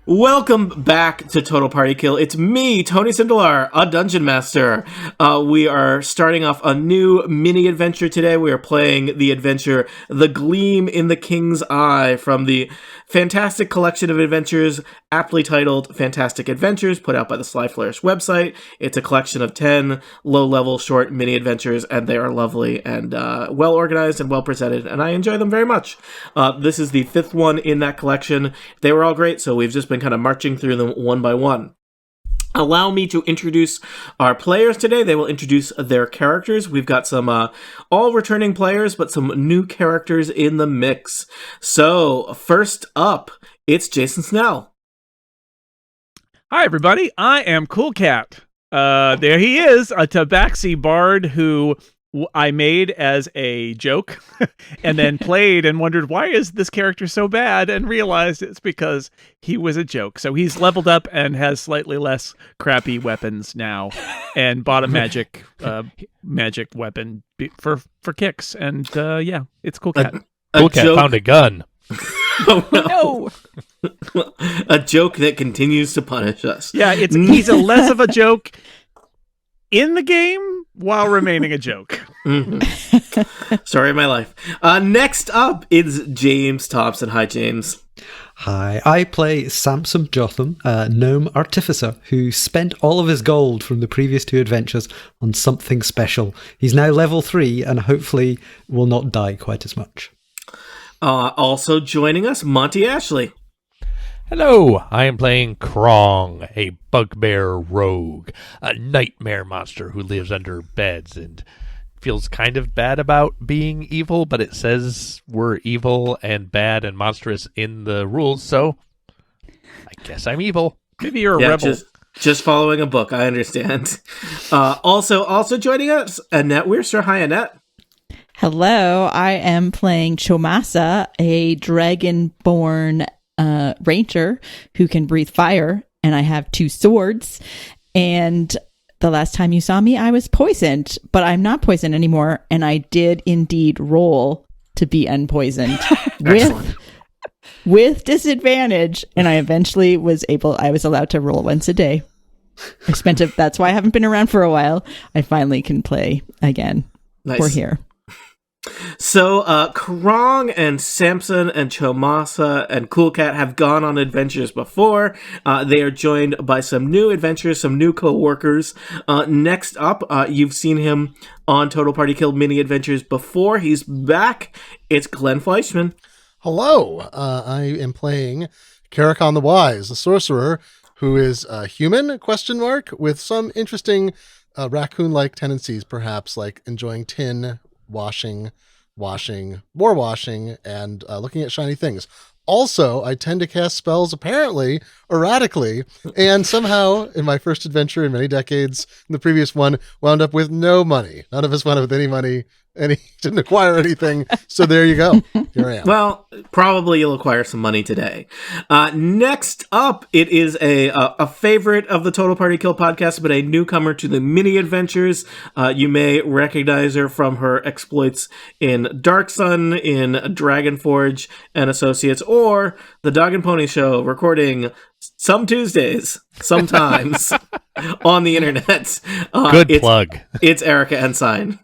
Welcome back to Total Party Kill. It's me, Tony Sindelar, a Dungeon Master. We are starting off a new mini-adventure today. We are playing the adventure The Gleam in the King's Eye from the fantastic collection of adventures, aptly titled Fantastic Adventures, put out by the Sly Flourish website. It's a collection of 10 low-level short mini-adventures, and they are lovely and well-organized and well-presented, and I enjoy them very much. This is the fifth one in that collection. They were all great, so we've just been kind of marching through them one by one. Allow me to introduce our players today. They will introduce their characters. We've got some all returning players, but some new characters in the mix. So, first up, it's Jason Snell. Hi, everybody. I am Cool Cat. There he is, a Tabaxi bard who I made as a joke and then played and wondered, why is this character so bad? And realized it's because he was a joke. So he's leveled up and has slightly less crappy weapons now and bought a magic weapon for kicks. And yeah, it's Cool Cat. Cool Cat found a gun. Oh, no. A joke that continues to punish us. Yeah, he's a less of a joke in the game while remaining a joke. Mm-hmm. Story of my life. Next up is James Thompson. Hi, James. Hi, I play Samson Jothem, a gnome artificer who spent all of his gold from the previous two adventures on something special. He's now level 3 and hopefully will not die quite as much. Also joining us, Monty Ashley. Hello, I am playing Krong, a bugbear rogue, a nightmare monster who lives under beds and feels kind of bad about being evil, but it says we're evil and bad and monstrous in the rules, so I guess I'm evil. Maybe you're a rebel. Just following a book, I understand. Also joining us, Annette Weirster. Hi, Annette. Hello, I am playing Chomasa, a dragon-born ranger who can breathe fire, and I have 2 swords. And the last time you saw me, I was poisoned, but I'm not poisoned anymore, and I did indeed roll to be unpoisoned with disadvantage, and I eventually was allowed to roll once a day. That's why I haven't been around for a while. I finally can play again. Nice. We're here. So, Krong and Samson and Chomasa and Cool Cat have gone on adventures before. They are joined by some new adventures, some new co-workers. Next up, you've seen him on Total Party Kill mini adventures before. He's back. It's Glenn Fleischman. Hello. I am playing Carrocon the Wise, a sorcerer who is a human, with some interesting raccoon-like tendencies, perhaps, like enjoying tin, washing, more washing, and looking at shiny things. Also, I tend to cast spells apparently erratically, and somehow in my first adventure in many decades, in the previous one, wound up with no money. None of us wound up with any money, and he didn't acquire anything. So there you go. Here I am. Well, probably you'll acquire some money today. Next up, it is a favorite of the Total Party Kill podcast, but a newcomer to the mini adventures. You may recognize her from her exploits in Dark Sun, in Dragonforge and Associates, or the Dog and Pony Show, recording some Tuesdays, sometimes on the internet. Good plug. It's Erica Ensign.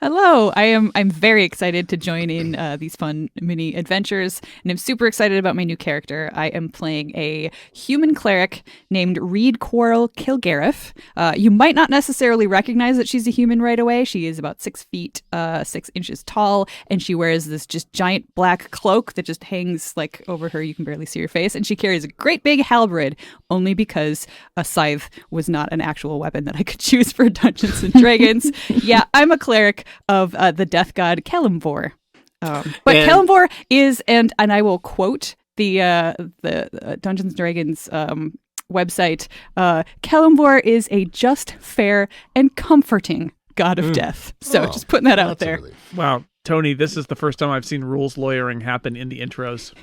Hello, I'm very excited to join in these fun mini adventures, and I'm super excited about my new character. I am playing a human cleric named Reid-Quarrell Kilgarriff. You might not necessarily recognize that she's a human right away. She is about 6 feet 6 inches tall, and she wears this just giant black cloak that just hangs like over her. You can barely see her face, and she carries a great big halberd, only because a scythe was not an actual weapon that I could choose for Dungeons and Dragons. Yeah, I'm a cleric of the death god Kelimvor. But Kelimvor is, and I will quote the Dungeons & Dragons website, Kelimvor is a just, fair, and comforting god of death. So just putting that out there. Wow, Tony, this is the first time I've seen rules lawyering happen in the intros.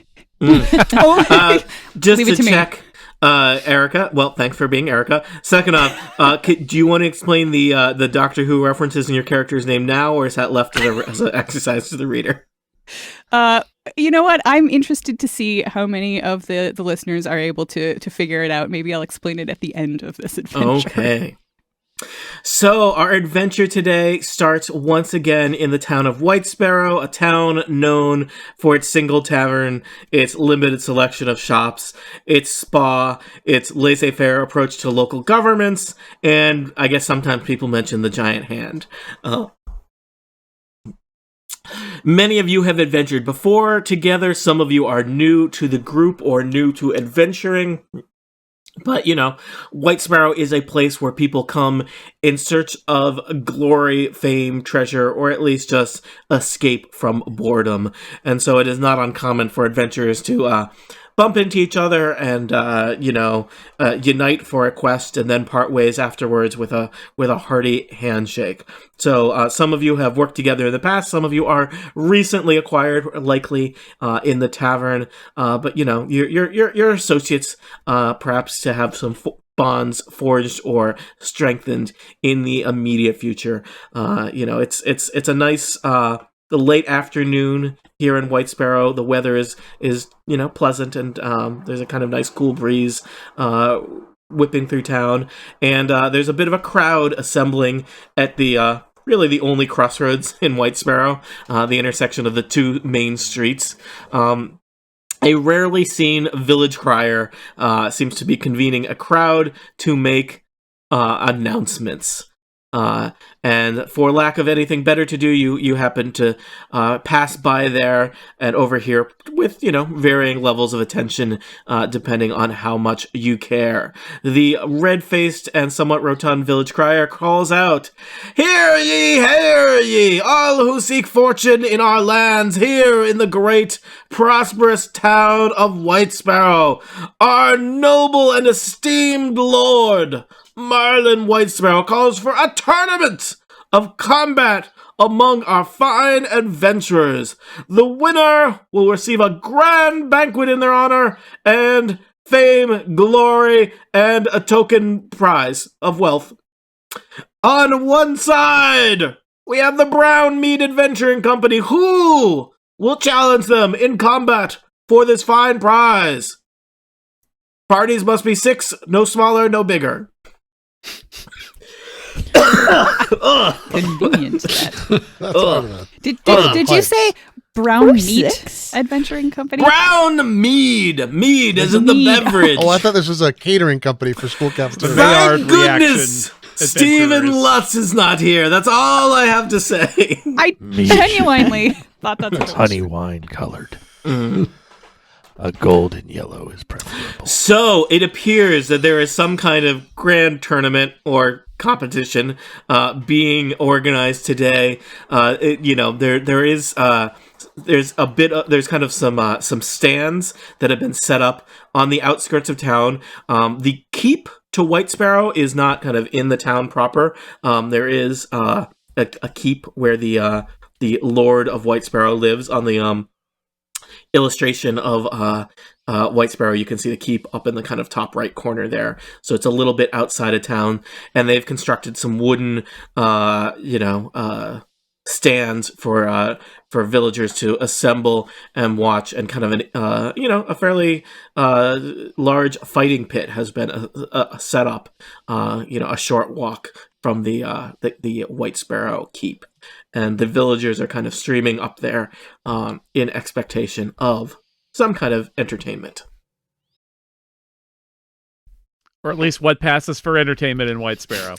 Just to check, Erica, well, thanks for being Erica. Second off, do you want to explain the Doctor Who references in your character's name now, or is that left as an exercise to the reader? You know what? I'm interested to see how many of the listeners are able to figure it out. Maybe I'll explain it at the end of this adventure. Okay. So our adventure today starts once again in the town of White Sparrow, a town known for its single tavern, its limited selection of shops, its spa, its laissez-faire approach to local governments, and I guess sometimes people mention the giant hand. Many of you have adventured before together. Some of you are new to the group or new to adventuring. But, White Sparrow is a place where people come in search of glory, fame, treasure, or at least just escape from boredom. And so it is not uncommon for adventurers to bump into each other and, unite for a quest and then part ways afterwards with a hearty handshake. So some of you have worked together in the past. Some of you are recently acquired, likely in the tavern. But your associates, perhaps to have some bonds forged or strengthened in the immediate future. It's a nice the late afternoon here in White Sparrow. The weather is pleasant, and there's a kind of nice cool breeze whipping through town, and there's a bit of a crowd assembling at the really the only crossroads in White Sparrow, the intersection of the two main streets. A rarely seen village crier seems to be convening a crowd to make announcements. And for lack of anything better to do, you happen to pass by there and overhear with, varying levels of attention, depending on how much you care. The red-faced and somewhat rotund village crier calls out, hear ye, all who seek fortune in our lands, here in the great, prosperous town of White Sparrow, our noble and esteemed lord, Merlin White Sparrow, calls for a tournament of combat among our fine adventurers. The winner will receive a grand banquet in their honor, and fame, glory, and a token prize of wealth. On one side, we have the Brown Mead Adventuring Company, who will challenge them in combat for this fine prize. Parties must be 6, no smaller, no bigger. Convenient. Did you say Brown Meat Adventuring Company? Brown Mead. Mead isn't the beverage. Oh, I thought this was a catering company for school cafeteria. Thank goodness Stephen Lutz is not here. That's all I have to say. I genuinely thought that's it's honey wine colored. A golden yellow is preferable. So it appears that there is some kind of grand tournament or competition being organized today. There's kind of some stands that have been set up on the outskirts of town. The keep to White Sparrow is not kind of in the town proper. There is a keep where the Lord of White Sparrow lives. On the illustration of White Sparrow, you can see the keep up in the kind of top right corner there. So it's a little bit outside of town, and they've constructed some wooden, stands for villagers to assemble and watch, and kind of a fairly large fighting pit has been set up, a short walk from the White Sparrow keep. And the villagers are kind of streaming up there in expectation of some kind of entertainment. Or at least what passes for entertainment in White Sparrow.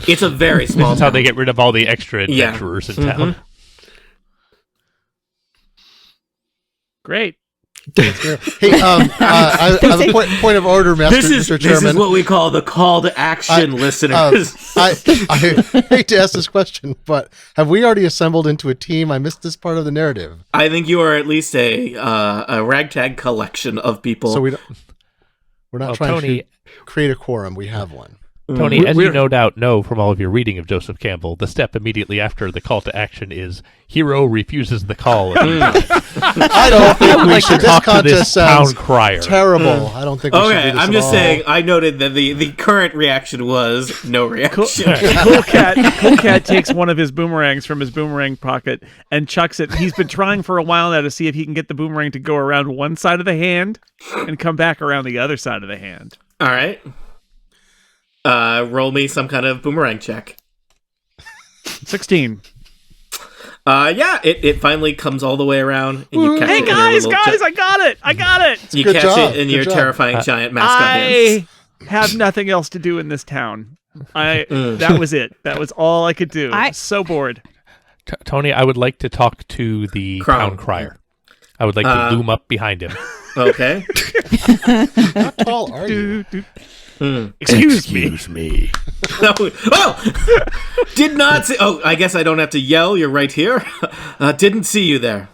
It's a very small That's how they get rid of all the extra adventurers in town. Great. Hey, as a point of order, Mr. Chairman. This is what we call the call to action, listeners. I hate to ask this question, but have we already assembled into a team? I missed this part of the narrative. I think you are at least a ragtag collection of people. So we're not trying to create a quorum. We have one. Tony, as you no doubt know from all of your reading of Joseph Campbell, the step immediately after the call to action is hero refuses the call. I don't think we like should. to talk This to this contest sounds town crier. terrible. I don't think we should Okay, do this I'm at just all. saying. I noted that the current reaction was no reaction. Cool Cat takes one of his boomerangs from his boomerang pocket and chucks it. He's been trying for a while now to see if he can get the boomerang to go around one side of the hand and come back around the other side of the hand. All right. Roll me some kind of boomerang check. 16. Yeah, it finally comes all the way around, and you catch Hey it in your guys, little I got it. you Good catch job, it in good your job. terrifying giant mascot hands. I have nothing else to do in this town. That was it. That was all I could do. I was so bored. Tony, I would like to talk to the Crown. town crier. I would like to loom up behind him. Okay. How tall are you? Excuse me. Oh! Did not see. Oh, I guess I don't have to yell. You're right here. Didn't see you there.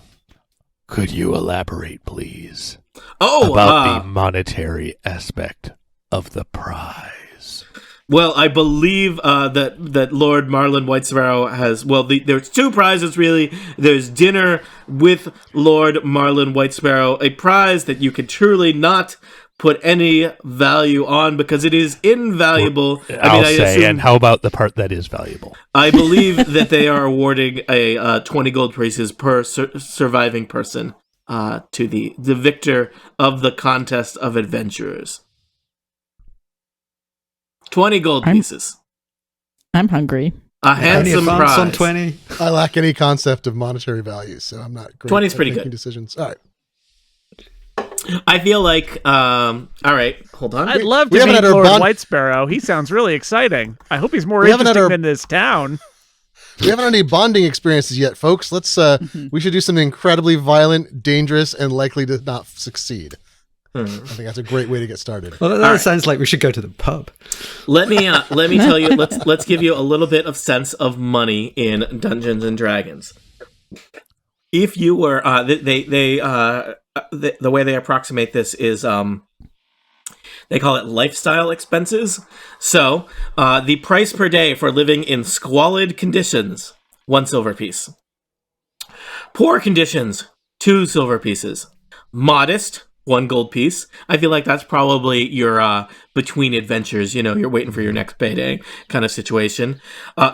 Could you elaborate, please, Oh, about the monetary aspect of the prize? well, I believe that Lord Marlon White Sparrow has. Well, there's two prizes really. There's dinner with Lord Marlon White Sparrow, a prize that you can truly not put any value on because it is invaluable. I say, and how about the part that is valuable? I believe that they are awarding a 20 gold pieces per surviving person to the victor of the contest of adventurers. 20 gold pieces. I'm hungry. A handsome Any advance prize. on 20? I lack any concept of monetary value, so I'm not great 20's at pretty making good. decisions. All right. I feel like, all right, hold on. I'd love we to haven't meet had our Lord bond- White Sparrow. He sounds really exciting. I hope he's more We haven't had interesting our- than this town. We haven't had any bonding experiences yet, folks. Let's we should do something incredibly violent, dangerous, and likely to not succeed. I think that's a great way to get started. Well, that sounds like we should go to the pub. Let me tell you. Let's give you a little bit of sense of money in Dungeons and Dragons. If you were, the way they approximate this is, they call it lifestyle expenses. So, the price per day for living in squalid conditions, 1 silver piece. Poor conditions, 2 silver pieces. Modest, 1 gold piece. I feel like that's probably your between adventures, you're waiting for your next payday kind of situation.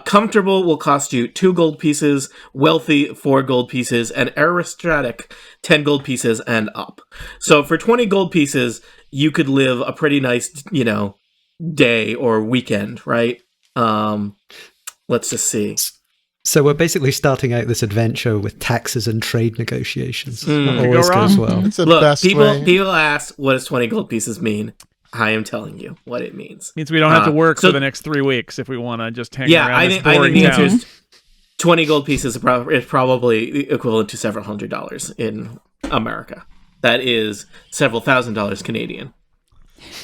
Comfortable will cost you 2 gold pieces, wealthy 4 gold pieces, and aristocratic 10 gold pieces and up. So for 20 gold pieces, you could live a pretty nice, day or weekend, right? Let's just see. So we're basically starting out this adventure with taxes and trade negotiations. What Could always go goes wrong. well. It's the Look, best way. people ask, what does 20 gold pieces mean? I am telling you what it means. Means we don't have to work so- for the next 3 weeks if we want to just hang Yeah, around I this think the boring answer town. is 20 gold pieces is probably equivalent to several $100s in America. That is several $1,000s Canadian.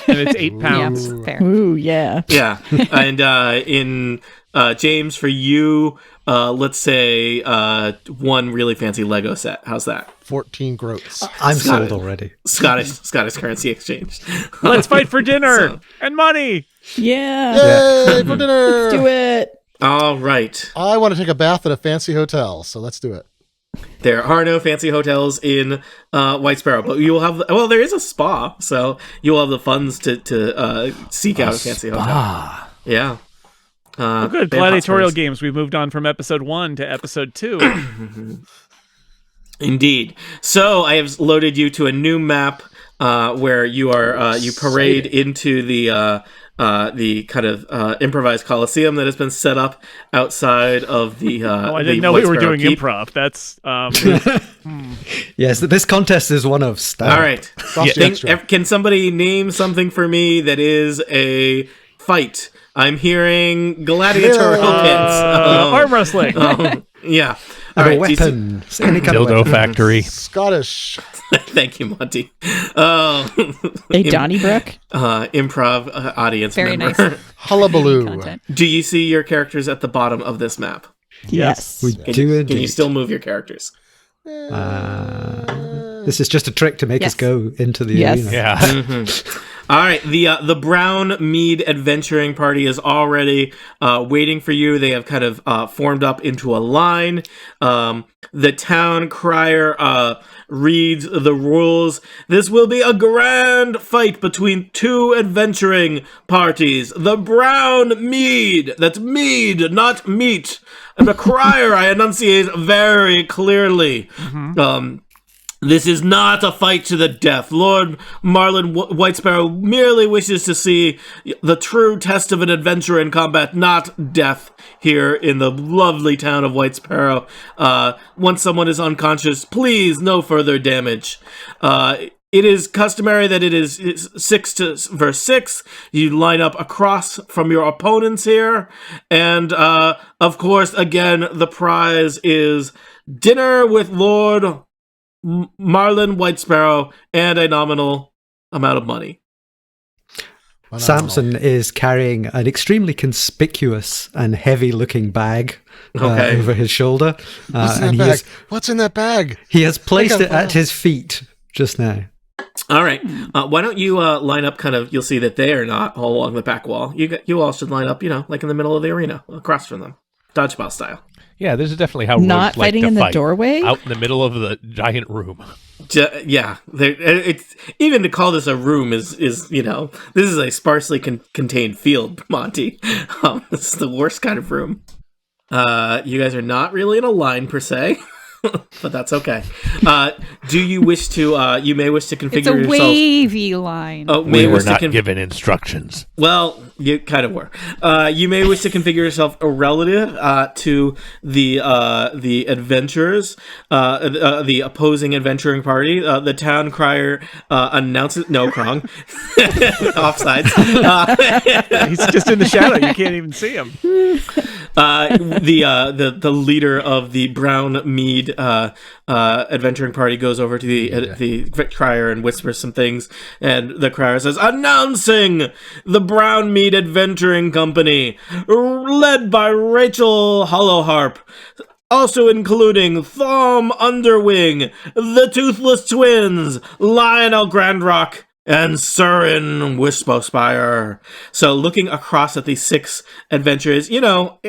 And it's 8 pounds. Yeah, fair. Ooh, yeah. Yeah, and in James, for you, let's say 1 really fancy Lego set. How's that? 14 groats. I'm Scott- sold already. Scottish currency exchange. Let's fight for dinner So- and money. Yeah. Yay for dinner! Do it. All right. I want to take a bath at a fancy hotel, so let's do it. There are no fancy hotels in White Sparrow, but you will have. Well, there is a spa, so you will have the funds to seek out a fancy hotel. Yeah. Oh, good. they have hot Gladiatorial springs. games. We've moved on from episode 1 to episode 2. Indeed. So I have loaded you to a new map where you are you parade into the kind of improvised coliseum that has been set up outside of the. I didn't know we were doing improv. That's Yes, this contest is one of style. All right. Frosty extra. Can somebody name something for me that is a fight? I'm hearing gladiatorial pits. arm wrestling. Yeah. And All a right. weapon. Any kind of Dildo weapon. factory. Scottish. Thank you, Monty. A Donnybrook? Improv audience Very member. nice. Hullabaloo. Content. Do you see your characters at the bottom of this map? Yes. We Can do you indeed. still move your characters? This is just a trick to make us Yes. go into the Yes. arena. Yeah. All right, the Brown Mead adventuring party is already waiting for you. They have kind of formed up into a line. The town crier reads the rules. This will be a grand fight between two adventuring parties. The Brown Mead, that's mead, not meat. And the crier, I enunciate very clearly. This is not a fight to the death. Lord Marlin White Sparrow merely wishes to see the true test of an adventurer in combat, not death, here in the lovely town of White Sparrow. Once someone is unconscious, please, no further damage. It is customary that it is 6 versus 6. You line up across from your opponents here. And, of course, again, the prize is dinner with Lord Marlin White Sparrow and a nominal amount of money. Samson is carrying an extremely conspicuous and heavy-looking bag over his shoulder. What's in that bag? What's in that bag? He has placed it at his feet just now. All right. Why don't you line up kind of, you'll see that they are not all along the back wall. You all should line up, like in the middle of the arena, across from them. Dodgeball style. Yeah, this is definitely how Not rogues like fighting to in the fight. doorway? Out in the middle of the giant room. Yeah, it's even to call this a room is this is a sparsely contained field, Monty. This is the worst kind of room. You guys are not really in a line per se, but that's okay. Do you wish to? You may wish to configure It's a yourself. wavy line. Oh, We were not given instructions. Well, you kind of were. You may wish to configure yourself a relative to the adventurers, the opposing adventuring party. The town crier announces no Krong offsides. He's just in the shadow. You can't even see him. The leader of the Brown Mead adventuring party goes over to the crier and whispers some things, and the crier says, "Announcing the Brown Mead Adventuring Company, led by Rachel Hollowharp, also including Thom Underwing, the Toothless Twins, Lionel Grandrock, and Surin Wispospire." So looking across at these 6 adventurers, not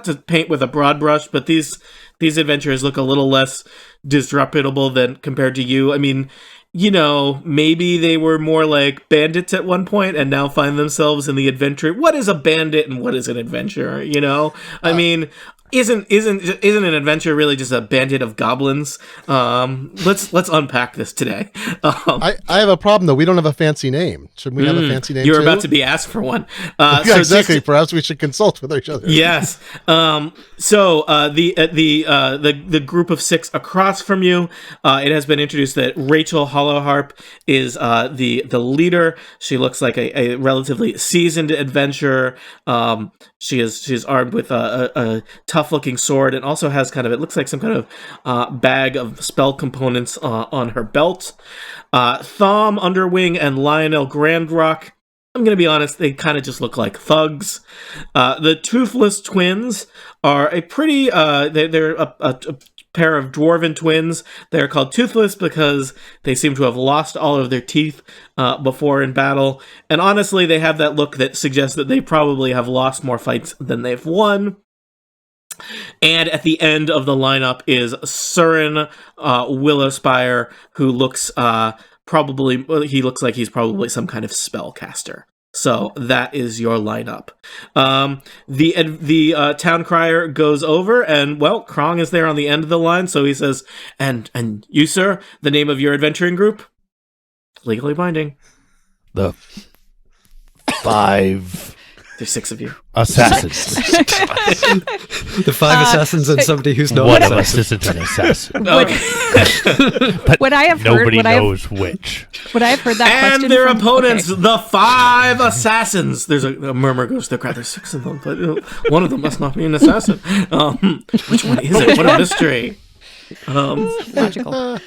to paint with a broad brush, but these adventurers look a little less disreputable than compared to you. I mean, maybe they were more like bandits at one point and now find themselves in the adventure. What is a bandit and what is an adventurer? I mean, isn't an adventure really just a bandit of goblins? Let's unpack this today. I have a problem though. We don't have a fancy name. Should we have a fancy name? You're too? about to be asked for one. Yeah, so exactly. Perhaps we should consult with each other. Yes. So the group of 6 across from you, it has been introduced that Rachel Hollowharp is the leader. She looks like a relatively seasoned adventurer. She's armed with a tough-looking sword, and also has it looks like some kind of bag of spell components on her belt. Thom Underwing and Lionel Grandrock, I'm going to be honest, they kind of just look like thugs. The Toothless Twins are a pretty, they're a pair of dwarven twins. They're called Toothless because they seem to have lost all of their teeth before in battle. And honestly, they have that look that suggests that they probably have lost more fights than they've won. And at the end of the lineup is Surin Willowspire, who looks he looks like he's probably some kind of spellcaster. So that is your lineup. The town crier goes over, and Krong is there on the end of the line. So he says, "And you, sir, the name of your adventuring group? Legally binding." The 5 There's 6 of you. assassins. The 5 assassins and somebody who's not One an of us assassin. isn't an assassin. But what I have heard, Nobody knows which. What I've heard that question And their from, opponents, okay. the 5 assassins. There's a murmur goes through the crowd. There's 6 of them, but one of them must not be an assassin. Which one is it? What a mystery. Logical.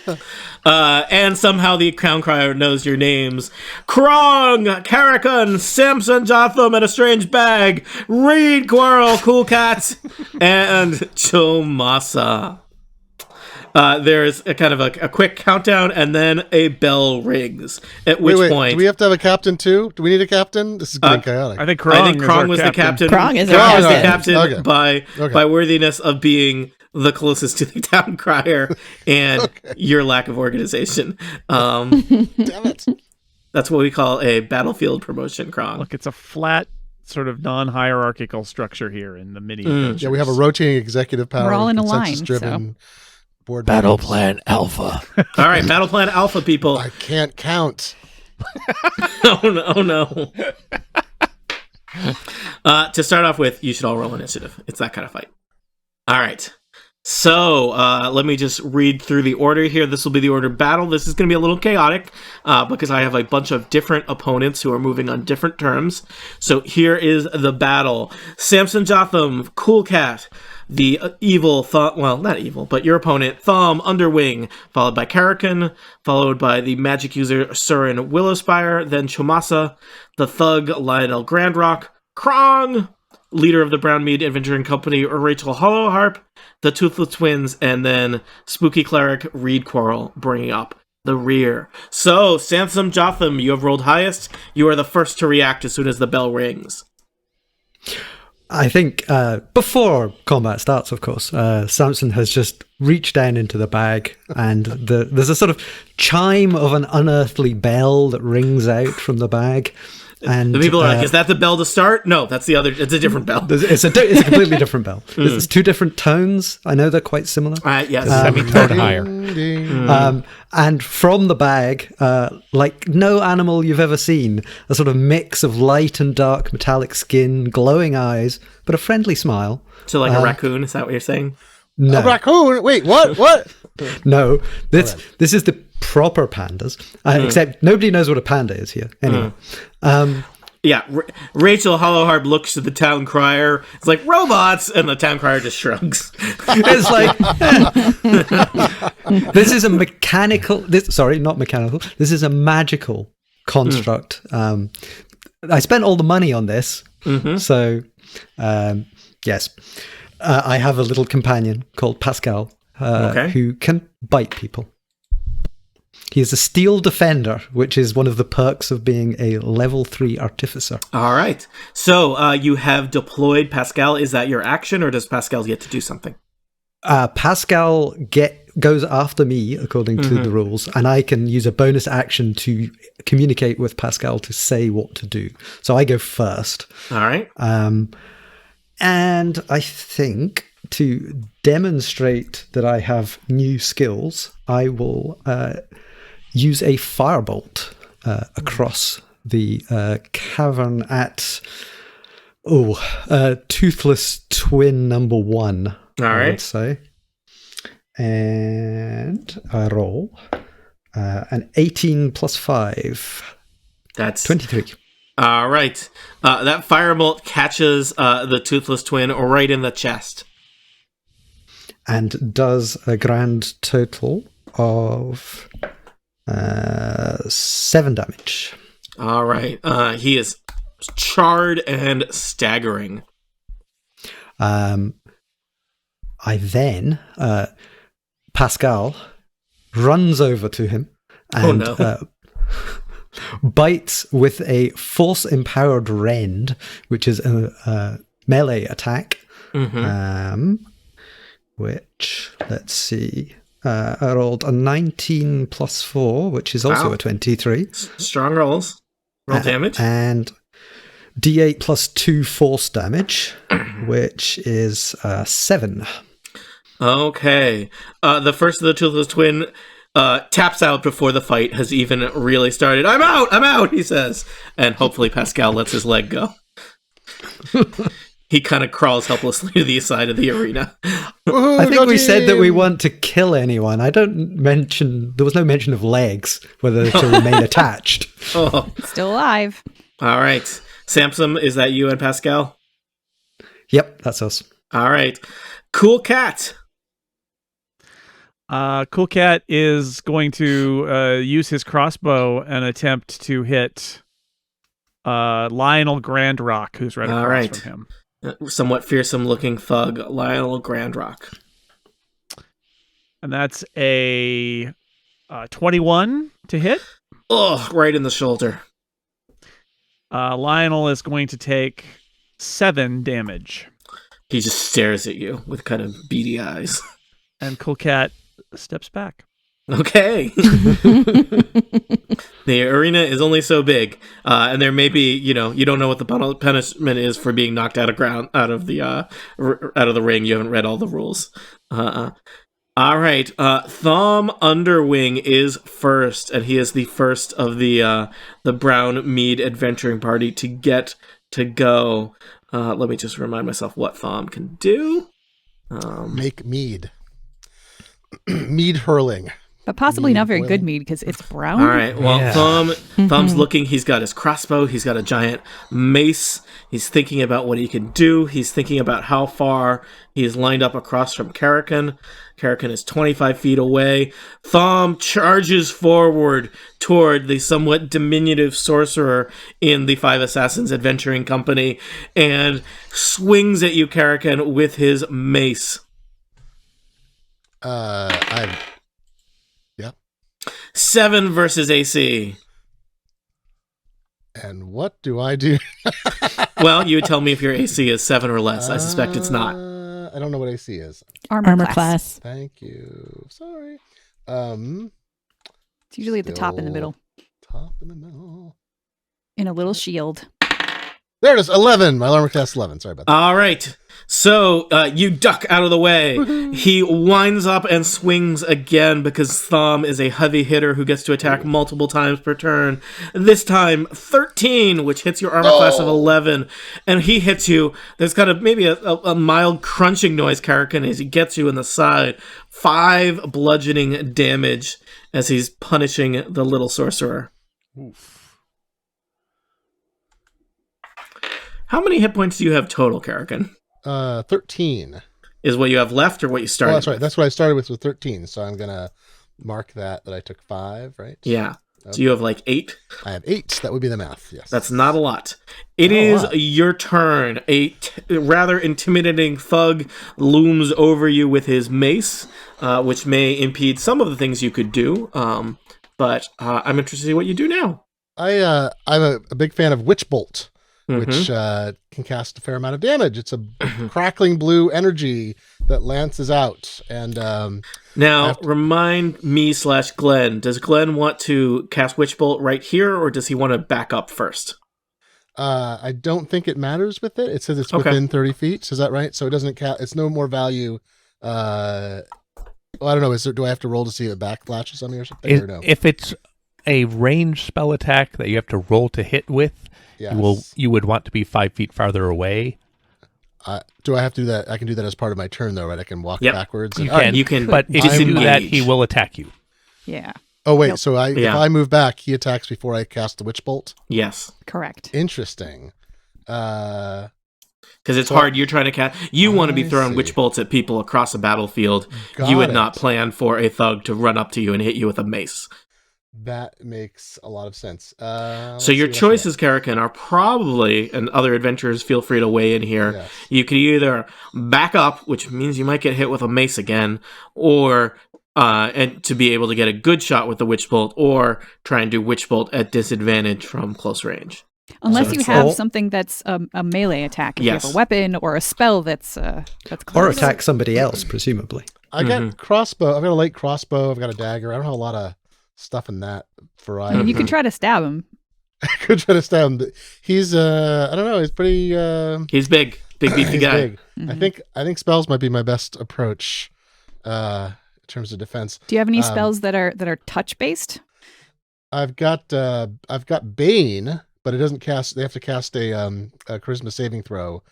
And somehow the crown crier knows your names: Krong, Carrocon, Samson Jothem, and a strange bag, Reid-Quarrell Kilgarriff, and Chomasa. there's a kind of a quick countdown, and then a bell rings. At which point, do we have to have a captain too? Do we need a captain? This is getting chaotic. I think Krong was the captain. Krong is Krong our the captain Okay. by worthiness of being the closest to the town crier and your lack of organization. Damn it. That's what we call a battlefield promotion, Krong. Look, it's a flat, sort of non-hierarchical structure here in the mini adventures. Yeah, we have a rotating executive power. We're all in a line, consensus-driven board Battle meetings. Plan Alpha. All right, Battle Plan Alpha, people. I can't count. Oh no. To start off with, you should all roll initiative. It's that kind of fight. All right. So let me just read through the order here. This will be the order of battle. This is going to be a little chaotic because I have a bunch of different opponents who are moving on different terms. So here is the battle. Samson Jothem, Cool Cat, the evil, not evil, but your opponent, Thumb, Underwing, followed by Carrocon, followed by the magic user, Surin Willowspire, then Chomasa, the thug, Lionel Grandrock, Krong, leader of the Brownmead Adventuring Company, Rachel Hollowharp, the Toothless Twins, and then Spooky Cleric, Reid-Quarrell, bringing up the rear. So, Samson Jothem, you have rolled highest. You are the first to react as soon as the bell rings. I think before combat starts, of course, Samson has just reached down into the bag, and there's a sort of chime of an unearthly bell that rings out from the bag. And the people are like, is that the bell to start? No, that's the other. It's a different bell. It's a completely different bell. There's two different tones. I know they're quite similar. Yes. Semitone higher. And from the bag, like no animal you've ever seen, a sort of mix of light and dark metallic skin, glowing eyes, but a friendly smile. So like a raccoon, is that what you're saying? No, A raccoon? Wait, what? What? no. This is the proper pandas. Except nobody knows what a panda is here. Anyway. Yeah, Rachel Hollowharp looks to the town crier. It's like, robots! And the town crier just shrugs. It's like, this is a mechanical, not mechanical, this is a magical construct. I spent all the money on this. So, yes. I have a little companion called Pascal, who can bite people. He is a steel defender, which is one of the perks of being a level 3 artificer. All right. So you have deployed Pascal. Is that your action, or does Pascal get to do something? Pascal goes after me, according to the rules, and I can use a bonus action to communicate with Pascal to say what to do. So I go first. All right. And I think to demonstrate that I have new skills, I will use a firebolt across the cavern at Toothless Twin number 1. All right. I would say. And I roll an 18 plus 5. That's 23. All right. That firebolt catches the Toothless Twin right in the chest. And does a grand total of 7 damage. All right. He is charred and staggering. I then, Pascal runs over to him and bites with a force-empowered rend, which is a melee attack. Which, let's see, I rolled a 19 plus 4, which is also a 23. Strong rolls. Roll damage. And D8 plus 2 force damage, which is 7. Okay. The first of the Toothless Twin taps out before the fight has even really started. I'm out, he says. And hopefully Pascal lets his leg go. He kind of crawls helplessly to the side of the arena. I think we said that we want to kill anyone. There was no mention of legs, whether to remain attached. Still alive. All right. Samson, is that you and Pascal? Yep, that's us. All right. Cool Cat. Cool Cat is going to use his crossbow and attempt to hit Lionel Grandrock, who's right across from him. Somewhat fearsome-looking thug, Lionel Grandrock. And that's a 21 to hit. Ugh, right in the shoulder. Lionel is going to take 7 damage. He just stares at you with kind of beady eyes. And Cool Cat steps back. Okay. The arena is only so big, and there may be, you don't know what the punishment is for being knocked out of the ring. You haven't read all the rules. All right. Thom Underwing is first, and he is the first of the Brown Mead adventuring party to get to go. Let me just remind myself what Thom can do. Make mead. Mead hurling. But possibly Mead not very boiling. good mead because it's brown. All right. Well, Yeah. Thom's looking. He's got his crossbow. He's got a giant mace. He's thinking about what he can do. He's thinking about how far he is lined up across from Carrocon. Carrocon is 25 feet away. Thom charges forward toward the somewhat diminutive sorcerer in the Five Assassins Adventuring Company and swings at you, Carrocon, with his mace. Yeah. 7 versus AC. And what do I do? Well, you would tell me if your AC is 7 or less. I suspect it's not. I don't know what AC is. Armor class. Thank you. Sorry. It's usually at the top in the middle, Top in the middle. in a little shield. There it is. 11. My armor class 11. Sorry about that. All right. So you duck out of the way. He winds up and swings again because Thom is a heavy hitter who gets to attack multiple times per turn. This time, 13, which hits your armor class of 11. And he hits you. There's kind of maybe a mild crunching noise, Carrocon, as he gets you in the side. 5 bludgeoning damage as he's punishing the little sorcerer. Oof. How many hit points do you have total, Carrocon? 13. Is what you have left or what you started? Oh, that's right. That's what I started with 13. So I'm going to mark that I took 5, right? Yeah. Okay. So you have like 8? I have 8. That would be the math. Yes. That's not a lot. It Not a is lot. your turn. A rather intimidating thug looms over you with his mace, which may impede some of the things you could do. But I'm interested to see what you do now. I'm a big fan of Witch Bolt, Mhm. which can cast a fair amount of damage. It's a crackling blue energy that lances out. And Now, remind me / Glenn, does Glenn want to cast Witch Bolt right here, or does he want to back up first? I don't think it matters with it. It says it's Okay. within 30 feet. Is that right? So it doesn't it's no more value. Well, I don't know. Do I have to roll to see if it backlashes on me or something? Or no? If it's a ranged spell attack that you have to roll to hit with, Yes. you would want to be 5 feet farther away. Do I have to do that? I can do that as part of my turn, though, right? I can walk Yep. backwards. You All right. can, you can but if you do that, disengage. he will attack you. Yeah, Oh wait, Nope. so if I move back, he attacks before I cast the Witch Bolt. Yes. correct. Interesting. Because it's hard. You're trying to cast. You want to be I throwing see. Witch Bolts at people across a battlefield. Got You would it. not plan for a thug to run up to you and hit you with a mace. That makes a lot of sense. So your choices, Carrocon, are probably, and other adventurers, feel free to weigh in here. Yes. You could either back up, which means you might get hit with a mace again, or and to be able to get a good shot with the Witch Bolt, or try and do Witch Bolt at disadvantage from close range. Unless So you it's have all- something that's a melee attack. If you Yes. have a weapon or a spell that's Or close. attack somebody else, presumably. I got crossbow. I've got a light crossbow. I've got a dagger. I don't have a lot of stuff in that variety. You can try to stab him. I could try to stab him. But he's I don't know. He's pretty. He's big beefy He's guy. big. I think spells might be my best approach in terms of defense. Do you have any spells that are touch based? I've got Bane, but it doesn't cast. They have to cast a charisma saving throw.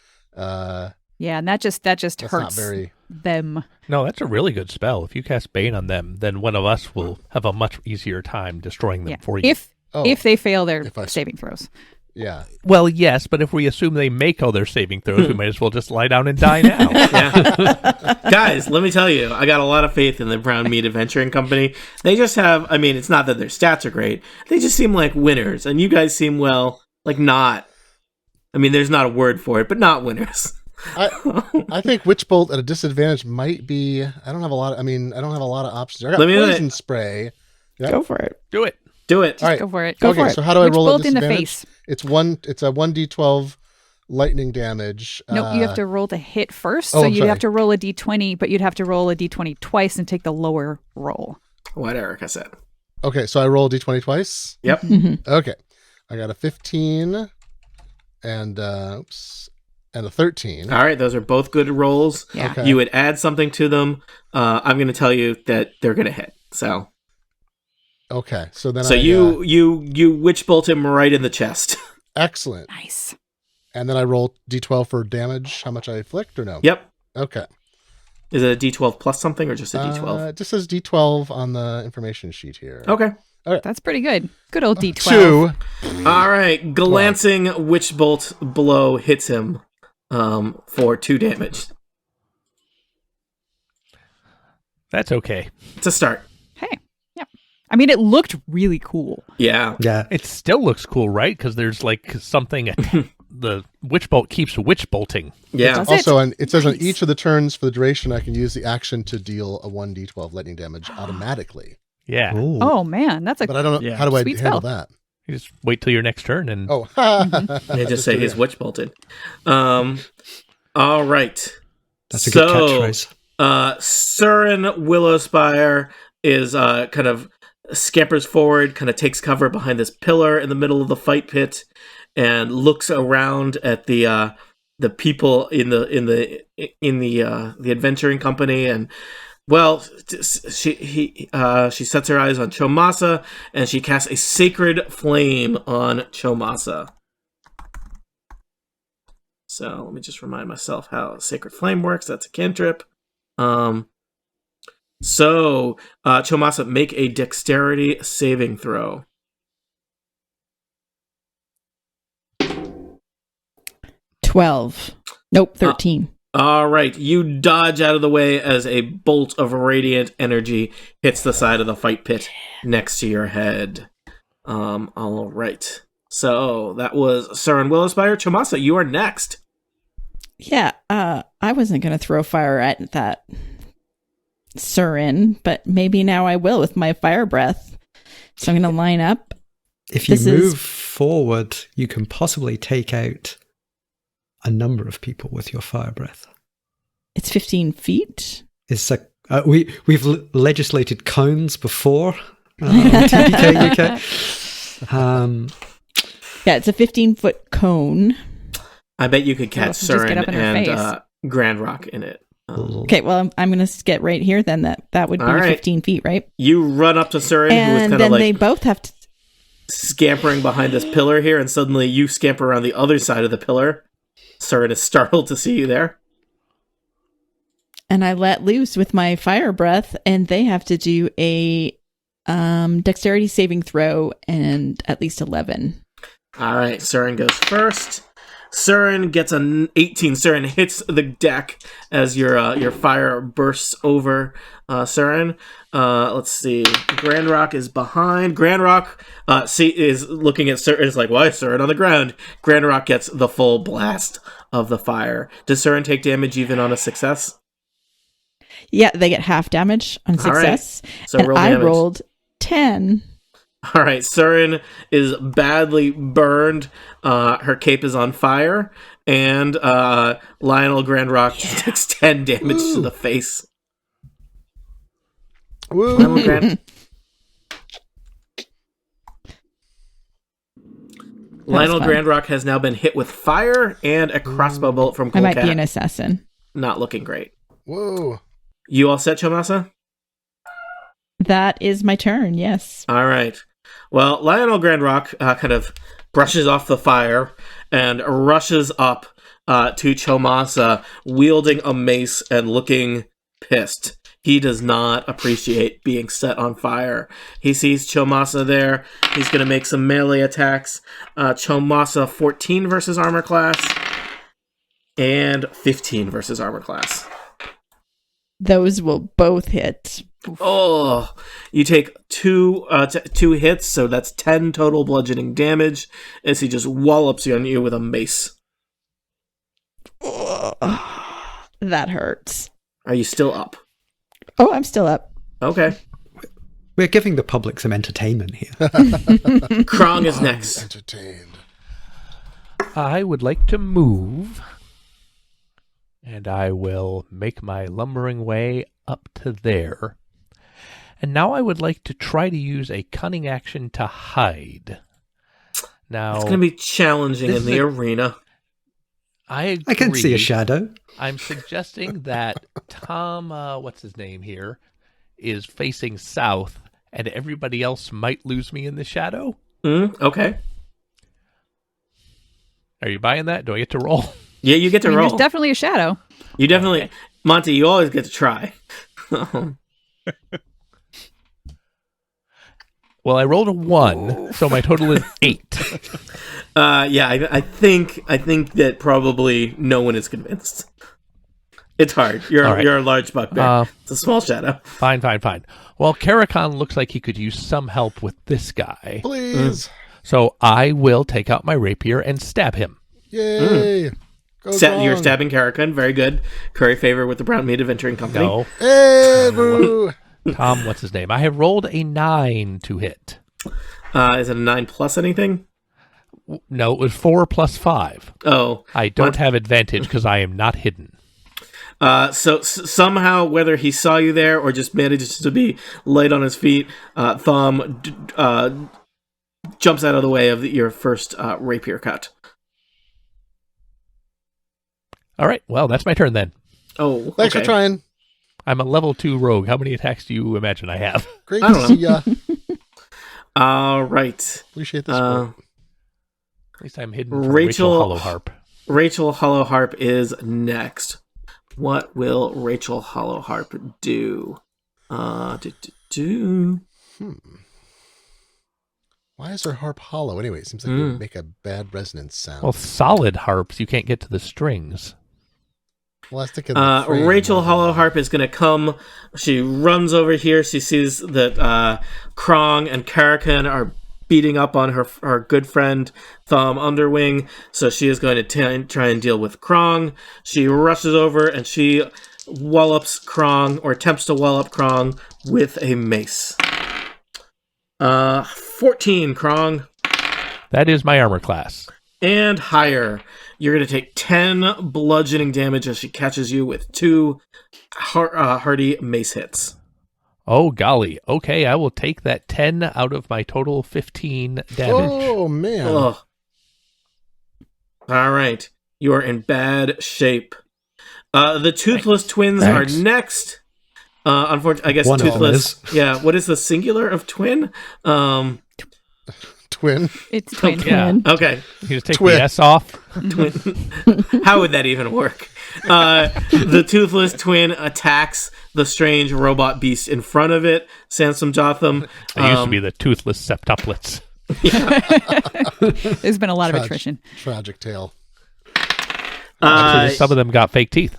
Yeah, and that just That's hurts not very. them. No, that's a really good spell. If you cast Bane on them, then one of us will have a much easier time destroying them Yeah, for you. if they fail their If I- saving throws. Yeah. Well, yes, but if we assume they make all their saving throws, we might as well just lie down and die now. Yeah. Guys, let me tell you, I got a lot of faith in the Brown Meat Adventuring Company. They just have, I mean, it's not that their stats are great. They just seem like winners. And you guys seem, well, like not. I mean, there's not a word for it, but not winners. I think Witch Bolt at a disadvantage might be. I don't have a lot of options. I got Let me- poison spray. Yep. Go for it. Do it. Do it. All right. Go for it. Go Okay, for it. so how do I Witch roll at bolt in the disadvantage? face. It's a 1d12 lightning damage. Nope, you have to roll to hit first. oh, So I'm you'd sorry. have to roll a d20, but you'd have to roll a d20 twice and take the lower roll. What Erica said. Okay, so I roll d20 twice. Yep. Okay, I got a 15 and a 13. All right, those are both good rolls. Yeah. Okay. You would add something to them. I'm going to tell you that they're going to hit. So Okay, so then you witch bolt him right in the chest. excellent. Nice. And then I roll d12 for damage. How much I inflict or no? Yep. Okay. Is it a D12 plus something or just a D12? It just says d12 on the information sheet here. Okay. That's pretty good. Good old d12. 2. All right. Glancing witch bolt blow hits him for 2 damage. That's okay. It's a start. Hey. Yeah. I mean, it looked really cool. Yeah. Yeah. It still looks cool, right? Because there's like something. The witch bolt keeps witch bolting. Yeah. Does Also, it says on Nice. each of the turns for the duration, I can use the action to deal a 1d12 lightning damage automatically. Yeah. Ooh. Oh, man. That's a But I don't know, Yeah. how do I Sweet handle spell. that? You just wait till your next turn and Oh, They just say he's witch bolted. All right. That's a good So, catchphrase. Surin Willowspire is kind of scampers forward, kind of takes cover behind this pillar in the middle of the fight pit, and looks around at the people in the adventuring company, and well, she sets her eyes on Chomasa, and she casts a sacred flame on Chomasa. So let me just remind myself how sacred flame works. That's a cantrip. So Chomasa, make a dexterity saving throw. 12. Nope, 13. All right, you dodge out of the way as a bolt of radiant energy hits the side of the fight pit next to your head. All right. So that was Surin Willowspire. Chomasa, you are next. Yeah, I wasn't going to throw fire at that Surin, but maybe now I will with my fire breath. So I'm going to line up. If you this is- move forward, you can possibly take out a number of people with your fire breath. It's 15 feet. It's we've legislated cones before. TPK UK. Yeah, it's a 15-foot cone. I bet you could catch Just get Surin up in her and face. Grand Rock in it. Okay, well, I'm going to get right here then. That would be All right. 15 feet, right? You run up to Surin, who is And kind of then like they both have to... scampering behind this pillar here, and suddenly you scamper around the other side of the pillar. Surin is startled to see you there. And I let loose with my fire breath, and they have to do a dexterity saving throw and at least 11. All right, Surin goes first. Surin gets an 18. Surin hits the deck as your fire bursts over Surin. Let's see. Grand Rock is behind. Grand Rock is looking at Surin. It's like, why is Surin on the ground? Grand Rock gets the full blast of the fire. Does Surin take damage even on a success? Yeah, they get half damage on All right. success. So and roll I damage. rolled 10. All right, Surin is badly burned. Her cape is on fire, and Lionel Grand Rock takes 10 damage to the face. Lionel Woo! Grand. Lionel fun. Grand Rock has now been hit with fire and a crossbow bolt from I Cool might Cat. be an assassin. Not looking great. Whoa! You all set, Chomasa? That is my turn, yes. All right. Well, Lionel Grand Rock kind of brushes off the fire and rushes up to Chomasa, wielding a mace and looking pissed. He does not appreciate being set on fire. He sees Chomasa there. He's going to make some melee attacks. Chomasa 14 versus armor class and 15 versus armor class. Those will both hit. Oh, you take two hits, so that's 10 total bludgeoning damage as he just wallops on you with a mace. That hurts. Are you still up? Oh, I'm still up. Okay. We're giving the public some entertainment here. Krong is next. Entertained. I would like to move, and I will make my lumbering way up to there. And now I would like to try to use a cunning action to hide. Now, It's going to be challenging this in is the a- arena. I agree. I can see a shadow. I'm suggesting that Tom, what's his name here, is facing south, and everybody else might lose me in the shadow. Okay. Are you buying that? Do I get to roll? Yeah, you get to I mean, roll. there's definitely a shadow. You definitely, Okay. Monty, you always get to try. Well, I rolled a 1, so my total is 8. Yeah, I think that probably no one is convinced. It's hard. You're All right. you're a large bugbear. It's a small shadow. Fine. Well, Carrocon looks like he could use some help with this guy. Please. So I will take out my rapier and stab him. Yay. Go You're Krong. stabbing Carrocon. Very good. Curry favor with the Brown Meat Adventuring Company. No. Hey, boo. Tom, what's his name? I have rolled a 9 to hit. Is it a 9 plus anything? No, it was 4 plus 5. Oh. I don't have advantage because I am not hidden. So somehow, whether he saw you there or just managed to be light on his feet, Thumb jumps out of the way of your first rapier cut. All right, well, that's my turn then. Oh, Thanks okay. for trying. I'm a level 2 rogue. How many attacks do you imagine I have? Great I to don't see ya. All right. Appreciate the support. At least I'm hidden from Rachel- Rachel Hollowharp. Rachel Hollowharp is next. What will Rachel Hollowharp do? Why is her harp hollow? Anyway, it seems like it would make a bad resonance sound. Well, solid harps, you can't get to the strings. Well, let's think of the frame Rachel rather than- Hollowharp is going to come. She runs over here. She sees that Krong and Carrocon are beating up on her good friend Thumb Underwing. So she is going to try and deal with Krong. She rushes over and she wallops Krong, or attempts to wallop Krong with a mace. 14, Krong. That is my armor class. And higher. You're going to take 10 bludgeoning damage as she catches you with 2 hearty mace hits. Oh, golly. Okay, I will take that 10 out of my total 15 damage. Oh, man. Ugh. All right. You are in bad shape. The Toothless Twins Thanks. are next. Unfortunately, I guess One of them Toothless. is. Yeah, what is the singular of twin? Twin. It's twin. Yeah. Okay. You just take Twin. the S off. Twin. How would that even work? The Toothless Twin attacks the strange robot beast in front of it, Samson Jothem. They used to be the toothless septuplets. There's been a lot of attrition. Tragic tale. Actually, some of them got fake teeth.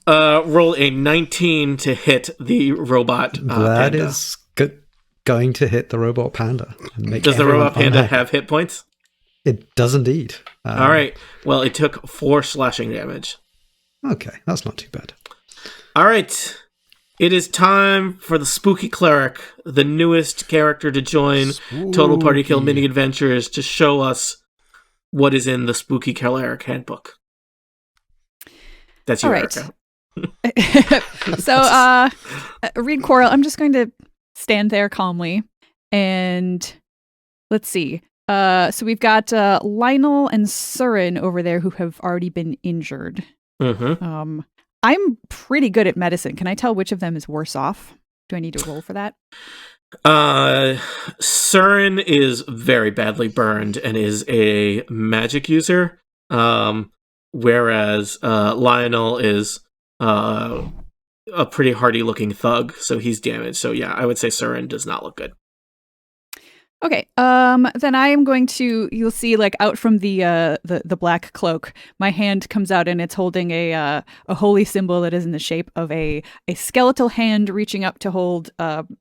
Roll a 19 to hit the robot That panda. is going to hit the robot panda. And make Does the everyone robot panda unhappy. have hit points? It does indeed. All right. Well, it took 4 slashing damage. Okay, that's not too bad. All right. It is time for the Spooky Cleric, the newest character to join Total Party Kill Mini Adventures, to show us what is in the Spooky Cleric handbook. That's you, All right. Erica. So, Reid-Quarrell, I'm just going to stand there calmly and let's see. So we've got Lionel and Surin over there who have already been injured. Mm-hmm. I'm pretty good at medicine. Can I tell which of them is worse off? Do I need to roll for that? Surin is very badly burned and is a magic user, whereas Lionel is a pretty hardy-looking thug, so he's damaged. So yeah, I would say Surin does not look good. Okay. Then I am going to. You'll see, like, out from the black cloak, my hand comes out and it's holding a holy symbol that is in the shape of a skeletal hand reaching up to hold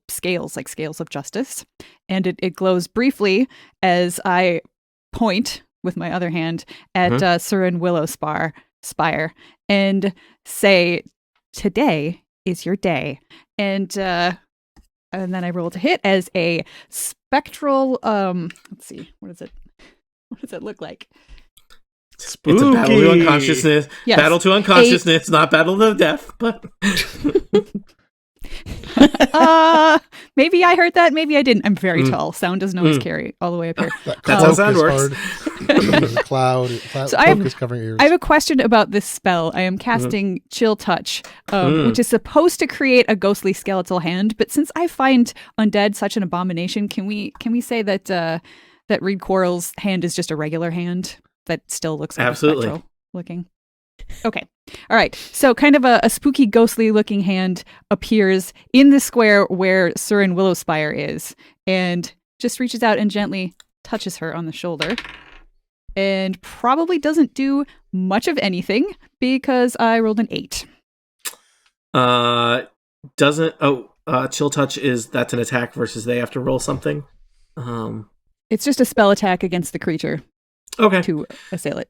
scales, like scales of justice, and it glows briefly as I point with my other hand at Surin Willow Spire and say, "Today is your day." And then I roll to hit as a spectral. Let's see, what does it look like? It's a battle to unconsciousness. Yes. Battle to unconsciousness, not battle to death. But maybe I heard that. Maybe I didn't. I'm very tall. Sound doesn't always carry all the way up here. That's how sound works. There's a cloud So is covering ears. I have a question about this spell. I am casting Chill Touch, which is supposed to create a ghostly skeletal hand. But since I find undead such an abomination, can we say that that Reid-Quarrell's hand is just a regular hand that still looks like absolutely spectral looking? Okay. All right. So kind of a spooky, ghostly looking hand appears in the square where Surin Willowspire is and just reaches out and gently touches her on the shoulder and probably doesn't do much of anything because I rolled an 8. Chill Touch that's an attack versus they have to roll something. It's just a spell attack against the creature. Okay. To assail it.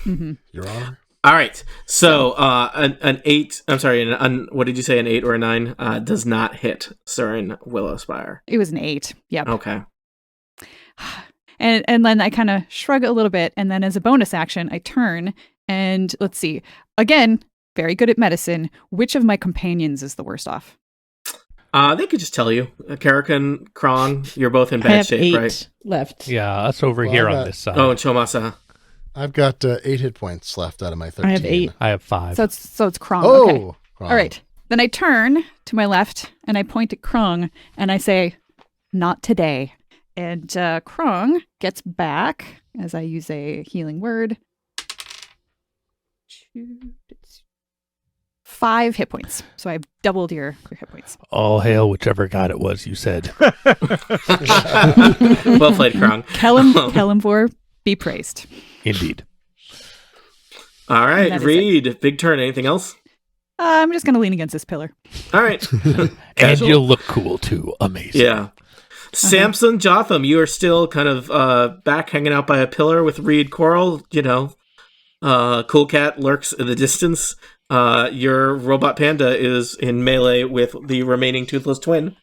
Mm-hmm. Your Honor. All right. So an 8. I'm sorry. What did you say? An 8 or a 9 does not hit Surin Willowspire. It was an 8. Yep. Okay. And then I kind of shrug a little bit, and then as a bonus action, I turn and let's see. Again, very good at medicine. Which of my companions is the worst off? They could just tell you. Carrocon, Krong, you're both in bad shape, 8 right? left. Yeah, us over here on this side. Oh, and Chomasa. I've got 8 hit points left out of my 13. I have 8. I have 5. So it's Krong. Oh, Okay. Krong. All right. Then I turn to my left and I point at Krong and I say, "Not today." And Krong gets back as I use a healing word. 5 hit points. So I've doubled your hit points. All hail whichever god it was you said. Well played, Krong. Kellamvor, be praised. Indeed. All right, That is Reid, big turn. Anything else? I'm just going to lean against this pillar. All right. And Casual. you'll look cool too. Amazing. Yeah. Samson Jothem, you are still kind of back hanging out by a pillar with Reid-Quarrell. You know, Cool Cat lurks in the distance. Your robot panda is in melee with the remaining Toothless Twin.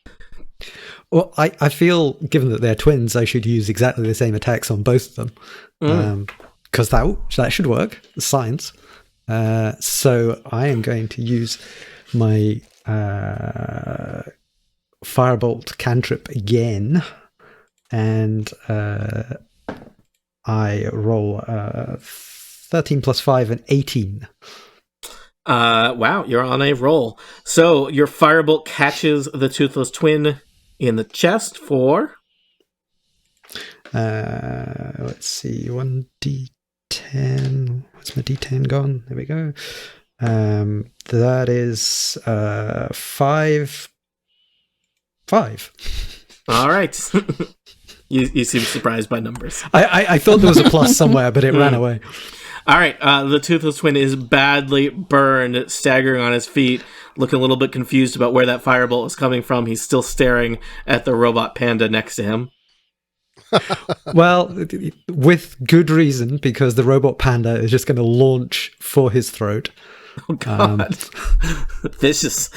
Well, I feel, given that they're twins, I should use exactly the same attacks on both of them. Because that should work. Science. So I am going to use my Firebolt cantrip again. And I roll 13 plus 5 and 18. Wow, you're on a roll. So your Firebolt catches the Toothless Twin in the chest for... let's see, 1d10. Where's my d10 gone? There we go. That is 5. All right. You seem surprised by numbers. I thought there was a plus somewhere, but it ran away. All right, the Toothless Twin is badly burned, staggering on his feet, looking a little bit confused about where that firebolt is coming from. He's still staring at the robot panda next to him. Well, with good reason, because the robot panda is just going to launch for his throat. Oh, God. Vicious.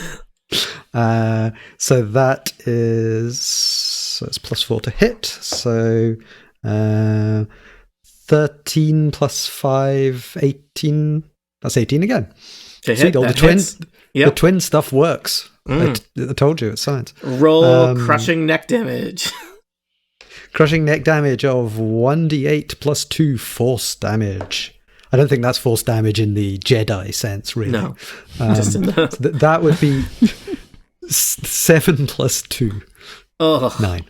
So that is... it's plus 4 to hit. So 13 plus 5, 18. That's 18 again. See, all the twin stuff works. I told you, it's science. Roll crushing neck damage. Crushing neck damage of 1d8 plus 2 force damage. I don't think that's force damage in the Jedi sense, really. No. Just in the... that would be 7 plus 2. Oh. 9.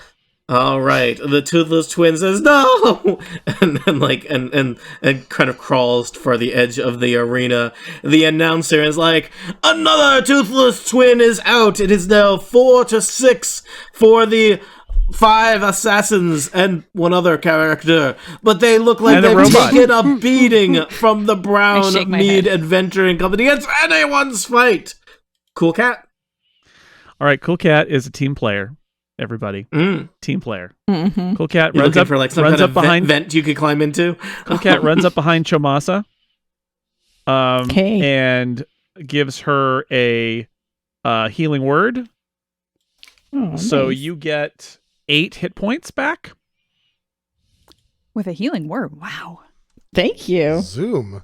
All right. The Toothless Twin says no, and kind of crawls for the edge of the arena. The announcer is like, "Another Toothless Twin is out. It is now 4-6 for the 5 assassins and one other character, but they look like they've taken a beating from the Brown Mead Adventuring Company. It's anyone's fight." Cool Cat. All right, Cool Cat is a team player. everybody. Mm. Team player. Mm-hmm. Cool Cat You runs looking up, for like some runs kind up of behind. vent you could climb into? Cool Cat runs up behind Chomasa, Okay. and gives her a healing word. Oh, So nice. you get 8 hit points back. With a healing word. Wow. Thank you. Zoom.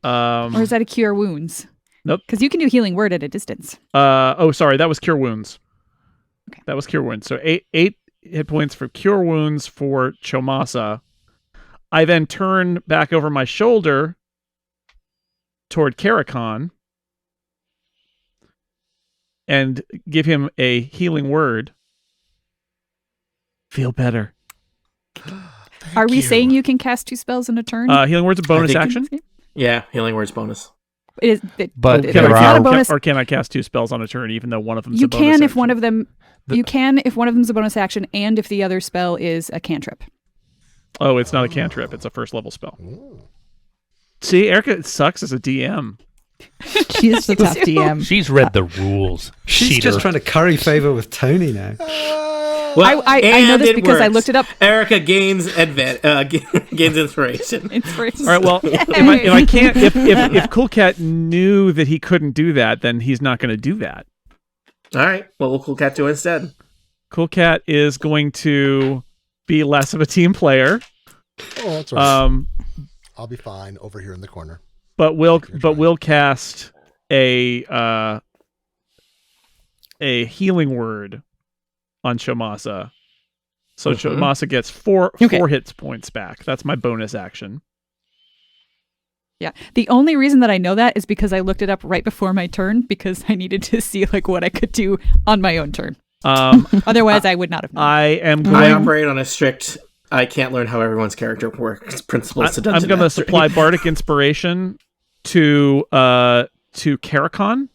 Or is that a cure wounds? Nope. Because you can do healing word at a distance. Sorry, that was cure wounds. Okay. That was cure wounds. So eight hit points for cure wounds for Chomasa. I then turn back over my shoulder toward Carrocon and give him a healing word. Feel better. Are we saying you can cast 2 spells in a turn? Healing word's a bonus think- action. Yeah, healing words bonus. It is, But it's there not are- a bonus. Or can I cast 2 spells on a turn, even though one of them's You a bonus can if action? one of them. The- You can if one of them's a bonus action, and if the other spell is a cantrip. Oh, it's not a cantrip. It's a first level spell. See, Erica sucks as a DM. She's the tough DM. She's read the rules. She's Cheater. just trying to curry favor with Tony now. Well, I know and this it because I works. looked it up. Erica gains gains inspiration. Inspiration. All right. Well, if I can't, if Cool Cat knew that he couldn't do that, then he's not going to do that. All right. What will Cool Cat do instead? Cool Cat is going to be less of a team player, Oh, that's all right. um, I'll be fine over here in the corner. but will cast a healing word on Chomasa. So Mhm. Chomasa gets four Okay. hit points back. That's my bonus action. Yeah. The only reason that I know that is because I looked it up right before my turn because I needed to see like what I could do on my own turn. Otherwise, I would not have known. I am I going. operate on a strict. I can't learn how everyone's character works. Principles to I'm dungeon going to mastery. supply bardic inspiration to Carrocon.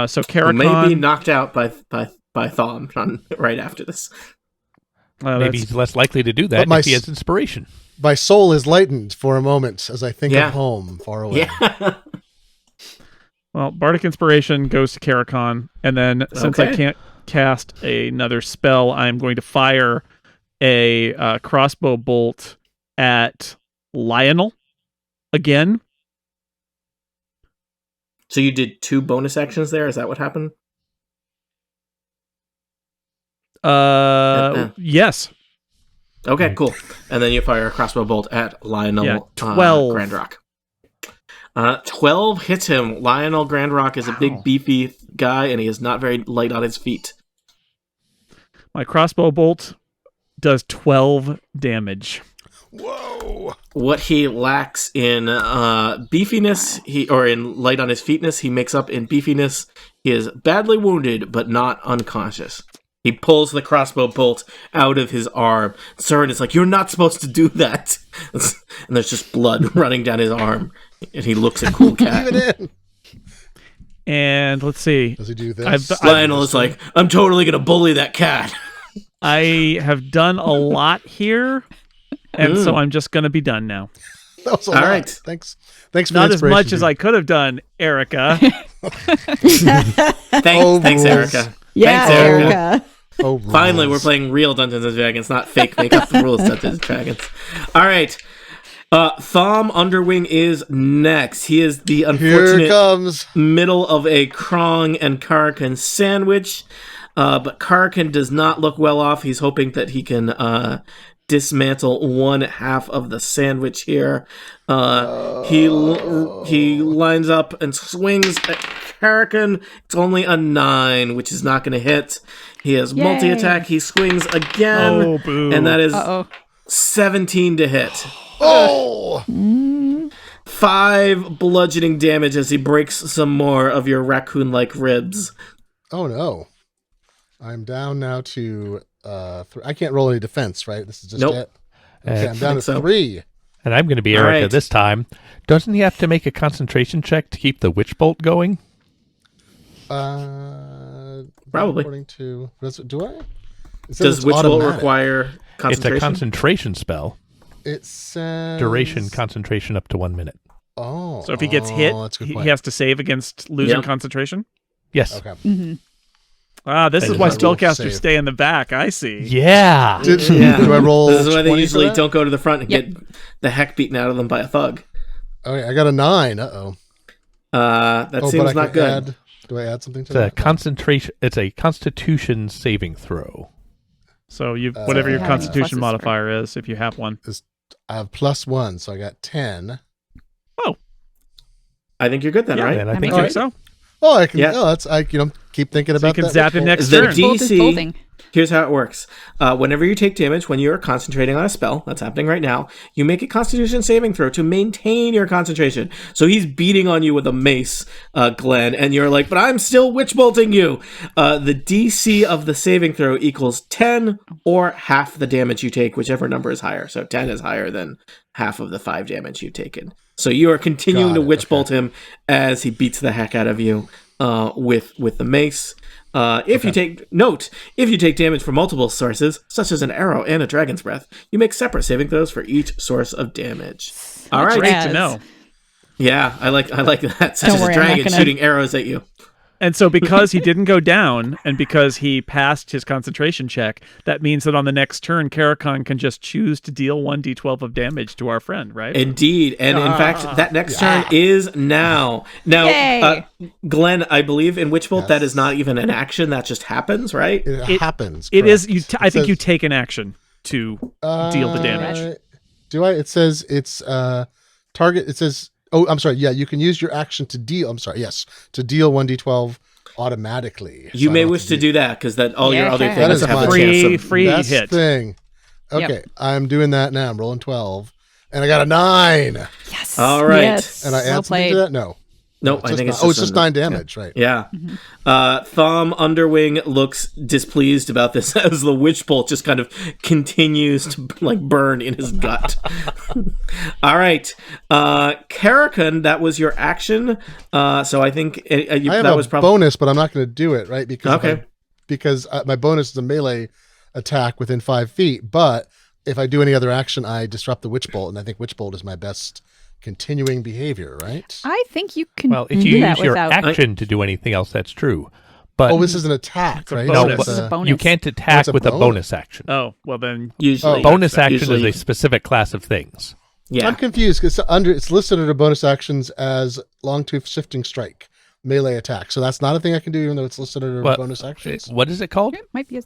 So Who Carrocon may be knocked out by Thom right after this. Maybe he's less likely to do that But if he has inspiration. My soul is lightened for a moment as I think Yeah. of home far away. Yeah. Well, bardic inspiration goes to Carrocon, and then since I Okay. can't cast another spell, I'm going to fire a crossbow bolt at Lionel again. So you did 2 bonus actions there? Is that what happened? Yes. Okay, cool. And then you fire a crossbow bolt at Lionel Yeah, 12. Grandrock. 12 hits him. Lionel Grandrock is a big, beefy guy, and he is not very light on his feet. My crossbow bolt does 12 damage. Whoa! What he lacks in beefiness, or in light on his feetness, he makes up in beefiness. He is badly wounded, but not unconscious. He pulls the crossbow bolt out of his arm. Soren is like, "You're not supposed to do that." And there's just blood running down his arm. And he looks at Cool Cat. Leave it in. And let's see. Does he do this? Lionel is like, "I'm totally going to bully that cat." I have done a lot here, and so I'm just going to be done now. That was a All lot. right. Thanks for Not the as much inspiration, as I could have done, Erica. Thanks, Erica. Yeah, Thanks, Erica. Erica. Oh, Finally, we're rules. playing real Dungeons and Dragons, not fake make up the rules Dungeons and Dragons. All right. Thom Underwing is next. He is the Here unfortunate comes. middle of a Krong and Carrocon sandwich. But Carrocon does not look well off. He's hoping that he can dismantle one half of the sandwich here. He lines up and swings at Carrocon. It's only a 9, which is not going to hit. He has Yay. multi-attack. He swings again. Oh, boo. And that is Uh-oh. 17 to hit. Oh! 5 bludgeoning damage as he breaks some more of your raccoon-like ribs. Oh no! I'm down now to I can't roll any defense, right? This is just Nope. it. Okay, I'm down to so. 3. And I'm going to be All Erica right. this time. Doesn't he have to make a concentration check to keep the witch bolt going? Probably. According to do I? It says Does it's which will automatic. require concentration? It's a concentration spell. It says Duration concentration up to 1 minute. Oh, So if he gets hit, that's a good he point. has to save against losing Yep. concentration. Yes. Okay. Mhm. This is That why is a roll spellcasters save. stay in the back. I see. Yeah. Do I roll? This is why they 20 for usually that? don't go to the front and Yep. get the heck beaten out of them by a thug. Okay, I got a 9. Uh-oh. That But seems I not can good. do I add something to It's a that? concentration. It's a Constitution saving throw. So you whatever if your you have any Constitution pluses modifier is, if you have one. I have +1, so I got 10. I think you're good then, Yeah, right? And I I think mean, I think so. Oh, I can. Yeah. Oh, that's keep thinking So you about can that. zap him next The turn. Bolt is DC bolting. Here's how it works. Whenever you take damage when you are concentrating on a spell, that's happening right now, you make a Constitution saving throw to maintain your concentration. So he's beating on you with a mace, Glenn, and you're like, but I'm still witch bolting you. The DC of the saving throw equals 10 or half the damage you take, whichever number is higher. So 10 is higher than half of the 5 damage you've taken. So you are continuing Got to it, witch okay. bolt him as he beats the heck out of you with the mace. If you take damage from multiple sources, such as an arrow and a dragon's breath, you make separate saving throws for each source of damage. All right. Great Raz. to know. Yeah, I like that. Such Don't as worry, a I'm not dragon gonna- shooting arrows at you. And so because he didn't go down and because he passed his concentration check, that means that on the next turn, Carrocon can just choose to deal 1d12 of damage to our friend, right? Indeed, and in fact, that next turn is now. Now, Yay! Glenn, I believe in Witchbolt that Yes. is not even an action; that just happens, right? It happens. It is. correct. I think says- you take an action to deal the damage. Do I? It says it's target. It says. Oh, I'm sorry. Yeah, you can use your action to deal. I'm sorry. Yes, to deal 1d12 automatically. You So I may don't wish have to do that because that all your Yeah, other that things is have a fine. chance of Free Best hit. thing. Okay, I'm doing that now. I'm rolling 12, and I got a 9. Yes. All right. Yes. And I add Well something to played. that? No. Nope, I think it's it's just 9 damage, right? Yeah. Thumb Underwing looks displeased about this as the witch bolt just kind of continues to burn in his gut. All right. Carrocon, that was your action. So I think I have that a was probably bonus, but I'm not going to do it, right? Because Okay. because my bonus is a melee attack within 5 feet. But if I do any other action, I disrupt the witch bolt, and I think witch bolt is my best continuing behavior, right? I think you can Well, if do you that use your without. action to do anything else, that's true. But Oh, this is an attack, It's a right? bonus. no, This but is a bonus. you can't attack it's a with a bonus. bonus action. Oh, well then. usually Bonus action usually- is a specific class of things. yeah. I'm confused because it's listed under bonus actions as long tooth shifting strike, melee attack. So that's not a thing I can do, even though it's listed under What- bonus actions. What is it called? It might be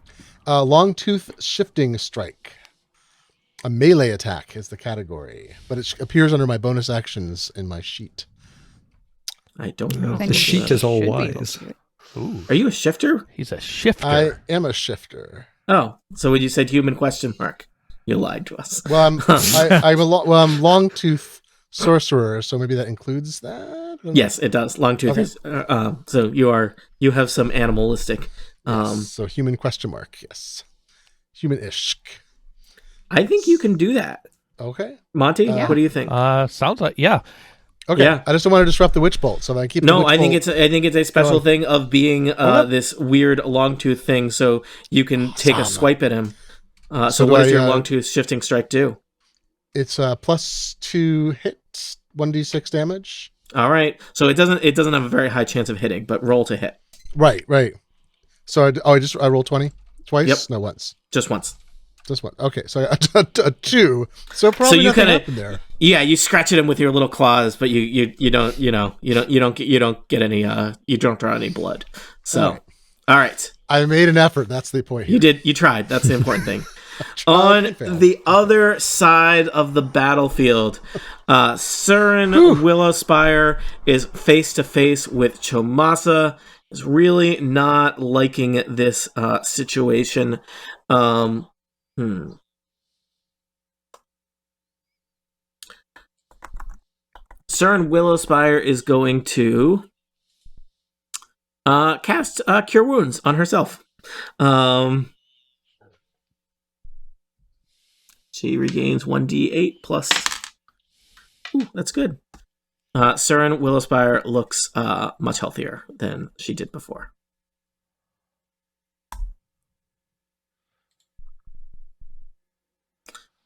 a Long tooth shifting strike, a melee attack is the category, but it appears under my bonus actions in my sheet. I don't know. Then The you sheet is all should be able wise. to do it. Ooh, Are you a shifter? he's a shifter. I am a shifter. Oh, so when you said human question mark, you lied to us. Well, I'm long tooth sorcerer, so maybe that includes that. I don't know. Yes, it does. Longtooth Okay. is so you have some animalistic. Yes, so human question mark. Yes, human-ish. I think you can do that. Okay. Monty, Yeah. what do you think? Sounds like yeah. Okay. Yeah. I just don't want to disrupt the witch bolt, so I keep. the No, witch I think bolt- it's a special on. thing of being Okay. this weird longtooth thing, so you can take a Awesome. swipe at him. So So what do does your I, longtooth shifting strike do? It's +2 hit, 1d6 damage. All right, so it doesn't have a very high chance of hitting, but roll to hit Right. So I roll 20 twice. Yep. No, once. just once. Just one. Okay, so I got a 2. So probably you nothing kinda- happened there. Yeah, you scratch at him with your little claws, but you don't get any you don't draw any blood. So, all right. I made an effort. That's the point here. You tried. That's the important thing. Tried On and failed. the other side of the battlefield, Surin Willowspire is face to face with Chomasa. Is really not liking this situation. Surin Willowspire is going to cast Cure Wounds on herself. She regains 1d8 plus. Ooh, that's good. Surin Willowspire looks much healthier than she did before.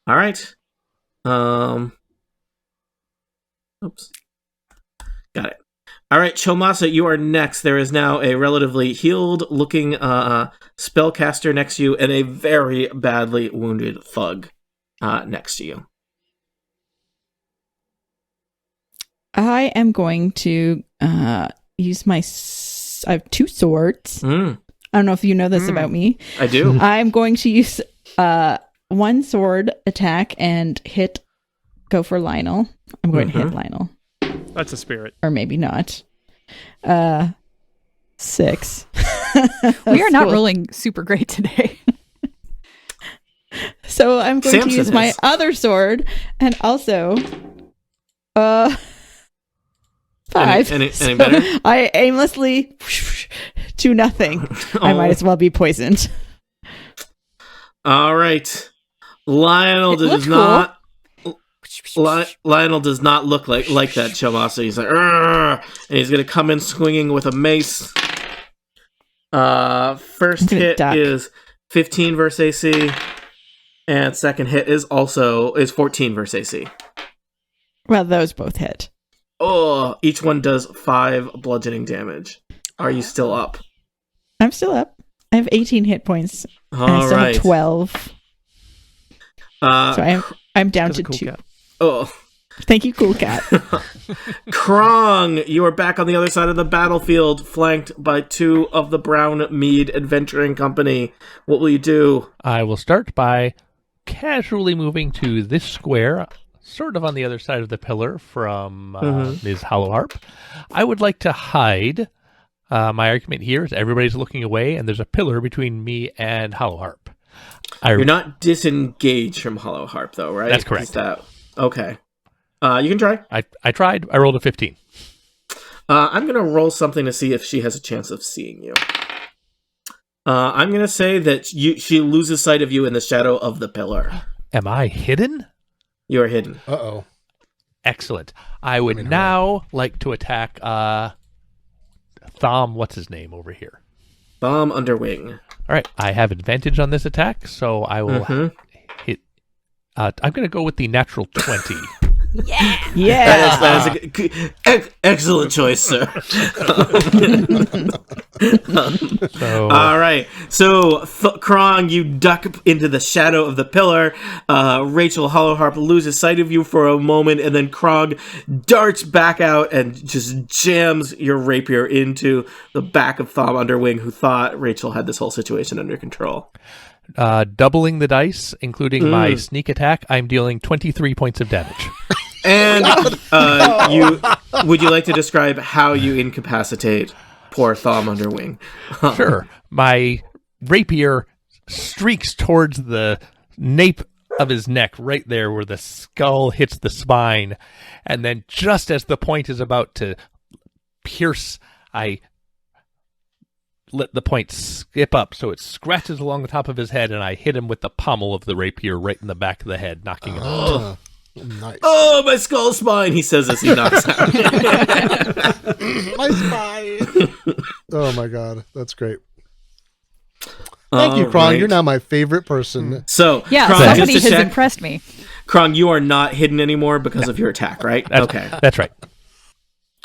All right. Oops. Got it. All right, Chomasa, you are next. There is now a relatively healed-looking spellcaster next to you and a very badly wounded thug next to you. I am going to use my... I have 2 swords. I don't know if you know this about me. I do. I'm going to use 1 sword attack and go for Lionel. I'm going to hit Lionel. That's a spirit. Or maybe not. 6. We are not cool. rolling super great today. So I'm going to use my other sword and also 5. Any better? I aimlessly do nothing. I might as well be poisoned. All right. Lionel It does looked not... Lionel does not look like that, Chomasa. He's like, "Arr!" And he's going to come in swinging with a mace. First hit duck. is 15 versus AC, and second hit is 14 versus AC. Well, those both hit. Oh, each one does 5 bludgeoning damage. Are you still up? I'm still up. I have 18 hit points. And I All still right. have 12. So I'm down to 2. Cat. Oh, Thank you, Cool Cat. Krong, you are back on the other side of the battlefield, flanked by 2 of the Brown Mead Adventuring Company. What will you do? I will start by casually moving to this square, sort of on the other side of the pillar from Ms. Hollowharp. I would like to hide. My argument here is everybody's looking away, and there's a pillar between me and Hollowharp. You're not disengaged from Hollowharp, though, right? That's correct. Okay. You can try. I tried. I rolled a 15. I'm going to roll something to see if she has a chance of seeing you. I'm going to say that she loses sight of you in the shadow of the pillar. Am I hidden? You are hidden. Uh-oh. Excellent. I would now like to attack Thom, what's his name over here? Bomb Underwing. All right. I have advantage on this attack, so I will hit. I'm going to go with the natural 20. Yeah. That is a excellent choice, sir. All right. So, Krong, you duck into the shadow of the pillar. Rachel Hollowharp loses sight of you for a moment, and then Krong darts back out and just jams your rapier into the back of Thom Underwing, who thought Rachel had this whole situation under control. Doubling the dice, including my sneak attack, I'm dealing 23 points of damage. And would you like to describe how you incapacitate poor Thom Underwing? Sure. My rapier streaks towards the nape of his neck, right there where the skull hits the spine. And then just as the point is about to pierce, I let the point skip up so it scratches along the top of his head, and I hit him with the pommel of the rapier right in the back of the head, knocking him out. Nice. Oh, my skull spine, he says as he knocks out. My spine. Oh my god, that's great. Thank you, Krong. Right. You're now my favorite person. So, Yeah, Krong, somebody just to has check, impressed me. Krong, you are not hidden anymore because of your attack, right? Okay. That's right.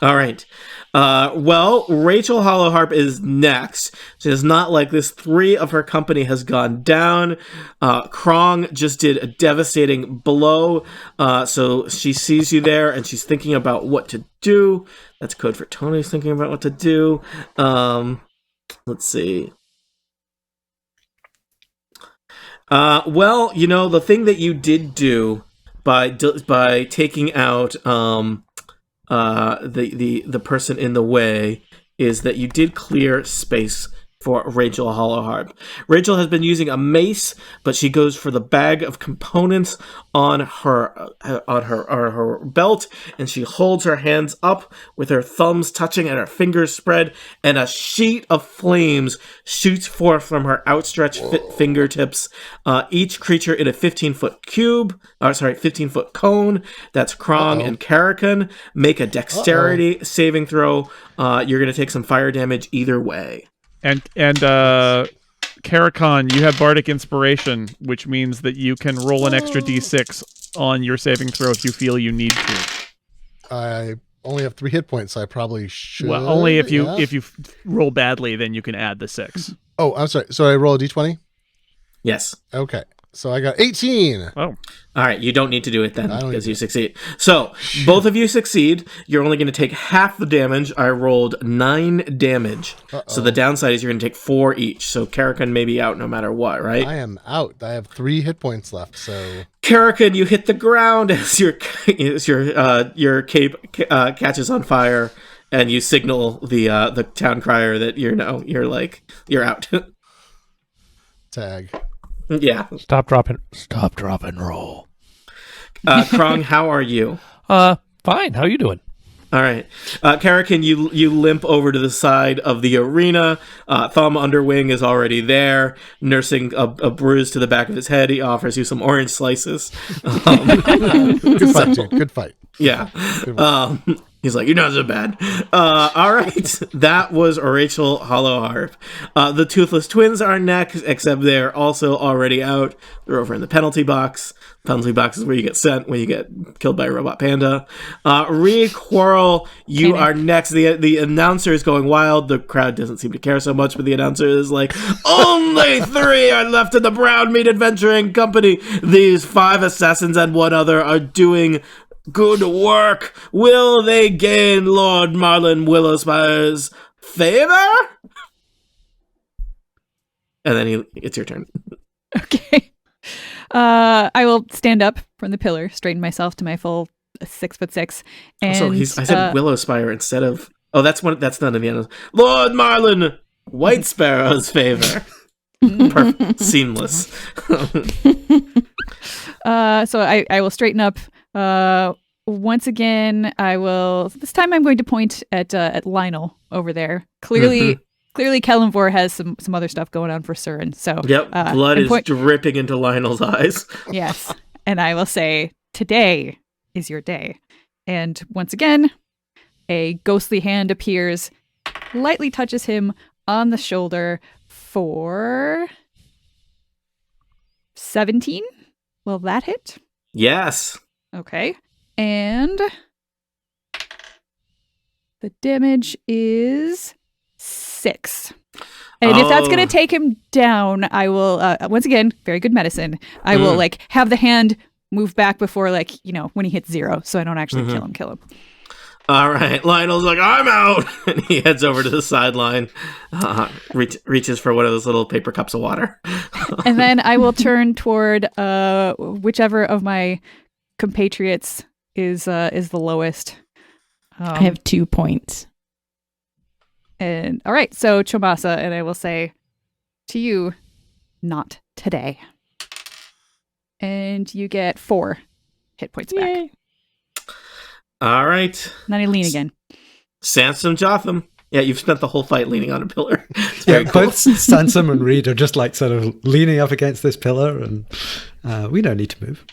All right. Well, Rachel Hollowharp is next. She is not like this. 3 of her company has gone down. Krong just did a devastating blow. So she sees you there and she's thinking about what to do. That's code for Tony's thinking about what to do. Let's see. Well, you know, the thing that you did do by taking out the person in the way is that you did clear space for Rachel Hollowharp. Rachel has been using a mace, but she goes for the bag of components on her belt, and she holds her hands up with her thumbs touching and her fingers spread, and a sheet of flames shoots forth from her outstretched fingertips. Each creature in a 15-foot 15-foot cone. That's Krong and Carrocon. Make a dexterity saving throw. You're going to take some fire damage either way. And Carrocon, you have Bardic Inspiration, which means that you can roll an extra d6 on your saving throw if you feel you need to. I only have 3 hit points, so I probably should. Well, only if you yeah. if you roll badly, then you can add the 6. Oh, I'm sorry. So I roll a d20? Yes. Okay. So I got 18. Oh, All right, you don't need to do it then I don't because need you succeed. So both of you succeed. You're only going to take half the damage. I rolled 9 damage. So the downside is you're going to take 4 each. So Carrocon may be out no matter what, right? I am out. I have 3 hit points left. So Carrocon, you hit the ground as your cape catches on fire, and you signal the town crier that you're out. tag. Yeah. Stop, drop, and roll. Krong, how are you? Fine. How you doing? All right. Carrocon, you limp over to the side of the arena. Thumb Underwing is already there, nursing a bruise to the back of his head. He offers you some orange slices. Good fight, dude. Good fight. Yeah. He's like, you're not so bad. All right. That was Rachel Hollowharp. The Toothless Twins are next, except they're also already out. They're over in the penalty box. Penalty box is where you get sent when you get killed by a robot panda. Reid-Quarrell, you are next. The announcer is going wild. The crowd doesn't seem to care so much, but the announcer is like, only 3 are left in the Brown Meat Adventuring Company. These 5 assassins and 1 other are doing good work. Will they gain Lord Marlon Willowspire's favor? And then it's your turn. Okay. I will stand up from the pillar, straighten myself to my full 6'6", and Also, I said Willowspire instead of. Oh, that's none of the animals. Lord Marlon, White Sparrow's favor. Perfect, seamless. So I will straighten up. Once again, I will. This time, I'm going to point at Lionel over there. Clearly, Kellenvor has some other stuff going on for Surin. So Yep, blood is dripping into Lionel's eyes. Yes, and I will say, today is your day. And once again, a ghostly hand appears, lightly touches him on the shoulder for 17. Will that hit? Yes. Okay. And the damage is 6. And if that's going to take him down, I will, once again, very good medicine. I will have the hand move back before when he hits 0, so I don't actually kill him. All right. Lionel's like, I'm out. And he heads over to the sideline, reaches for one of those little paper cups of water. And then I will turn toward whichever of my compatriots is the lowest. I have 2 points. And all right, so Chomasa, and I will say to you, not today. And you get 4 hit points back. All right. Then I lean again. Samson Jothem. Yeah, you've spent the whole fight leaning on a pillar. It's very cool. Both Sansom and Reid are just sort of leaning up against this pillar, and we don't need to move.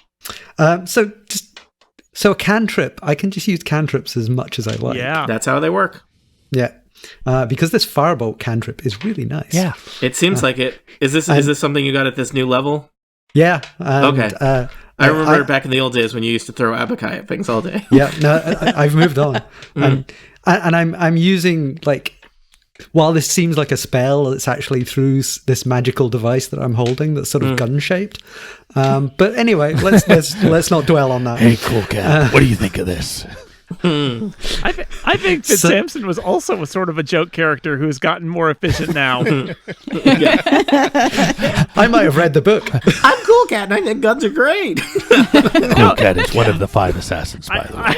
So a cantrip, I can just use cantrips as much as I like. yeah. That's how they work. Yeah. Because this firebolt cantrip is really nice. Yeah. It seems like it. Is this something you got at this new level? Yeah. Okay. I remember back in the old days when you used to throw abakai at things all day. Yeah, no, I've moved on, and I'm using while this seems like a spell, it's actually through this magical device that I'm holding that's sort of gun shaped. But anyway, let's not dwell on that. Hey, Cool Cat, what do you think of this? I think that Samson was also a sort of a joke character who's gotten more efficient now. I might have read the book. I'm Cool Cat, and I think guns are great. Cool Cat is one of the 5 assassins, by the way.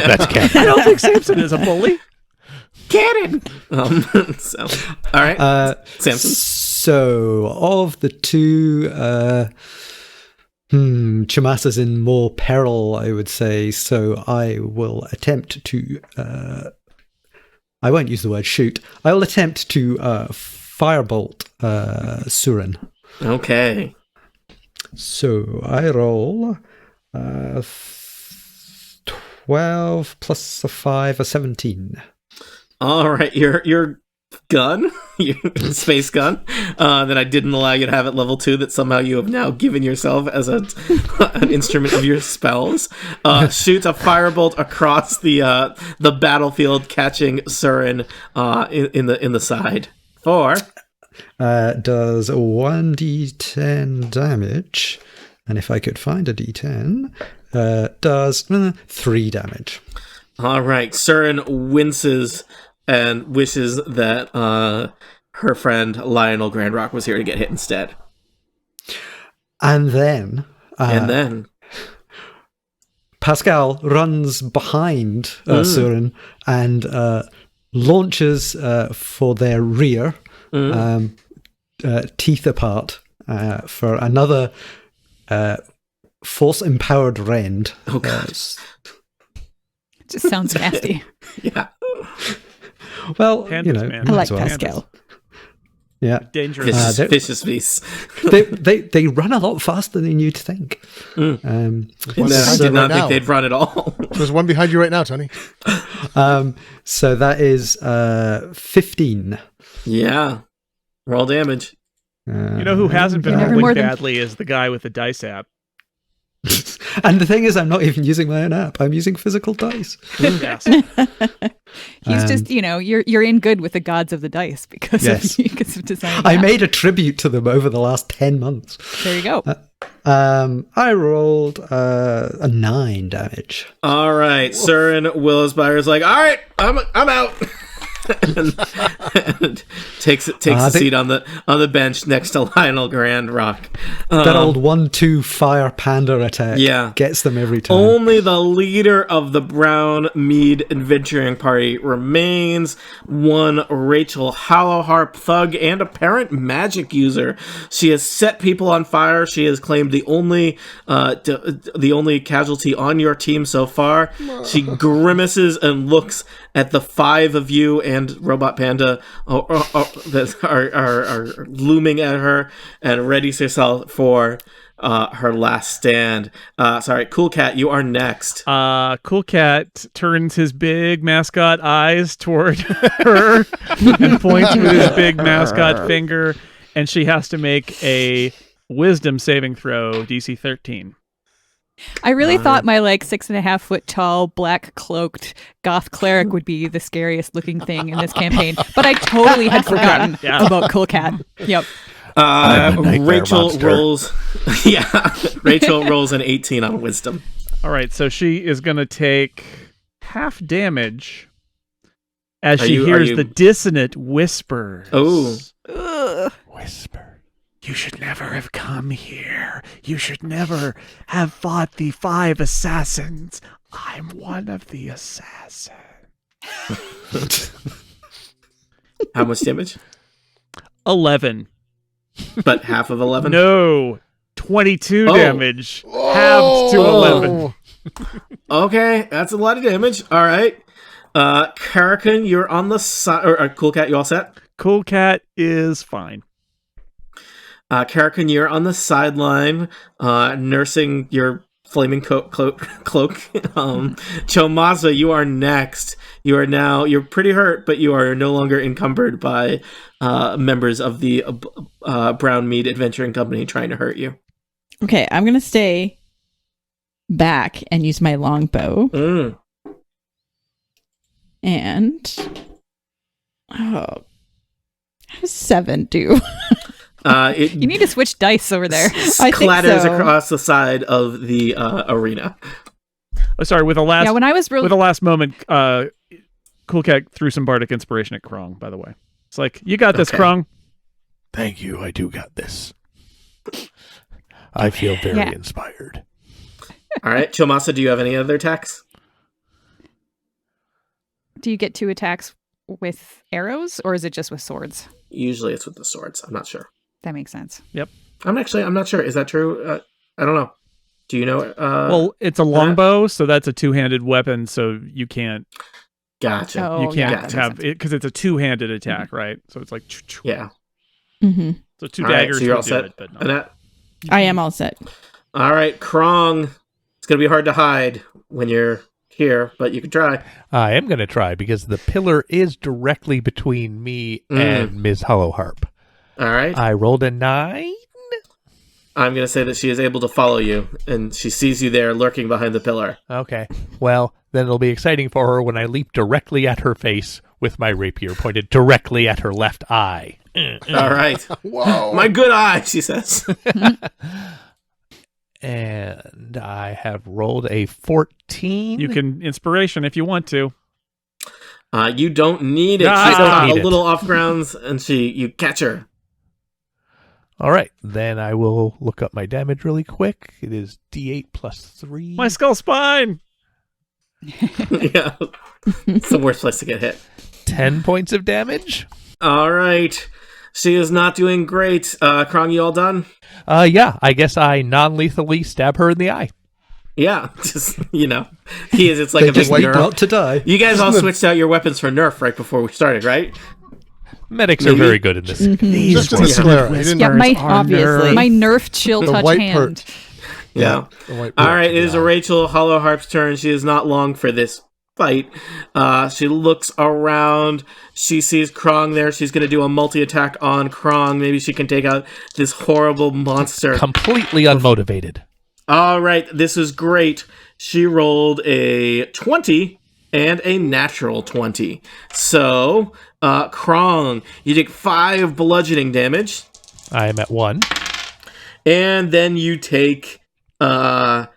That's Cat. I don't think Samson is a bully. Cannon. All right, Samson. So of the 2. Chomasa's in more peril, I would say, so I will attempt to I won't use the word shoot. I will attempt to firebolt Surin. Okay. So I roll 12 plus a 5, a 17. All right, your gun, your space gun, that I didn't allow you to have at level 2, that somehow you have now given yourself as an instrument of your spells, shoots a firebolt across the battlefield, catching Surin in the side. 4 does 1d10 damage, and if I could find a d10, does 3 damage. All right, Surin winces and wishes that her friend Lionel Grandrock was here to get hit instead. And then Pascal runs behind Surin and launches for their rear, teeth apart, for another force-empowered rend. Oh, God. Just sounds nasty. Yeah. Well, Pandas, man. I like well. Pascal. Yeah. Dangerous. Vicious beast. they run a lot faster than you'd think. No, I So did not right think now. they'd run at all. There's one behind you right now, Tony. So that is 15. Yeah. Roll damage. You know who hasn't been Never rolling more than- badly is the guy with the dice app. And the thing is, I'm not even using my own app. I'm using physical dice. Yes. He's just, you're in good with the gods of the dice because of design. I made a tribute to them over the last 10 months. There you go. I rolled a 9 damage. All right. Surin Willowspire's like, all right, I'm out. and takes a seat on the bench next to Lionel Grandrock. That old 1-2 fire panda attack gets them every time. Only the leader of the Brown Mead adventuring party remains, one Rachel Hollowharp, thug and apparent magic user. She has set people on fire. She has claimed the only casualty on your team so far. She grimaces and looks at the 5 of you and Robot Panda that are looming at her, and readies herself for her last stand. Sorry, Cool Cat, you are next. Cool Cat turns his big mascot eyes toward her and points with his big mascot finger, and she has to make a wisdom saving throw, DC 13. I really thought my 6.5 foot tall, black cloaked goth cleric would be the scariest looking thing in this campaign, but I totally had forgotten about Cool Cat. Yep. I'm a nightmare Rachel monster. rolls. Rachel rolls an 18 on wisdom. All right, so she is going to take half damage as she hears the dissonant whispers. Oh. Whisper. You should never have come here. You should never have fought the 5 assassins. I'm one of the assassins. How much damage? 11. But half of 11? No. 22 Oh. damage. Halved to 11. Okay, that's a lot of damage. All right. Carrocon, you're on the side. Or Cool Cat, you all set? Cool Cat is fine. Carrocon, you're on the sideline, nursing your flaming cloak. Chomasa, you are next. You're pretty hurt, but you are no longer encumbered by members of the Brown Mead Adventuring Company trying to hurt you. Okay, I'm going to stay back and use my longbow. And... how does 7 do? You need to switch dice over there. I think clatters so. across the side of the arena. Oh, sorry, with the last When I was with the last moment, Cool Cat threw some bardic inspiration at Krong, by the way. It's like, you got this, Okay. Krong. Thank you. I do got this. I feel very inspired. All right, Chomasa, do you have any other attacks? Do you get 2 attacks with arrows, or is it just with swords? Usually it's with the swords. I'm not sure. That makes sense. I'm not sure. Is that true? I don't know. Do you know? Well, it's a longbow, so that's a two-handed weapon, so you can't Gotcha. Oh, you can't yeah, that have makes it because it's a two-handed attack, right? So it's like Yeah. Mm-hmm. So 2 All right, daggers so you're all would do set. it, but no. Annette? I am all set. All right, Krong. It's gonna be hard to hide when you're here, but you can try. I am going to try because the pillar is directly between me and Ms. Hollowharp. All right. I rolled a 9. I'm going to say that she is able to follow you, and she sees you there lurking behind the pillar. Okay. Well, then it'll be exciting for her when I leap directly at her face with my rapier pointed directly at her left eye. All right. Whoa. My good eye, she says. And I have rolled a 14. You can inspiration if you want to. You don't need it. No, She's I don't a need it. little off grounds, and you catch her. All right. Then I will look up my damage really quick. It is D8 plus 3. My skull spine. Yeah. It's the worst place to get hit. 10 points of damage. All right. She is not doing great. Krong, you all done? Yeah. I guess I non-lethally stab her in the eye. Yeah. Just, he is. It's like They a big just wait nerf. not to die. You guys all switched out your weapons for nerf right before we started, right? Medics are very good in this. Just in the square. He didn't- Yeah, my obviously. my nerf chill The touch white hand. part. Yeah. The white All part. right. It is Yeah. a Rachel Hollowharp's turn. She is not long for this fight. She looks around. She sees Krong there. She's going to do a multi-attack on Krong. Maybe she can take out this horrible monster. Completely unmotivated. All right. This is great. She rolled a 20 and a natural 20. So, Krong, you take 5 bludgeoning damage. I am at 1. And then you take 10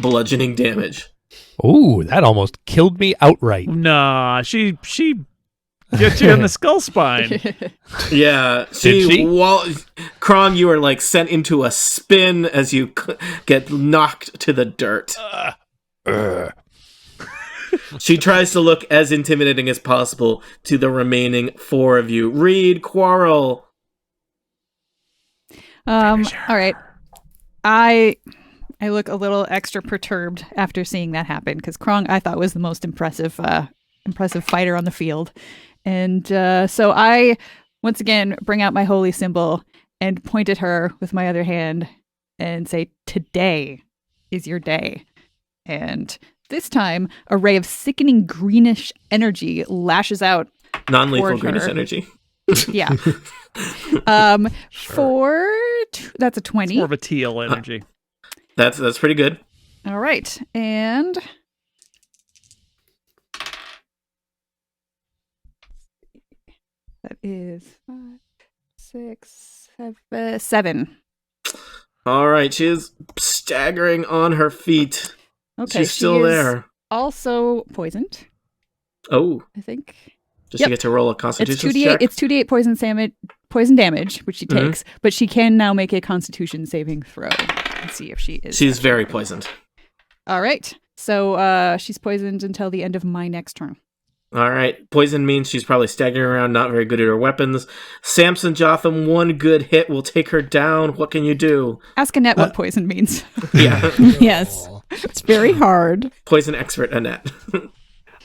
bludgeoning damage. Ooh, that almost killed me outright. Nah, she gets you in the skull spine. Yeah, Did she? Krong, you are like sent into a spin as you get knocked to the dirt. She tries to look as intimidating as possible to the remaining 4 of you. Reid-Quarrell. All right. I look a little extra perturbed after seeing that happen because Krong I thought was the most impressive fighter on the field, and so I once again bring out my holy symbol and point at her with my other hand and say, "Today is your day." And this time, a ray of sickening greenish energy lashes out. Non-lethal Toward greenish her. energy. Yeah. That's a 20. It's more of a teal energy. That's pretty good. All right. And that is 5, 6, 7. All right, she is staggering on her feet. Okay. She's still she is there. Also poisoned, Oh, I think. does Yep. she get to roll a It's Constitution 2d8. check? It's 2d8 poison damage, which she takes, but she can now make a Constitution saving throw. Let's see if she is. She's very poisoned. All right. So she's poisoned until the end of my next turn. All right. Poison means she's probably staggering around, not very good at her weapons. Samson Jothem, one good hit will take her down. What can you do? Ask Annette what poison means. Yeah. Yes. It's very hard. Poison expert Annette.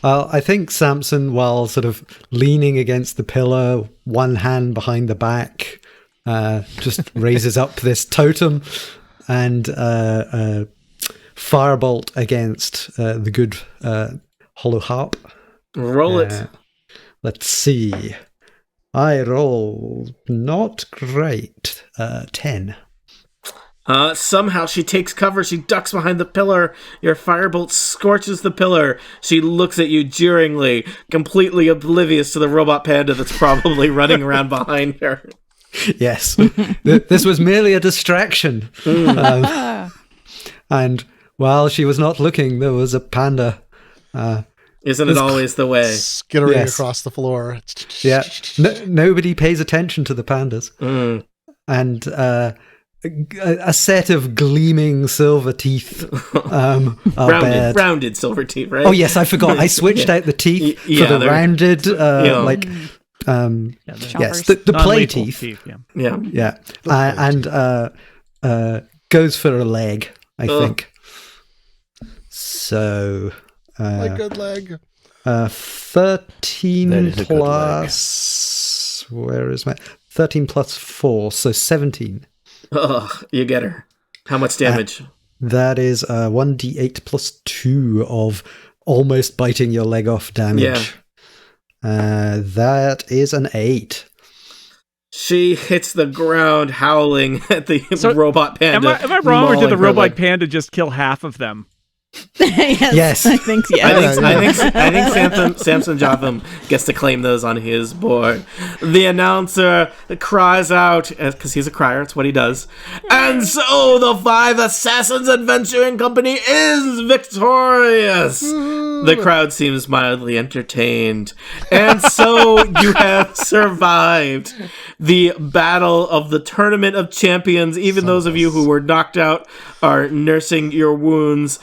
I think Samson, while sort of leaning against the pillar, one hand behind the back, just raises up this totem and firebolt against the good hollow harp. Roll it. Let's see. I roll not great. 10. Somehow she takes cover. She ducks behind the pillar. Your firebolt scorches the pillar. She looks at you jeeringly, completely oblivious to the robot panda that's probably running around behind her. Yes. This was merely a distraction. And while she was not looking, there was a panda. Isn't it always the way? Skittering Yes. across the floor. Yeah. Nobody pays attention to the pandas. And a set of gleaming silver teeth are bared. Rounded silver teeth, right? Oh, yes, I forgot. I switched out the teeth Yeah, for the they're- rounded, yes, Chompers. the play Non-lethal teeth. Yeah. Yeah. Yeah. And goes for a leg, I think. So, My good leg. 13 13 That is a good plus... Where is my... 13 plus 4, so 17. Ugh, you get her. How much damage? That is 1d8 plus 2 of almost biting your leg off damage. That is an 8. She hits the ground howling at the robot panda. Am I wrong, or did mauling the her robot leg. panda just kill half of them? Yes. I think yes. I think Samson Jothem gets to claim those on his board. The announcer cries out, because he's a crier, it's what he does. And so the 5 Assassins Adventuring Company is victorious. The crowd seems mildly entertained. And so you have survived the battle of the Tournament of Champions. Even those of you who were knocked out are nursing your wounds.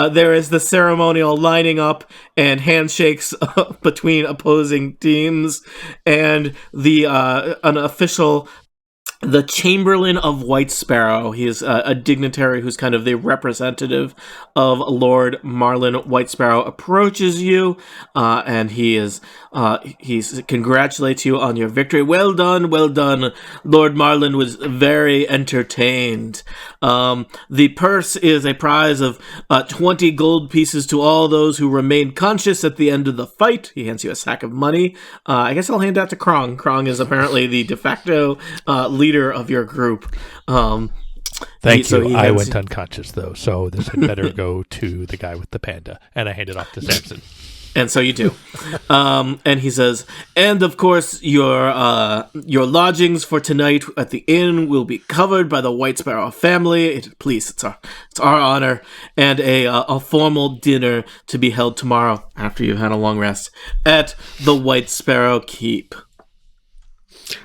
There is the ceremonial lining up and handshakes between opposing teams, and the unofficial. The Chamberlain of White Sparrow. He is a dignitary who's kind of the representative of Lord Marlin White Sparrow. Approaches you, and he congratulates you on your victory. Well done, well done. Lord Marlin was very entertained. The purse is a prize of 20 gold pieces to all those who remain conscious at the end of the fight. He hands you a sack of money. I guess I'll hand that to Krong. Krong is apparently the de facto leader of your group. Thank you. I went unconscious, though, so this had better go to the guy with the panda. And I hand it off to Samson. And so you do. And he says, and of course, your lodgings for tonight at the inn will be covered by the White Sparrow family. It's our honor. And a formal dinner to be held tomorrow after you've had a long rest at the White Sparrow Keep.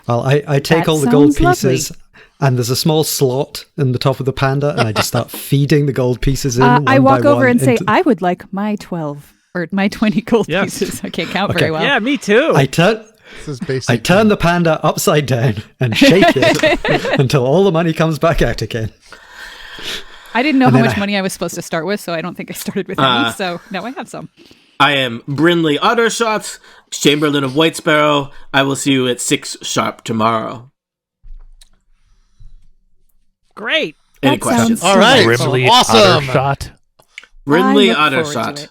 Well, I take That all the gold sounds pieces, and there's a small slot in the top of the panda, and I just start feeding the gold pieces in. I one walk by over one and say, into- I would like my 12 or my 20 gold Yes. pieces. I can't count very well. Yeah, me too. I turn This is basic. I turn the panda upside down and shake it until all the money comes back out again. I didn't know And how then much money I was supposed to start with, so I don't think I started with any. So now I have some. I am Brinley Ottershot, Chamberlain of White Sparrow. I will see you at 6 sharp tomorrow. Great. Any That questions? sounds All right. Grimly Awesome. Ottershot. Brinley I look forward to Ottershot, it.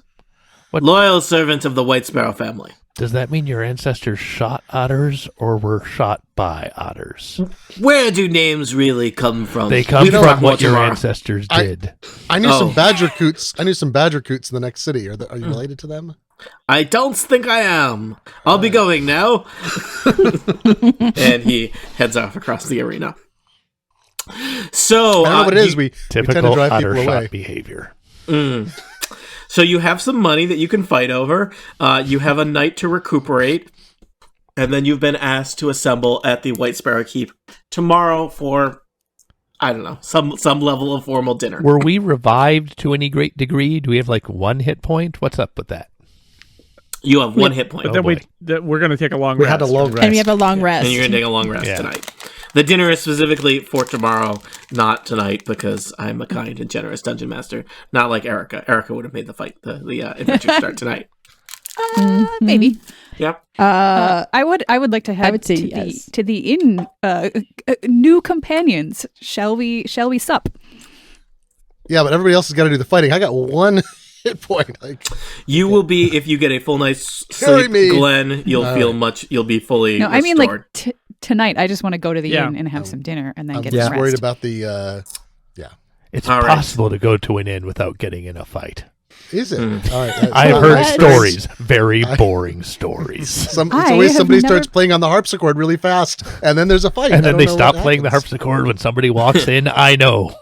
What? loyal servant of the White Sparrow family. Does that mean your ancestors shot otters or were shot by otters? Where do names really come from? They come We can talk from what more your tomorrow. ancestors I- did. I knew Oh. some badger coots. I knew some badger coots in the next city. Are you related to them? I don't think I am. I'll be going now. And he heads off across the arena. So, I don't know what it is. We tend to Typical drive otter people shot away. behavior. So you have some money that you can fight over. You have a night to recuperate, and then you've been asked to assemble at the White Sparrow Keep tomorrow for, I don't know, some level of formal dinner. Were we revived to any great degree? Do we have like 1 hit point? What's up with that? You have 1 hit point, But then boy. we're going to take a long We rest. had a long rest. And we have a long rest. and you're gonna take a long rest Yeah. tonight. The dinner is specifically for tomorrow, not tonight, because I'm a kind and generous dungeon master. Not like Erica. Erica would have made the adventure start tonight. Maybe. Yep. I would like to head would say to yes. the inn. New companions. Shall we sup? Yeah, but everybody else has got to do the fighting. I got 1 hit point. Like, You will be, if you get a full night's Carry sleep, me. Glenn, you'll All feel right. you'll be fully No, I mean restored. like tonight. I just want to go to the Yeah. inn and have some dinner and then I'm get just some rest. worried about the. It's All right. possible to go to an inn without getting in a fight. Is it? Hmm. All right. that's I've not heard my stories, very boring stories. It's I always have somebody never- starts playing on the harpsichord really fast, and then there's a fight. And I then don't they know stop what playing the happens. harpsichord when somebody walks in. I know.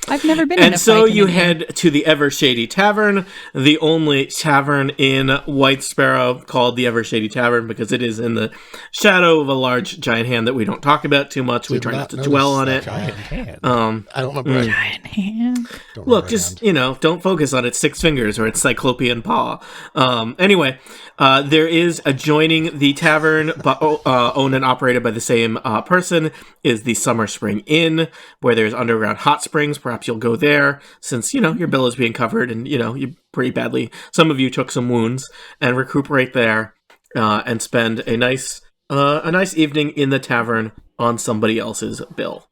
I've never been in a And so fight in you an inn. head to the Evershady Tavern, the only tavern in White Sparrow called the Evershady Tavern because it is in the shadow of a large giant hand that we don't talk about too much. We Did try not not to notice dwell on that it. giant hand. I don't remember. Giant hand. Don't Look, remember just, hand. don't focus on its 6 fingers or its cyclopean paw. Anyway, there is adjoining the tavern, owned and operated by the same person, is the Summer Spring Inn, where there's underground hot springs. Perhaps you'll go there, since, your bill is being covered and, you pretty badly, some of you took some wounds, and recuperate there, and spend a nice evening in the tavern on somebody else's bill.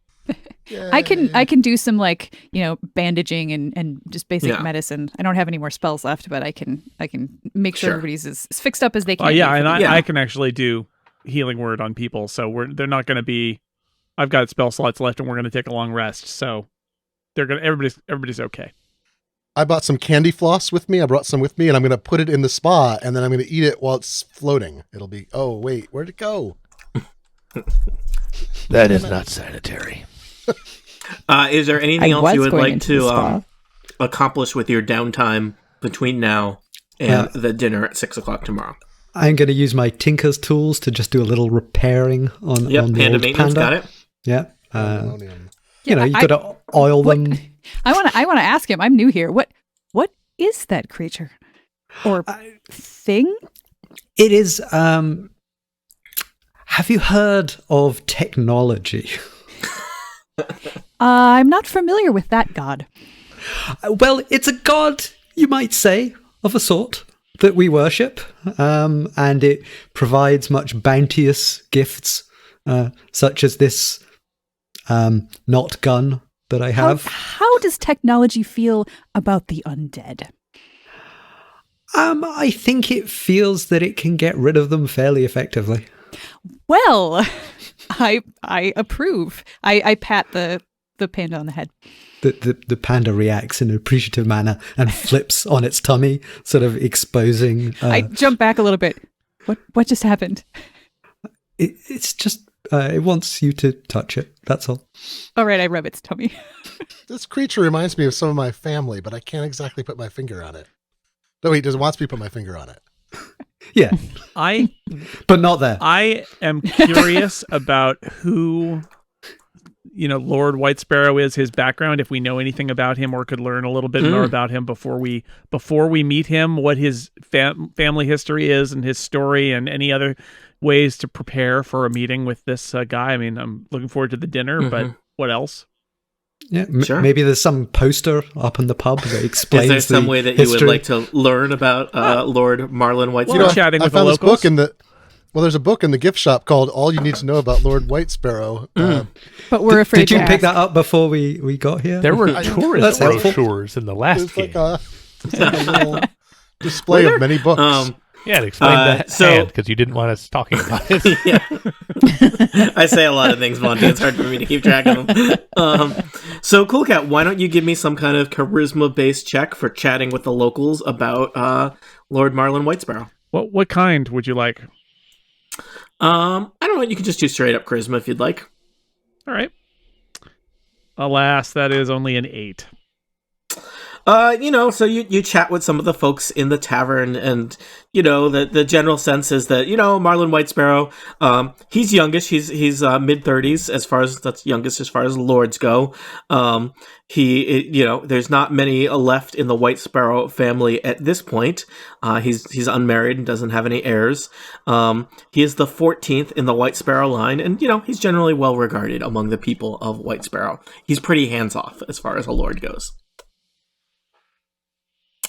I can do some bandaging and just basic medicine. I don't have any more spells left, but I can make sure everybody's as fixed up as they can. I can actually do healing word on people, so they're not going to be. I've got spell slots left, and we're going to take a long rest, so everybody's okay. I bought some candy floss with me. I brought some with me, and I'm going to put it in the spa, and then I'm going to eat it while it's floating. It'll be, oh, wait, where'd it go? That is not sanitary. Is there anything else you would like to accomplish with your downtime between now and the dinner at 6 o'clock tomorrow? I'm going to use my Tinker's tools to just do a little repairing on the Panda old maintenance, Panda. got it? Yeah. You've got to oil them. I want to ask him. I'm new here. What is that creature or thing? It is. Have you heard of technology? I'm not familiar with that god. Well, it's a god, you might say, of a sort that we worship, and it provides much bounteous gifts, such as this not gun that I have. How does technology feel about the undead? I think it feels that it can get rid of them fairly effectively. Well, I approve. I pat the panda on the head. The panda reacts in an appreciative manner and flips on its tummy, sort of exposing. I jump back a little bit. What just happened? It's just it wants you to touch it. That's all. All right, I rub its tummy. This creature reminds me of some of my family, but I can't exactly put my finger on it. No, he doesn't want me to put my finger on it. Yeah, but not there. I am curious about who, Lord White Sparrow is, his background, if we know anything about him or could learn a little bit more about him before we meet him, what his family history is and his story and any other ways to prepare for a meeting with this guy. I mean, I'm looking forward to the dinner, but what else? Yeah, sure. Maybe there's some poster up in the pub that explains. Is there some way that you would like to learn about Lord Marlon White Sparrow? Chatting with I found the this locals. book there's a book in the gift shop called "All You Need to Know About Lord White Sparrow." But we're afraid. Did you to pick ask. that up before we got here? There were tourist That's helpful. brochures in the last It's game. it's like a little display of many books. Yeah, explain that because you didn't want us talking about it. I say a lot of things, Monty. It's hard for me to keep track of them. So, Cool Cat, why don't you give me some kind of charisma-based check for chatting with the locals about Lord Marlon White Sparrow? What kind would you like? I don't know. You can just do straight-up charisma if you'd like. All right. Alas, that is only an 8. So you chat with some of the folks in the tavern, and the general sense is that Marlon White Sparrow, he's youngish. He's mid-30s that's youngest as far as lords go. There's not many left in the White Sparrow family at this point. He's unmarried and doesn't have any heirs. He is the 14th in the White Sparrow line, and he's generally well regarded among the people of White Sparrow. He's pretty hands off as far as a lord goes.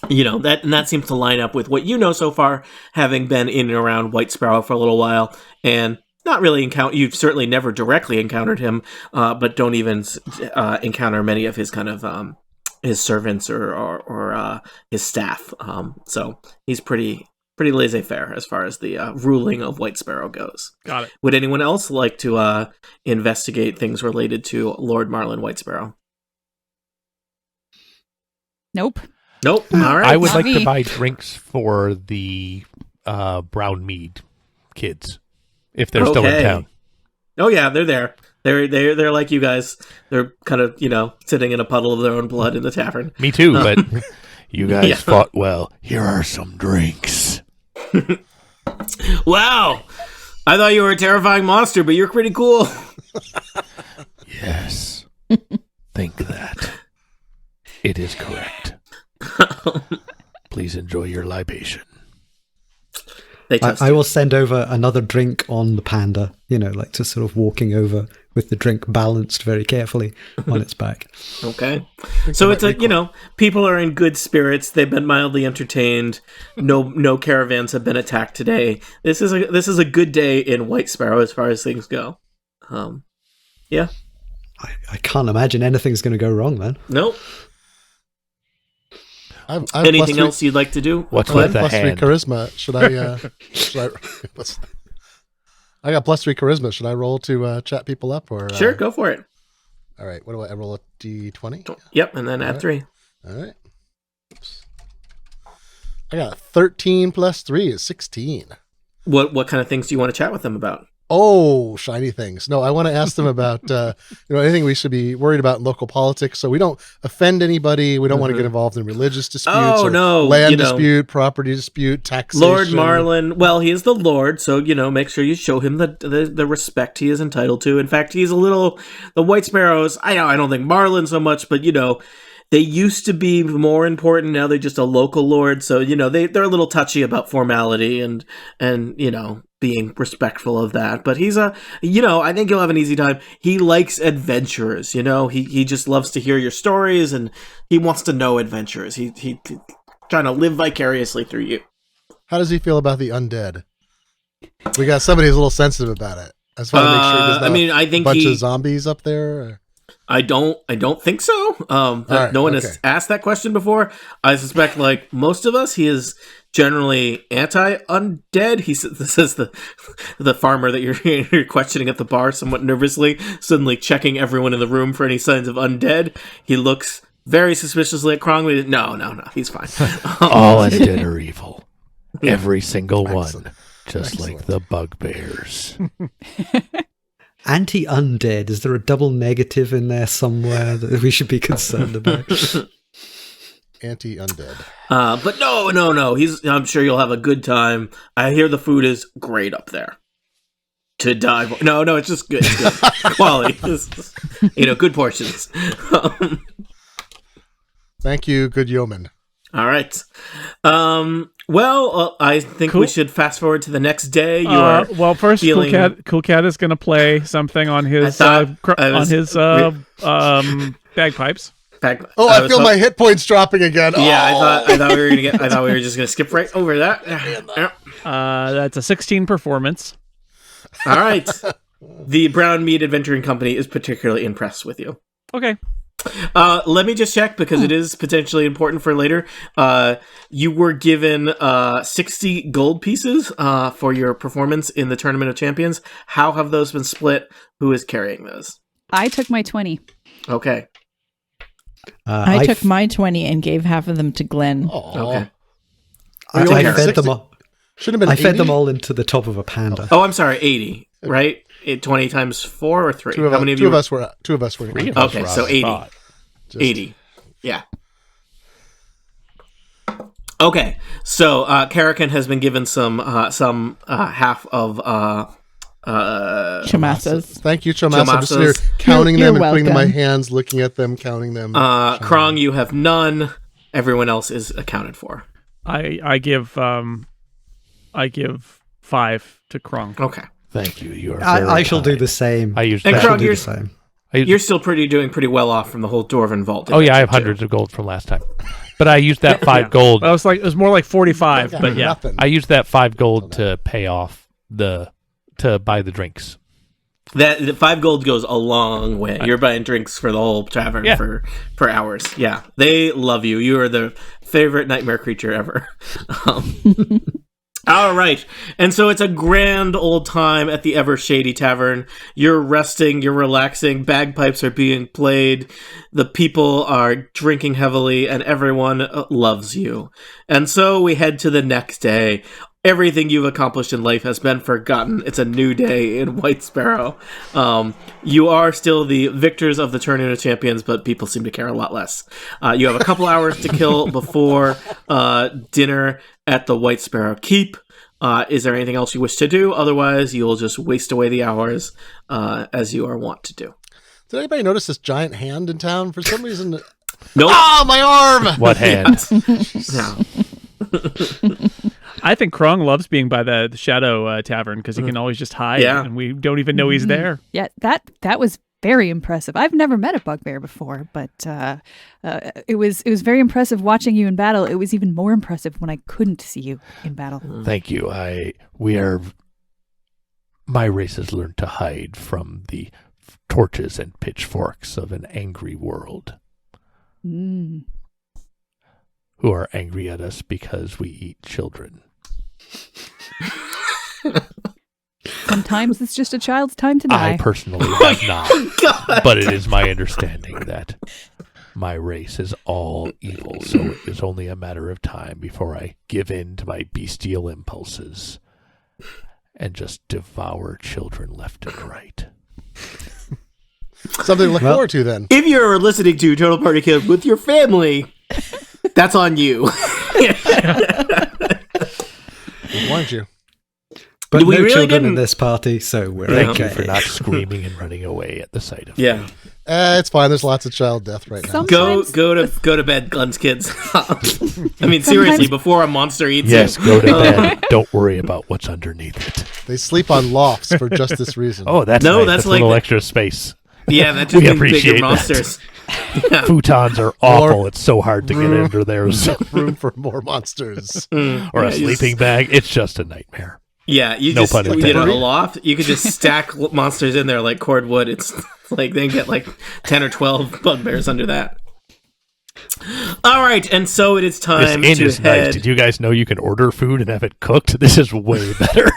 That seems to line up with what you know so far, having been in and around White Sparrow for a little while, and not really you've certainly never directly encountered him, but don't even encounter many of his kind of his servants or his staff. So he's pretty laissez-faire as far as the ruling of White Sparrow goes. Got it. Would anyone else like to investigate things related to Lord Marlon White Sparrow? Nope. All right. I would Not like me. to buy drinks for the brown mead kids if they're still in town. Oh yeah, they're there. They're like you guys. They're kind of sitting in a puddle of their own blood in the tavern. Me too, but you guys Yeah. fought well. Here are some drinks. Wow, I thought you were a terrifying monster, but you're pretty cool. Yes. Think that. It is correct. Please enjoy your libation. I will send over another drink on the panda, just sort of walking over with the drink balanced very carefully on its back. Okay. So it's people are in good spirits. They've been mildly entertained. No caravans have been attacked today. This is a good day in White Sparrow as far as things go. Yeah. I can't imagine anything's going to go wrong then. Nope. I've Anything else you'd like to do? What's I have with the plus 3 hand? charisma. Should I? I got plus 3 charisma. Should I roll to chat people up or? Sure, go for it. All right. What do I roll? A d20. Yep, and then add 3. All right. Oops. I got 13 plus 3 is 16. What kind of things do you want to chat with them about? Oh, shiny things. No, I want to ask them about anything we should be worried about in local politics, so we don't offend anybody. We don't want to get involved in religious disputes. Land dispute, property dispute, taxation. Lord Marlin. Well, he is the Lord, so make sure you show him the respect he is entitled to. In fact, he's a little the White Sparrows. I don't think Marlin so much, but they used to be more important. Now they're just a local lord, so they're a little touchy about formality and being respectful of that. But he's I think you'll have an easy time. He likes adventurers. He just loves to hear your stories, and he wants to know adventurers. He trying to live vicariously through you. How does he feel about the undead? We got somebody who's a little sensitive about it. I just want to make sure there's not I think a bunch of zombies up there. Or... I don't think so. Right, no one has asked that question before. I suspect, like most of us, he is generally anti-undead. This is the farmer that you're questioning at the bar somewhat nervously, suddenly checking everyone in the room for any signs of undead. He looks very suspiciously at Krong. No, he's fine. All undead are evil. Every single Excellent. one. Just Excellent. like the bugbears. Anti-undead, is there a double negative in there somewhere that we should be concerned about? Anti-undead. But no. I'm sure you'll have a good time. I hear the food is great up there. To die for. No, it's just good. It's good. Quality. Good portions. Thank you, good yeoman. All right. I think we should fast forward to the next day. First, feeling... Cool Cat is going to play something on his bagpipes. I feel my hit points dropping again. Yeah, I thought we were gonna I thought we were just gonna skip right over that. That's a 16 performance. All right. The Brown Meat Adventuring Company is particularly impressed with you. Okay. Let me just check because it is potentially important for later. You were given 60 gold pieces for your performance in the Tournament of Champions. How have those been split? Who is carrying those? I took my 20. Okay. I took my 20 and gave half of them to Glenn. Okay. I fed them all. Should have been. I 80? fed them all into the top of a panda. Oh, I'm sorry, 80. Right? 20 times 4 or 3? How many of you? Two of us were. Okay, so 80. 80. Yeah. Okay, so Carrocon has been given some half of Chomasas. Thank you, Chomasa. I'm just here counting them and putting them in my hands, looking at them, counting them. Krong, you have none. Everyone else is accounted for. I give 5 to Krong. Okay. Thank you. You are. I shall do the same. I use and that. Krong, do the same. You're still doing pretty well off from the whole Dwarven Vault. Oh yeah, I have hundreds of gold from last time, but I used that 5 gold. It was more like 45, but yeah, nothing. I used that 5 gold to pay off to buy the drinks. That the 5 gold goes a long way. You're buying drinks for the whole tavern for hours. Yeah, they love you. You are the favorite nightmare creature ever. All right. And so it's a grand old time at the Ever Shady Tavern. You're resting, you're relaxing, bagpipes are being played, the people are drinking heavily, and everyone loves you. And so we head to the next day. Everything you've accomplished in life has been forgotten. It's a new day in White Sparrow. You are still the victors of the Tournament of Champions, but people seem to care a lot less. You have a couple hours to kill before dinner at the White Sparrow Keep. Is there anything else you wish to do? Otherwise, you'll just waste away the hours as you are wont to do. Did anybody notice this giant hand in town? For some reason... Nope. Oh, my arm! What hand? No. I think Krong loves being by the Shadow Tavern because he can always just hide, and we don't even know he's there. Yeah, that was very impressive. I've never met a bugbear before, but it was very impressive watching you in battle. It was even more impressive when I couldn't see you in battle. Thank you. My race has learned to hide from the torches and pitchforks of an angry world. Mm. Who are angry at us because we eat children. Sometimes it's just a child's time to die. I personally have not, but it is my understanding that my race is all evil, so it is only a matter of time before I give in to my bestial impulses and just devour children left and right. Something to look forward to then. If you're listening to Total Party Kill with your family, that's on you. We warned you. But We no really children in didn't- this party, so we're Thank okay. you for not screaming and running away at the sight of Yeah. me. It's fine. There's lots of child death right now. Sometimes- Go to bed, Guns Kids. I mean, seriously, before a monster eats Yes, you. go to bed. Don't worry about what's underneath it. They sleep on lofts for just this reason. Oh, that's No, nice. that's That's a like little the- extra space. Yeah, that just We means appreciate bigger that. monsters. Yeah. Futons are awful. It's so hard to get under theirs. room for more monsters. Or a Yeah, you sleeping bag. It's just a nightmare. Yeah, you No just pun you intended. know, a loft. You could just stack monsters in there like cordwood. It's like they can get like 10 or 12 bugbears under that. All right, and so it is This time inn to is head. nice. Did you guys know you can order food and have it cooked? This is way better.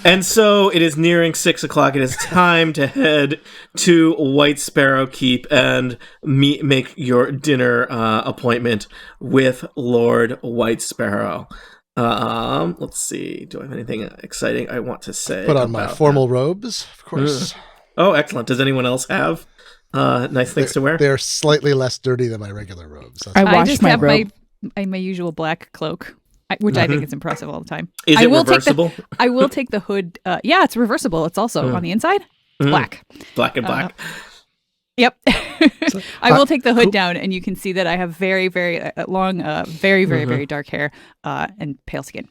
And so it is nearing 6 o'clock. It is time to head to White Sparrow Keep and make your dinner appointment with Lord White Sparrow. Let's see. Do I have anything exciting I want to say? Put on my about formal robes, of course. that? Oh, excellent. Does anyone else have nice things to wear? They're slightly less dirty than my regular robes. That's I I washed just my have robe. my usual black cloak, which I think is impressive all the time. Is I it will take reversible? I will take the hood. Yeah, it's reversible. It's also on the inside. It's black. Black and black. Yep. I will take the hood down, and you can see that I have very, very long, very dark hair and pale skin.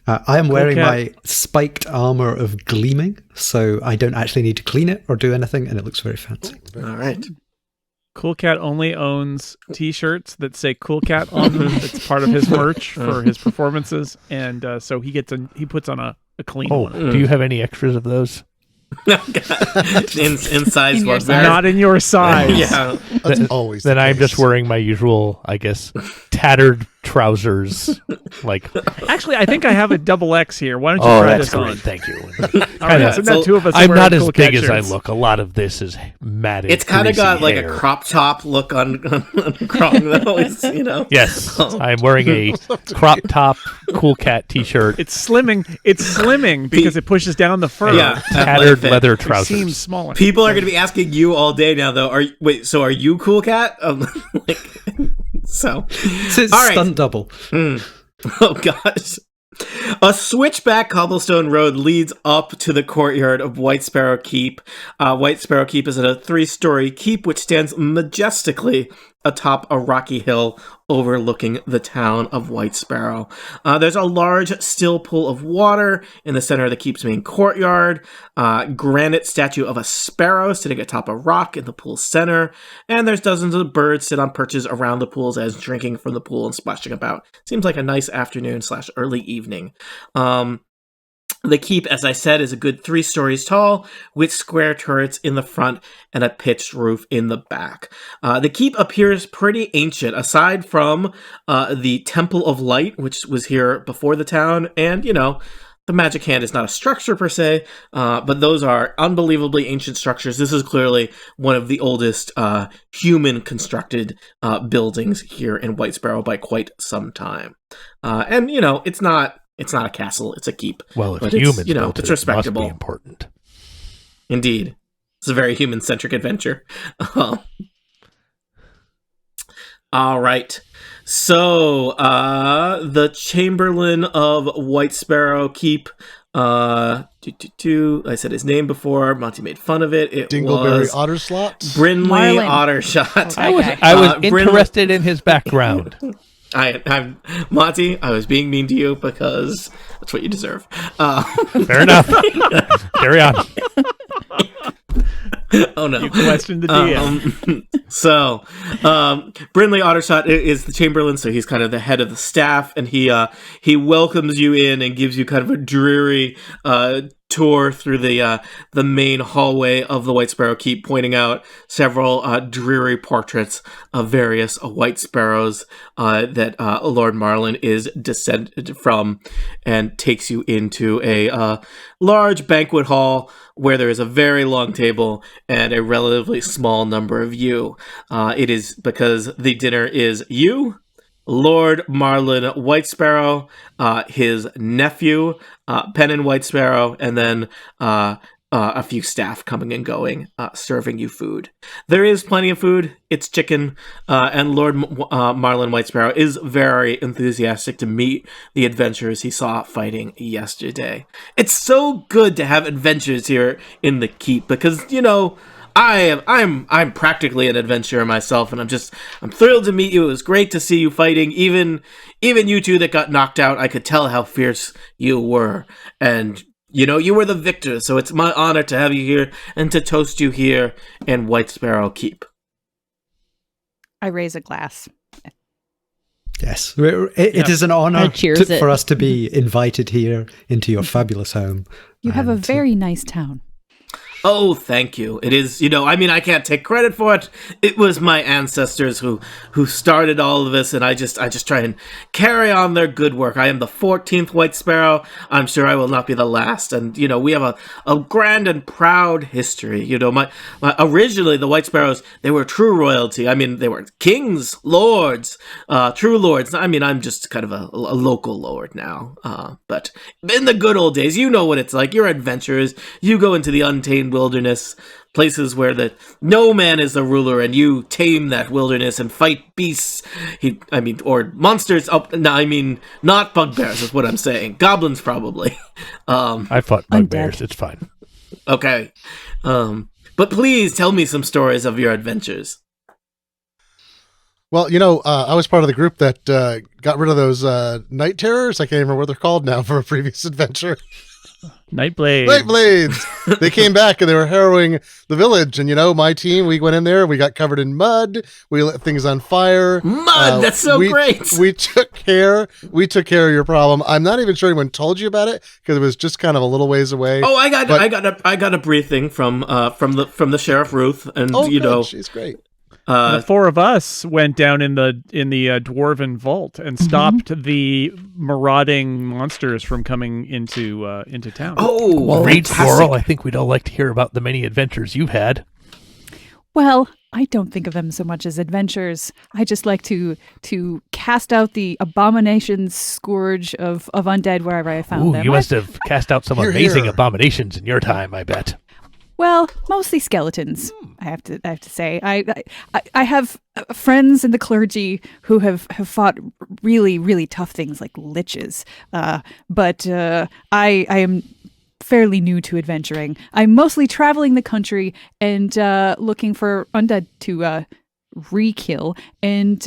I am wearing cat. my spiked armor of gleaming, so I don't actually need to clean it or do anything, and it looks very fancy. All right. Cool Cat only owns T-shirts that say Cool Cat on them. It's part of his merch for his performances, and so he puts on a clean Oh, one. do you have any extras of those? in size In your was size. Not in your size. Yeah. That's Then- always Then the I'm just case. wearing my usual, I guess, tattered trousers. Like, Actually, I think I have a double X here. Why don't you oh, try that's this on? great. Thank you. All right, so now so two of us. are I'm wearing not as Cool big Cat as I shirts. look. A lot of this is matted. It's kind of greasy got like hair. a crop top look on Krong, though. It's, you know. Yes, Oh. I'm wearing a crop top Cool Cat T-shirt, It's slimming because it pushes down the fur. Yeah. tattered fit. leather It seems trousers. smaller. People are going to be asking you all day now, though. So are you Cool Cat? So. It's All right. stunt double. Oh, gosh. A switchback cobblestone road leads up to the courtyard of White Sparrow Keep. White Sparrow Keep is a 3-story keep which stands majestically atop a rocky hill overlooking the town of White Sparrow. There's a large still pool of water in the center of the keep's main courtyard, granite statue of a sparrow sitting atop a rock in the pool's center, and there's dozens of birds sit on perches around the pools as drinking from the pool and splashing about. Seems like a nice afternoon/early evening. The keep, as I said, is a good 3 stories tall, with square turrets in the front and a pitched roof in the back. The keep appears pretty ancient, aside from the Temple of Light, which was here before the town, and, you know, the Magic Hand is not a structure per se, but those are unbelievably ancient structures. This is clearly one of the oldest human-constructed buildings here in White Sparrow by quite some time. And, you know, it's not a castle, it's a keep. Well, if But it's, humans you know, built it's it, it must respectable. be important. Indeed. It's a very human-centric adventure. All right. So, the Chamberlain of White Sparrow Keep, I said his name before, Monty made fun of it. It Dingleberry was Otterslot. Brindley Marlin. Ottershot. Okay. I was Brindley- interested in his background. I'm Monty, I was being mean to you because that's what you deserve. Fair enough. Carry on. Oh no. You questioned the DM. Brindley Ottershot is the Chamberlain, so he's kind of the head of the staff, and he welcomes you in and gives you kind of a dreary tour through the main hallway of the White Sparrow Keep, pointing out several dreary portraits of various White Sparrows that Lord Marlin is descended from, and takes you into a large banquet hall where there is a very long table and a relatively small number of you. It is because the dinner is you, Lord Marlin White Sparrow, his nephew, Pennon White Sparrow, and then a few staff coming and going, serving you food. There is plenty of food. It's chicken, and Lord Marlin White Sparrow is very enthusiastic to meet the adventurers he saw fighting yesterday. It's so good to have adventures here in the keep because, you know, I'm practically an adventurer myself, and I'm thrilled to meet you. It was great to see you fighting. Even you two that got knocked out, I could tell how fierce you were. And, you know, you were the victor, so it's my honor to have you here and to toast you here in White Sparrow Keep. I raise a glass. Yes, it is an honor cheers it. for us to be invited here into your fabulous home. You have a very nice town. Oh, thank you. It is, you know, I mean, I can't take credit for it. It was my ancestors who started all of this, and I just try and carry on their good work. I am the 14th White Sparrow. I'm sure I will not be the last. And, you know, we have a grand and proud history. You know, my originally the White Sparrows, they were true royalty. I mean, they were kings, lords, true lords. I mean, I'm just kind of a local lord now. But in the good old days, you know what it's like. You're adventurers. You go into the untamed wilderness, places where no man is the ruler, and you tame that wilderness and fight beasts. Or monsters. Oh, no, I mean not bugbears is what I'm saying. Goblins probably. I fought bugbears. It's fine. Okay, but please tell me some stories of your adventures. Well, you know, I was part of the group that got rid of those night terrors. I can't remember what they're called now for a previous adventure. Nightblades. They came back and they were harrowing the village. And, you know, my team, we went in there, we got covered in mud, we lit things on fire. Mud, that's so great. We took care of your problem. I'm not even sure anyone told you about it because it was just kind of a little ways away. Oh, I got a briefing from the Sheriff Ruth, and you good. know, She's great. The four of us went down in the dwarven vault and stopped the marauding monsters from coming into town. Oh, Reid-Quarrell, I think we'd all like to hear about the many adventures you've had. Well, I don't think of them so much as adventures. I just like to cast out the abominations scourge of undead wherever I found them. You must have cast out some amazing abominations in your time, I bet. Well, mostly skeletons. I have to say, I have friends in the clergy who have fought really, really tough things like liches. But I am fairly new to adventuring. I'm mostly traveling the country and looking for undead to re-kill and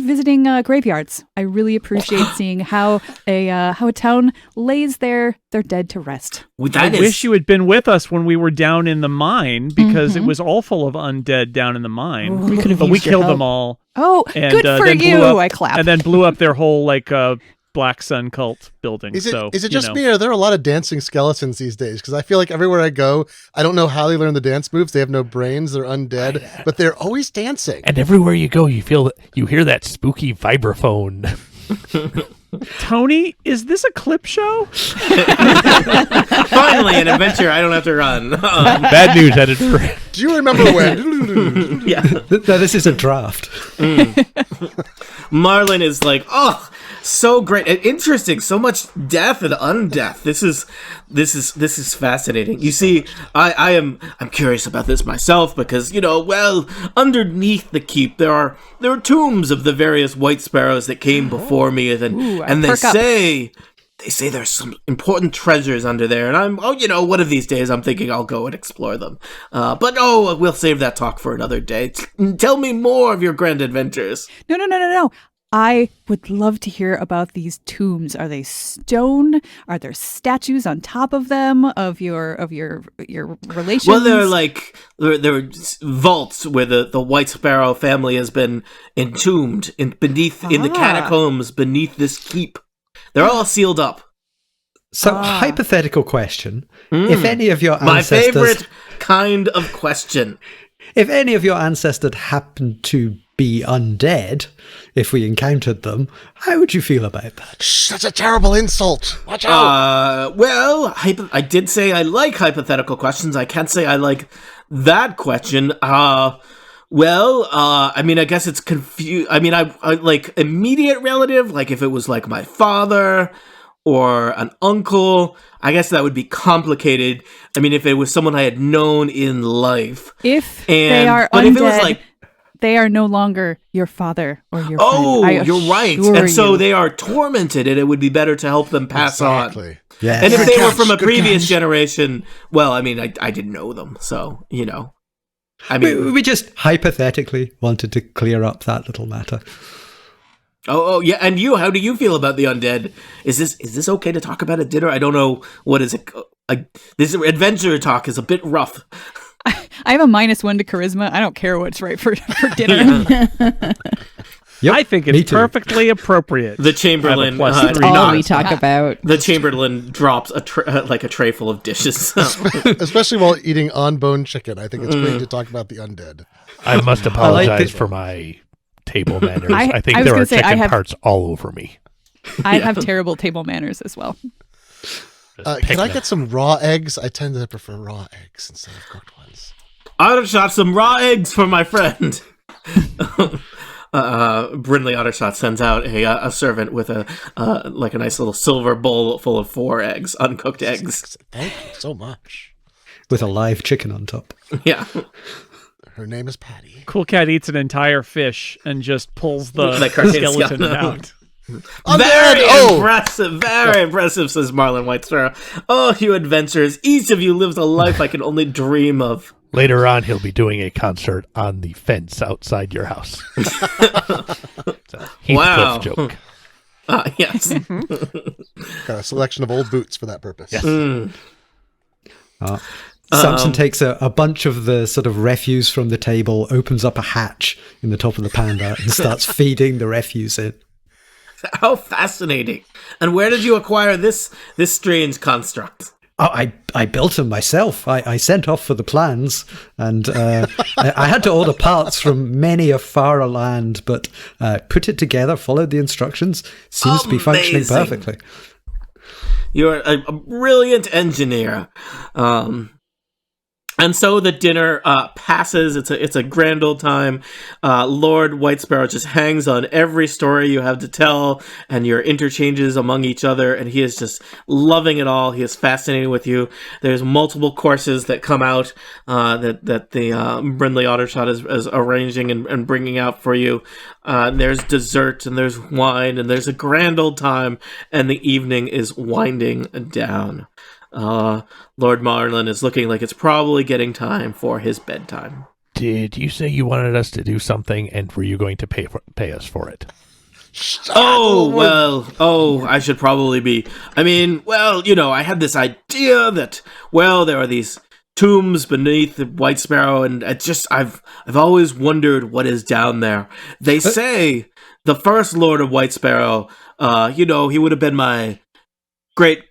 visiting graveyards. I really appreciate seeing how a town lays their dead to rest. I wish you had been with us when we were down in the mine because it was all full of undead down in the mine. We killed them all. Oh, and, good for you! I clap. And then blew up their whole Black Sun cult building. Is it just me, or are there a lot of dancing skeletons these days? Because I feel like everywhere I go, I don't know how they learn the dance moves. They have no brains. They're undead, but they're always dancing. And everywhere you go, you hear that spooky vibraphone. Tony, is this a clip show? Finally, an adventure I don't have to run. Bad news headed for. Do you remember when? Yeah. No, this is a draft. Marlin is like, oh, so great, interesting, so much death and undeath. This is fascinating. You see, I'm curious about this myself because, you know, well, underneath the keep there are tombs of the various White Sparrows that came before me, and they say there's some important treasures under there, and one of these days I'm thinking I'll go and explore them. But we'll save that talk for another day. Tell me more of your grand adventures. No. I would love to hear about these tombs. Are they stone? Are there statues on top of them of your relations? Well, they're vaults where the White Sparrow family has been entombed in the catacombs beneath this keep. They're all sealed up. So, hypothetical question. If any of your My ancestors... favorite kind of question. If any of your ancestors happened to be undead, if we encountered them, how would you feel about that? Shh, that's a terrible insult. Watch out. Well, I did say I like hypothetical questions. I can't say I like that question. I mean, I guess it's confused. I mean, I like immediate relative, like if it was like my father or an uncle, I guess that would be complicated. I mean, if it was someone I had known in life. If they are but undead, if it was like, they are no longer your father or your oh, friend. you're right. And so they are tormented, and it would be better to help them pass on. Yes. And if Good they were catch, from a good previous catch. generation, well, I mean, I didn't know them, so, you know. I mean, We just hypothetically wanted to clear up that little matter. oh, yeah. And you, how do you feel about the undead? Is this okay to talk about at dinner? I don't know. What is it? This adventure talk is a bit rough. I have a -1 to charisma. I don't care what's right for dinner. Yep, I think me it's too. perfectly appropriate. The Chamberlain, I have a That's +3 all knots. we talk about. the Chamberlain drops a tray full of dishes. Especially while eating on-bone chicken. I think it's great to talk about the undead. I must like apologize it. for my table manners. I I think was there gonna are say, I chicken have- parts all over me. I have terrible table manners as well. Just Can pick I them. get some raw eggs? I tend to prefer raw eggs instead of cooked ones. Ottershot, some raw eggs for my friend. Brindley Ottershot sends out a servant with a nice little silver bowl full of 4 eggs, uncooked eggs. Thank you so much. With a live chicken on top. Yeah, Her name is Patty. Cool Cat eats an entire fish and just pulls the Like carcass skeleton skeleton. out. very Oh! impressive, very impressive, says Marlon White Sparrow. Oh, you adventurers! Each of you lives a life I can only dream of. Later on, he'll be doing a concert on the fence outside your house. It's a Heathcliff Wow. joke. Yes. Got a selection of old boots for that purpose. Yes. Samson takes a bunch of the sort of refuse from the table, opens up a hatch in the top of the panda, and starts feeding the refuse in. How fascinating! And where did you acquire this strange construct? Oh, I built them myself. I sent off for the plans, and I had to order parts from many a far land, but put it together, followed the instructions, seems to be functioning Amazing. perfectly. You're a brilliant engineer. And so the dinner passes. It's a grand old time. Lord White Sparrow just hangs on every story you have to tell and your interchanges among each other, and he is just loving it all. He is fascinated with you. There's multiple courses that come out that the Brindley Ottershot is arranging and bringing out for you. There's dessert and there's wine and there's a grand old time, and the evening is winding down. Lord Marlin is looking like it's probably getting time for his bedtime. Did you say you wanted us to do something, and were you going to pay us for it? I should probably be. I mean, well, you know, I had this idea that, well, there are these tombs beneath the White Sparrow, and I've always wondered what is down there. They say the first Lord of White Sparrow, he would have been my great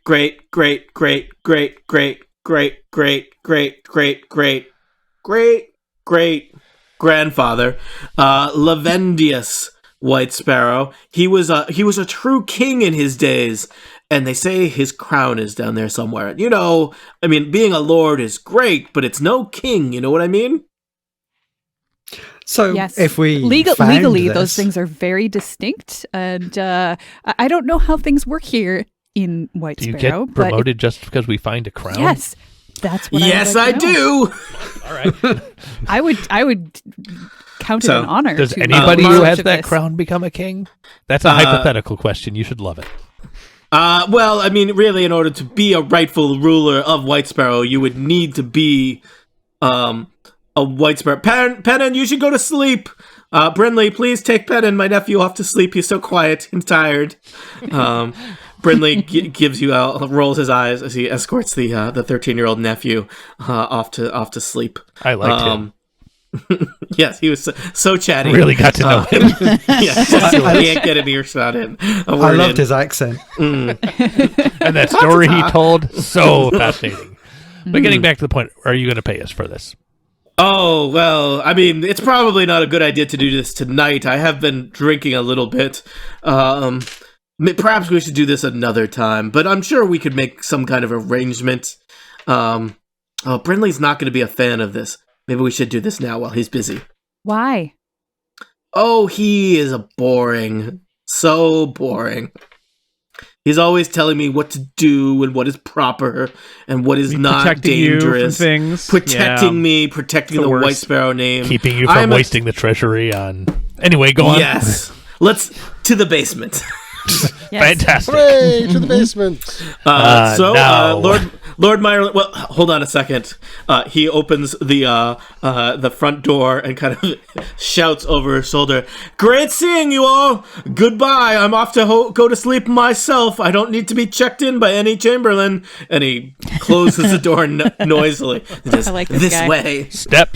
grandfather, Lavendius White Sparrow. He was a true king in his days, and they say his crown is down there somewhere. You know, I mean, being a lord is great, but it's no king. You know what I mean? So yes. If we legally, this, those things are very distinct, and I don't know how things work here in White Sparrow. Sparrow. Do you get promoted just because we find a crown? Yes, that's what. Yes, I do. All right. I would count it an honor. Does to anybody who has of that this. crown become a king? That's a hypothetical question. You should love it. Well, I mean, really, in order to be a rightful ruler of White Sparrow, you would need to be a White Sparrow. Pennon, you should go to sleep. Brindley, please take Pennon, my nephew, off to sleep. He's so quiet and tired. Brindley gives you rolls his eyes as he escorts the 13-year-old nephew off to sleep. I liked him. Yes, he was so chatty. Really got to know him. Yes, he can't get an earshot in. I loved his accent. And that story he told, so fascinating. But getting back to the point, are you going to pay us for this? Oh, well, I mean, it's probably not a good idea to do this tonight. I have been drinking a little bit. Perhaps we should do this another time, but I'm sure we could make some kind of arrangement. Brindley's not going to be a fan of this. Maybe we should do this now while he's busy. Why? Oh, he is so boring. He's always telling me what to do and what is proper and what is not protecting dangerous. You from things. Protecting me, protecting the worst. White Sparrow name. Keeping you from wasting the treasury on... Anyway, go on. Yes. Let's to the basement. Yes. Fantastic. Hooray, to the basement. Lord Meyer. Well, hold on a second. He opens the front door and kind of shouts over his shoulder, "Great seeing you all. Goodbye. I'm off to go to sleep myself. I don't need to be checked in by any Chamberlain." And he closes the door noisily. He says, I like this guy. way. Step.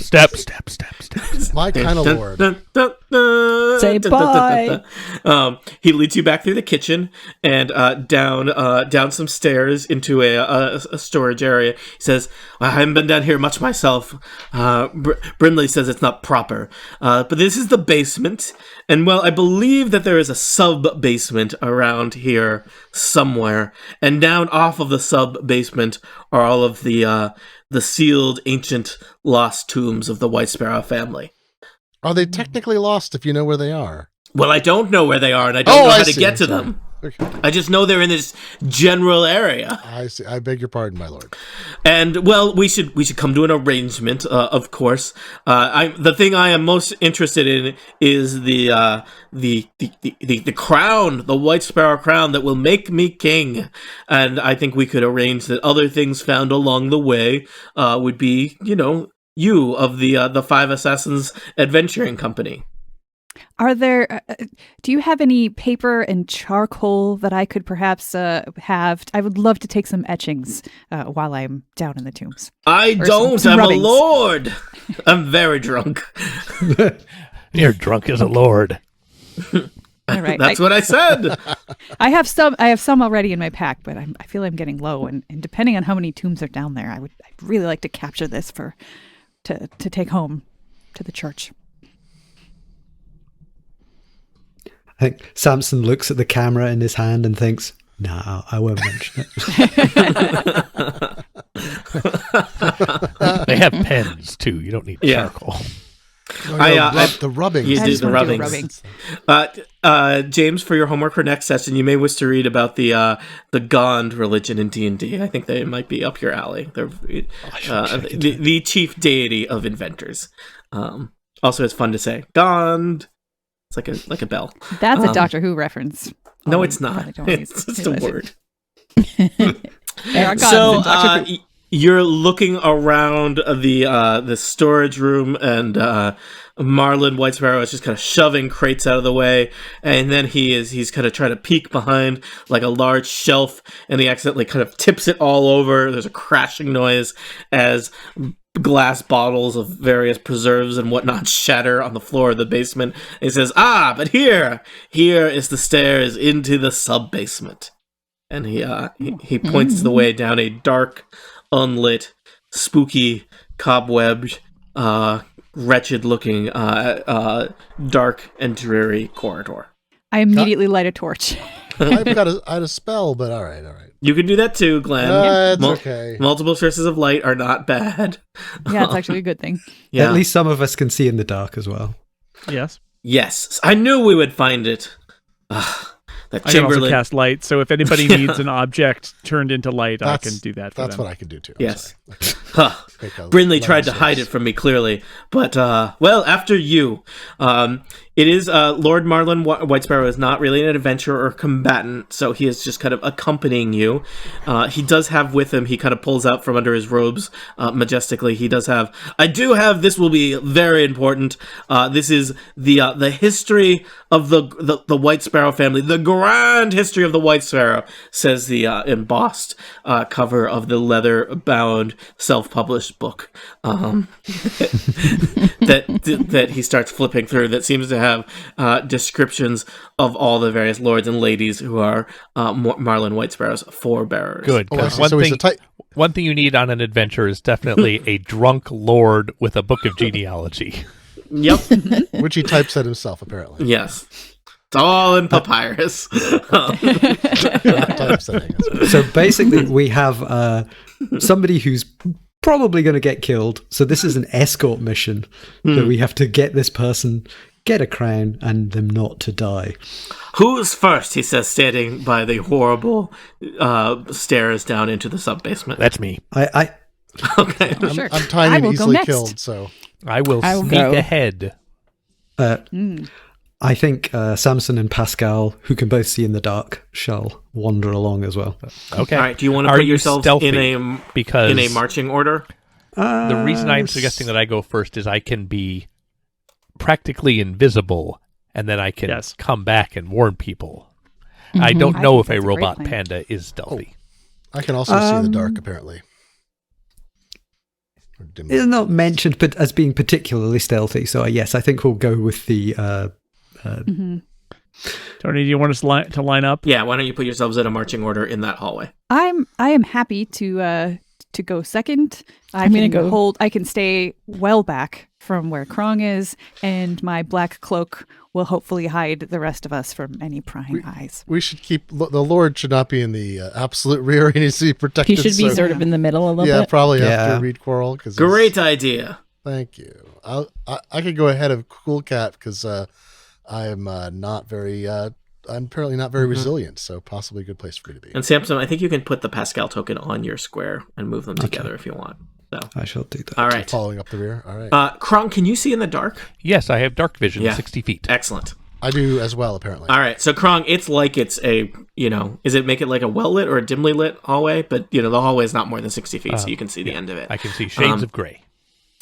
My kind of lord. Say bye. He leads you back through the kitchen and down some stairs into a storage area. He says, "I haven't been down here much myself. Brindley says it's not proper, but this is the basement, and well, I believe that there is a sub basement around here somewhere, and down off of the sub basement are all of the sealed ancient lost tombs of the White Sparrow family." Are they technically lost if you know where they are? Well, I don't know where they are, and I don't know how to get to Sorry. them. Okay. I just know they're in this general area. I see. I beg your pardon, my lord. And well, we should come to an arrangement, of course. The thing I am most interested in is the crown, the White Sparrow crown that will make me king. And I think we could arrange that other things found along the way would be, you of the Five Assassins Adventuring Company. Are there? Do you have any paper and charcoal that I could perhaps have? I would love to take some etchings while I'm down in the tombs. I don't. some I'm rubbings. a lord. I'm very drunk. You're drunk as a lord. All right, That's what I said. I have some already in my pack, but I feel I'm getting low, and depending on how many tombs are down there, I'd really like to capture this to take home to the church. I think Samson looks at the camera in his hand and thinks, "No, I won't mention it." They have pens, too. You don't need charcoal. The rubbings. You I do just the wanna do rubbings. James, for your homework for next session, you may wish to read about the Gond religion in D&D. I think they might be up your alley. They're the chief deity of inventors. Also, it's fun to say Gond. It's like a bell. That's a Doctor Who reference. No, it's not. Probably don't use It's just a word. There are gods So in Doctor Who. you're looking around the storage room, and Marlon White Sparrow is just kind of shoving crates out of the way, and then he's kind of trying to peek behind like a large shelf, and he accidentally kind of tips it all over. There's a crashing noise as glass bottles of various preserves and whatnot shatter on the floor of the basement. And he says, but here is the stairs into the sub-basement. And he points the way down a dark, unlit, spooky, cobwebbed, wretched-looking, dark and dreary corridor. I immediately light a torch. I had a spell, but all right. You can do that too, Glenn. It's okay. Multiple sources of light are not bad. Yeah, it's actually a good thing. Yeah. At least some of us can see in the dark as well. Yes. Yes, I knew we would find it. That I can also Chamberlain. cast light, so if anybody needs an object turned into light, I can do that for That's them. what I can do too. Yes. Sorry. Brindley tried to hide it from me clearly, but well, after you, it is Lord Marlon White Sparrow is not really an adventurer or combatant, so he is just kind of accompanying you. He does have with him. He kind of pulls out from under his robes majestically. He does have. I do have. This will be very important. This is the history of the White Sparrow family, the grand history of the White Sparrow, says the embossed cover of the leather-bound, self-published book that he starts flipping through, that seems to have descriptions of all the various lords and ladies who are Marlin White Sparrow's forebearers. Good. Oh, I 'Cause see. So he's a type. one thing you need on an adventure is definitely a drunk lord with a book of genealogy. Yep. Which he typeset himself, apparently. Yes. It's all in papyrus. Typesetting. So basically, we have somebody who's probably going to get killed. So this is an escort mission that we have to get this person, get a crown, and them not to die. Who's first? He says, standing by the horrible stairs down into the sub-basement. That's me. I Okay. Sure. I'm tiny I and will go easily next. killed, so I will I will sneak go. ahead. I think Samson and Pascal, who can both see in the dark, shall wander along as well. Okay. All right. Do you want to Are put you yourselves stealthy? in a Because marching order? the reason I'm suggesting that I go first is I can be practically invisible, and then I can Yes. come back and warn people. I don't I know think if a that's a great robot plan. panda is stealthy. I can also see in the dark, apparently. Or dimly. It's not mentioned, but as being particularly stealthy. So yes, I think we'll go with the. Tony, do you want us to line up? Yeah. Why don't you put yourselves in a marching order in that hallway? I am happy to go second. I'm gonna go. I can stay well back from where Krong is, and my black cloak will hopefully hide the rest of us from any prying eyes. We should keep the Lord should not be in the absolute rear. He needs to be protected. He should be so- sort of in the middle a little yeah, bit. probably Yeah. after Reid-Quarrell. Great idea. Thank you. I could go ahead of Cool Cat because I am not very. I'm apparently not very resilient, so possibly a good place for me to be. And Samson, I think you can put the Pascal token on your square and move them together if you want. So, I shall do that. all right. Following up the rear. All right. Krong, can you see in the dark? Yes, I have dark vision, Yeah. 60 feet. Excellent. I do as well, apparently. All right. So, Krong, it's like it's a, is it make it like a well lit or a dimly lit hallway? But, the hallway is not more than 60 feet, so you can see the end of it. I can see shades of gray.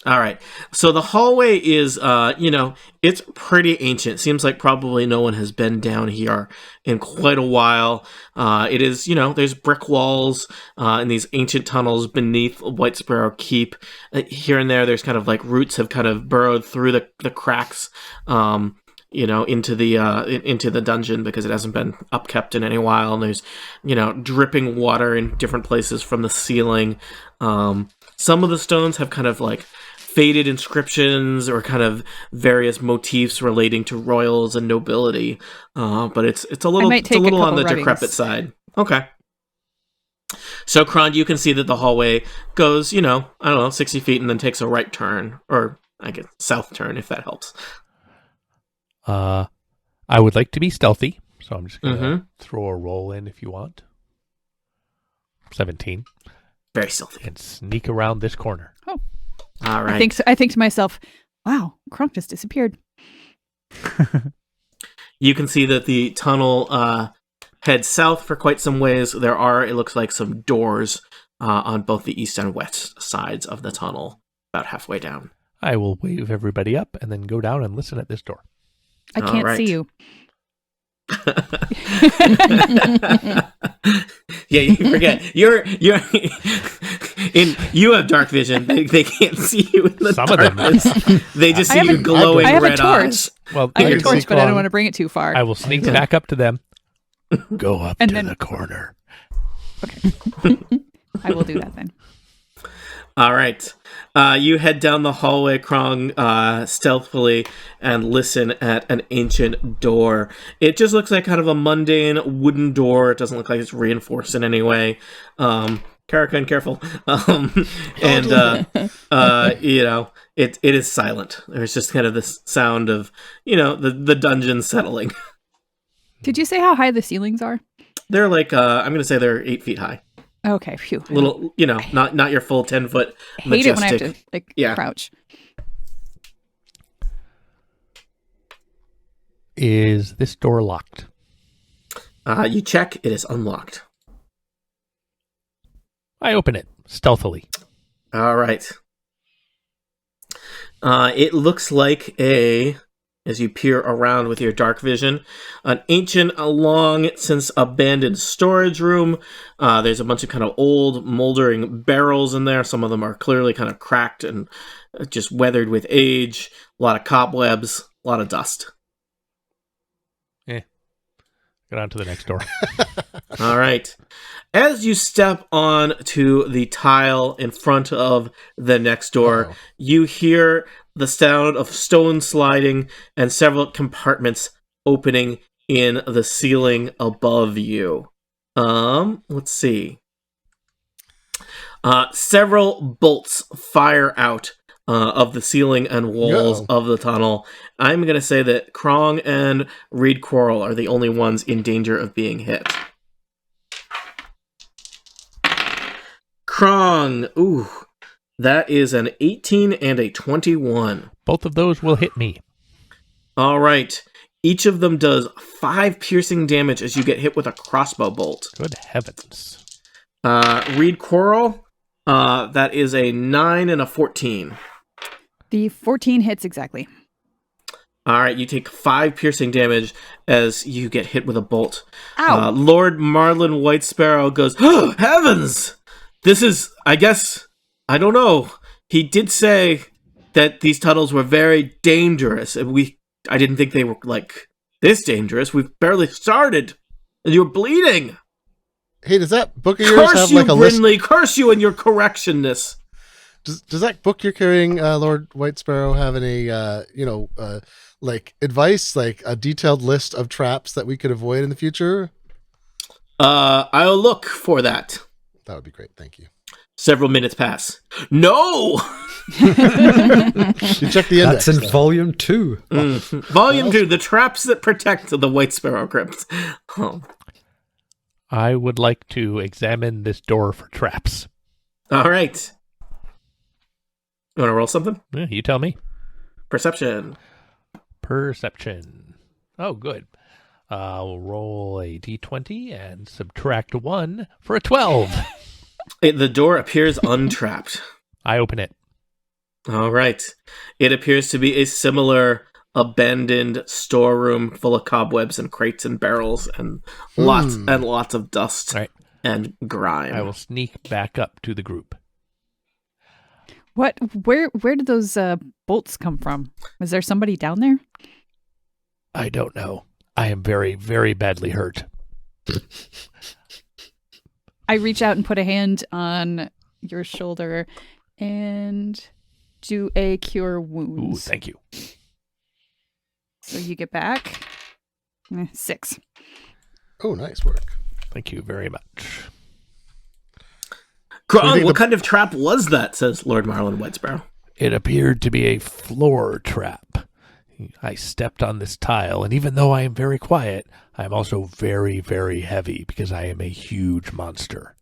All right. So the hallway is, it's pretty ancient. Seems like probably no one has been down here in quite a while. It is, there's brick walls and these ancient tunnels beneath White Sparrow Keep. Here and there, there's kind of like roots have kind of burrowed through the cracks, into the dungeon because it hasn't been upkept in any while. And there's, dripping water in different places from the ceiling. Some of the stones have kind of like faded inscriptions or kind of various motifs relating to royals and nobility, but it's a little might take a on couple the rubbings. decrepit side. Okay. So, Krond, you can see that the hallway goes, 60 feet and then takes a right turn, or I guess south turn if that helps. I would like to be stealthy, so I'm just going to throw a roll in if you want. 17. Very stealthy. And sneak around this corner. All right. I think to myself, wow, Krong just disappeared. You can see that the tunnel heads south for quite some ways. There are, it looks like, some doors on both the east and west sides of the tunnel, about halfway down. I will wave everybody up and then go down and listen at this door. I All can't right. see you. Yeah, you forget. You're you have dark vision. They can't see you in the Some of them. darkness. They just I see have you a- glowing I have a red torch. eyes. Well, I have a can torch, see but I don't Krong. want to bring it too far. I will sneak back up to them. Go up And to then- the corner. I will do that then. All right. You head down the hallway, Krong, stealthily, and listen at an ancient door. It just looks like kind of a mundane wooden door. It doesn't look like it's reinforced in any way. Carrocon, careful. It is silent. There's just kind of this sound of, the dungeon settling. Did you say how high the ceilings are? They're like, I'm going to say they're 8 feet high. Okay, phew. Little, not your full 10-foot I hate it when I have majestic. to Yeah. crouch. Is this door locked? You check, it is unlocked. I open it stealthily. All right. It looks like a as you peer around with your dark vision. An ancient, long since abandoned storage room. There's a bunch of kind of old, moldering barrels in there. Some of them are clearly kind of cracked and just weathered with age. A lot of cobwebs, a lot of dust. Get on to the next door. All right. As you step on to the tile in front of the next door, you hear the sound of stone sliding and several compartments opening in the ceiling above you. Let's see. Several bolts fire out of the ceiling and walls of the tunnel. I'm going to say that Krong and Reid-Quarrell are the only ones in danger of being hit. Krong, ooh, that is an 18 and a 21. Both of those will hit me. All right. Each of them does 5 piercing damage as you get hit with a crossbow bolt. Good heavens. Reid-Quarrell, that is a 9 and a 14. The 14 hits exactly. All right, you take 5 piercing damage as you get hit with a bolt. Ow! Lord Marlin White Sparrow goes, oh, heavens! This is, I guess, I don't know. He did say that these tunnels were very dangerous, and I didn't think they were, like, this dangerous. We've barely started, and you're bleeding. Hey, does that book of yours have like a list? Brindley, curse you and your correctionness. Does that book you're carrying, Lord White Sparrow, have any, like advice, like a detailed list of traps that we could avoid in the future? I'll look for that. That would be great. Thank you. Several minutes pass. No! You check the index. That's in Volume 2. Volume 2, the traps that protect the White Sparrow Crypt. Oh. I would like to examine this door for traps. All right. You want to roll something? Yeah, you tell me. Perception. Perception. Oh, good. I'll roll a d20 and subtract 1 for a 12. The door appears untrapped. I open it. All right. It appears to be a similar abandoned storeroom full of cobwebs and crates and barrels and lots of dust and grime. I will sneak back up to the group. What? Where did those bolts come from? Was there somebody down there? I don't know. I am very, very badly hurt. I reach out and put a hand on your shoulder and do a cure wounds. Ooh, thank you. So you get back 6. Oh, nice work. Thank you very much. Krong, what kind of trap was that, says Lord Marlin White Sparrow. It appeared to be a floor trap. I stepped on this tile, and even though I am very quiet, I am also very, very heavy because I am a huge monster.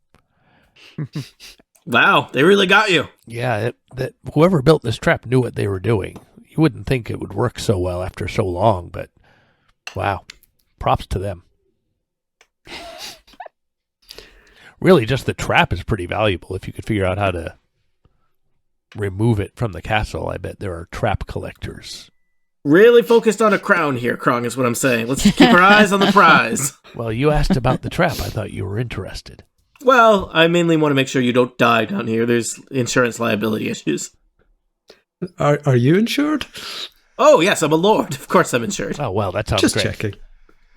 Wow, they really got you. Yeah, that whoever built this trap knew what they were doing. You wouldn't think it would work so well after so long, but wow, props to them. Really, just the trap is pretty valuable. If you could figure out how to remove it from the castle, I bet there are trap collectors. Really focused on a crown here, Krong, is what I'm saying. Let's keep our eyes on the prize. Well, you asked about the trap. I thought you were interested. Well, I mainly want to make sure you don't die down here. There's insurance liability issues. Are you insured? Oh, yes, I'm a lord. Of course I'm insured. Oh, well, that sounds Just great. checking.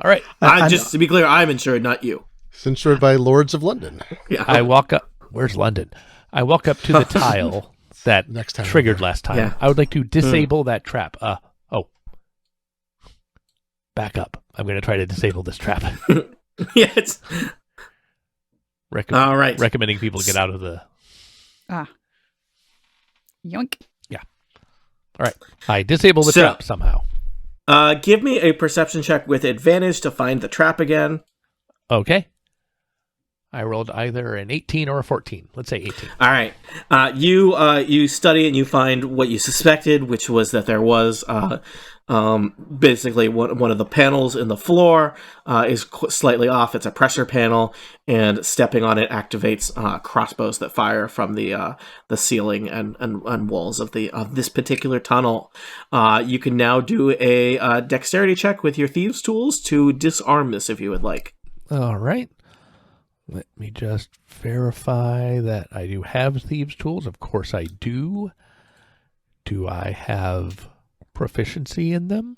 All right. Just to be clear, I'm insured, not you. It's insured by Lords of London. Yeah. I walk up. Where's London? I walk up to the tile that Next time triggered over. last time. Yeah. I would like to disable that trap. Back up. I'm going to try to disable this trap. Yeah, it's... All right. Recommending people get out of the... Yoink. Yeah. All right. I disable the trap somehow. Give me a perception check with advantage to find the trap again. Okay. I rolled either an 18 or a 14. Let's say 18. All right. You study and you find what you suspected, which was that there was basically one of the panels in the floor is slightly off. It's a pressure panel, and stepping on it activates crossbows that fire from the ceiling and walls of this particular tunnel. You can now do a dexterity check with your thieves' tools to disarm this if you would like. All right. Let me just verify that I do have thieves' tools. Of course I do. Do I have proficiency in them?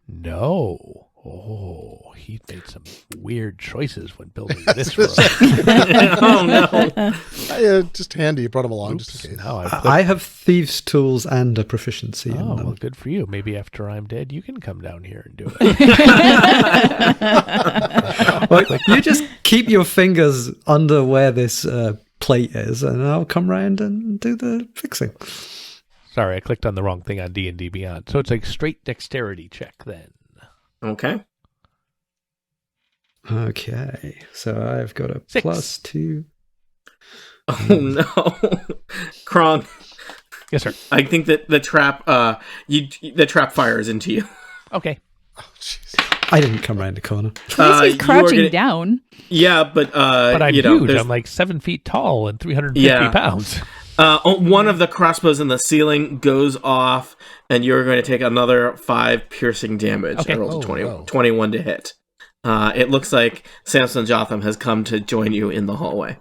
No. Oh, he made some weird choices when building this room. Oh, no. Just handy. You brought them along just in case. No, I have thieves' tools and a proficiency in Oh, them. well, good for you. Maybe after I'm dead, you can come down here and do it. Well, you just keep your fingers under where this plate is, and I'll come round and do the fixing. Sorry, I clicked on the wrong thing on D&D Beyond. So it's a straight dexterity check then. Okay. Okay, so I've got a 6. +2. Oh, no. Krong, Yes, sir. I think that the trap fires into you. Okay. Oh, jeez. I didn't come round the corner. At least he's you are crouching gonna- down. Yeah, but I'm you know, huge. there's- I'm like 7 feet tall and 350 Yeah. pounds. one of the crossbows in the ceiling goes off, and you're going to take another 5 piercing damage. Okay. I rolled a Oh, no. 21 to hit. It looks like Samson Jothem has come to join you in the hallway.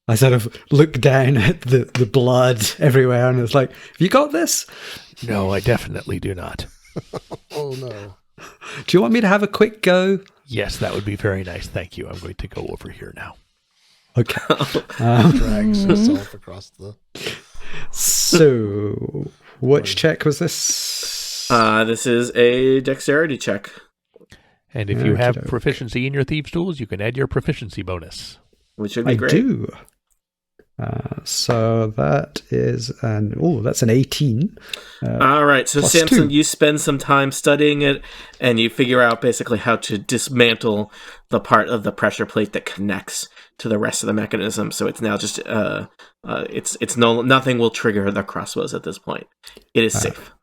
I sort of look down at the blood everywhere, and it's like, have you got this? No, I definitely do not. Oh, no. Do you want me to have a quick go? Yes, that would be very nice. Thank you. I'm going to go over here now. Okay. Drags herself across the... So, which check was this? This is a dexterity check. And if you have Okey-doke. proficiency in your thieves' tools, you can add your proficiency bonus. Which would be I great. do. So that is that's an 18. All right, so plus Samson, 2. you spend some time studying it, and you figure out basically how to dismantle the part of the pressure plate that connects to the rest of the mechanism. So it's now just nothing will trigger the crossbows at this point. It is safe.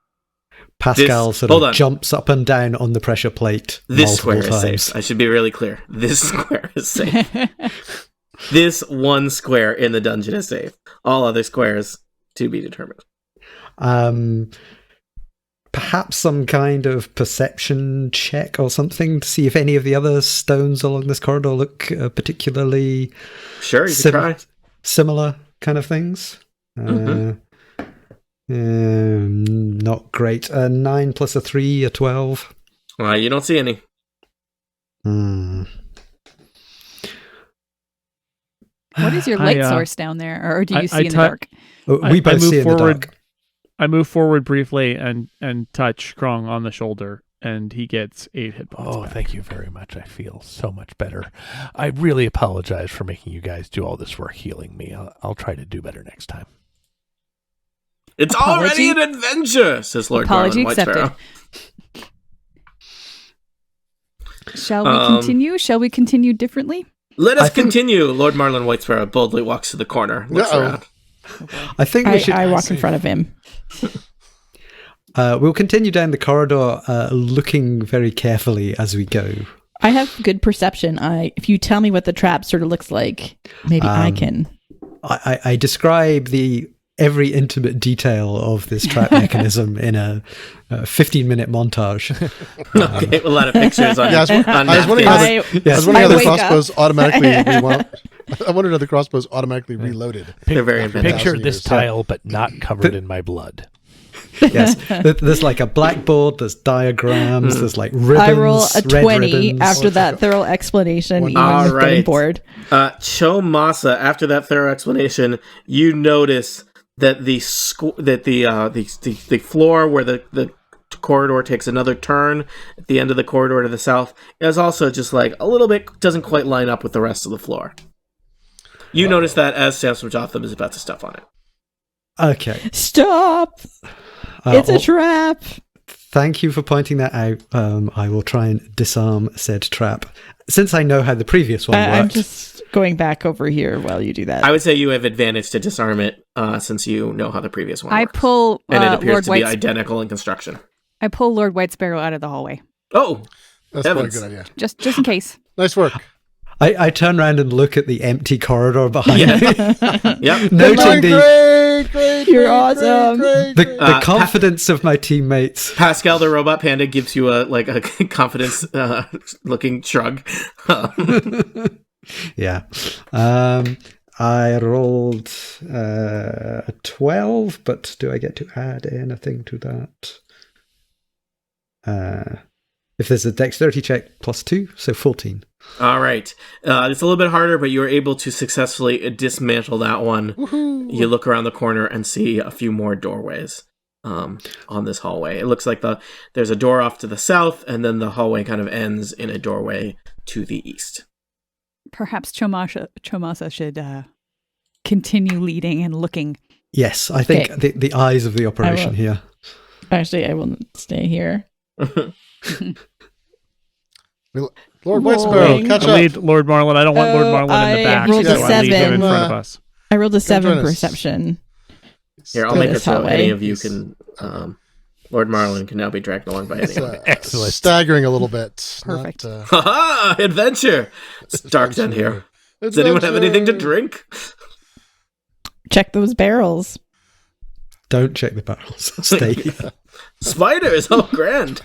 Pascal This- sort hold of on. jumps up and down on the pressure plate This square multiple is times. safe. I should be really clear. This square is safe. This one square in the dungeon is safe. All other squares to be determined. Perhaps some kind of perception check or something to see if any of the other stones along this corridor look particularly Sure, you can try. similar kind of things. Not great. 9 plus a 3, a 12. You don't see any. What is your I, light source down there, or do you see in the dark? We both see in the dark. I move forward briefly and touch Krong on the shoulder, and he gets 8 hit points. Oh, back. thank you very much. I feel so much better. I really apologize for making you guys do all this work healing me. I'll try to do better next time. It's Apology? already an adventure, says Lord Apology Garland White accepted. Sparrow. Shall we continue? Shall we continue differently? Let us I think- continue. Lord Marlon White Sparrow boldly walks to the corner, looks Uh-oh. around. I think we should. I walk in front of him. We'll continue down the corridor, looking very carefully as we go. I have good perception. If you tell me what the trap sort of looks like, maybe I can. I describe every intimate detail of this trap mechanism in a 15-minute montage. Okay, a lot of pictures on, Yeah, I was wondering napkins. I was wondering how the wake up. crossbows automatically rewound. I wondered how the crossbows automatically reloaded. They're very inventive. Picture 1,000 this years. tile, but not covered in my blood. Yes, there's like a blackboard, there's diagrams, there's like ribbons. I roll a red 20 ribbons. after that thorough explanation. Even All with getting right. bored. Chomasa, after that thorough explanation, you notice that the floor where the corridor takes another turn at the end of the corridor to the south is also just like a little bit doesn't quite line up with the rest of the floor. You notice that as Samson Jothem is about to step on it. Okay. Stop! It's a trap. Thank you for pointing that out. I will try and disarm said trap. Since I know how the previous one worked. I'm just going back over here while you do that. I would say you have advantage to disarm it since you know how the previous one I works. pull And it appears Lord to be White. identical in construction. I pull Lord White Sparrow out of the hallway, Oh, That's probably a Heavens. good idea. just in case. Nice work. I turn around and look at the empty corridor behind Yeah. me, Yep. noting the Great. You're awesome. the confidence of my teammates. Pascal the robot panda gives you a confidence looking shrug. Yeah. I rolled a 12, but do I get to add anything to that? If there's a dexterity check, +2, so 14. All right. It's a little bit harder, but you were able to successfully dismantle that one. Woohoo. You look around the corner and see a few more doorways on this hallway. It looks like there's a door off to the south, and then the hallway kind of ends in a doorway to the east. Perhaps Chomasa should continue leading and looking. Yes, I think Okay. the eyes of the operation will. here. Actually, I will stay here. Lord White Sparrow, Rolling. catch I up. lead Lord Marlin. I don't want Lord Oh, Marlin in the I back, rolled so a I lead him in 7. front of us. I rolled a 7 join us. perception. Here, I'll Go make it this so hallway. any of you can... Lord Marlin can now be dragged along by It's, anyone. Excellent. Staggering a little bit. Perfect. Ha-ha! Adventure! It's dark down here. Does anyone have anything to drink? Check those barrels. Don't check the barrels. Stay here. Spiders! Oh, grand!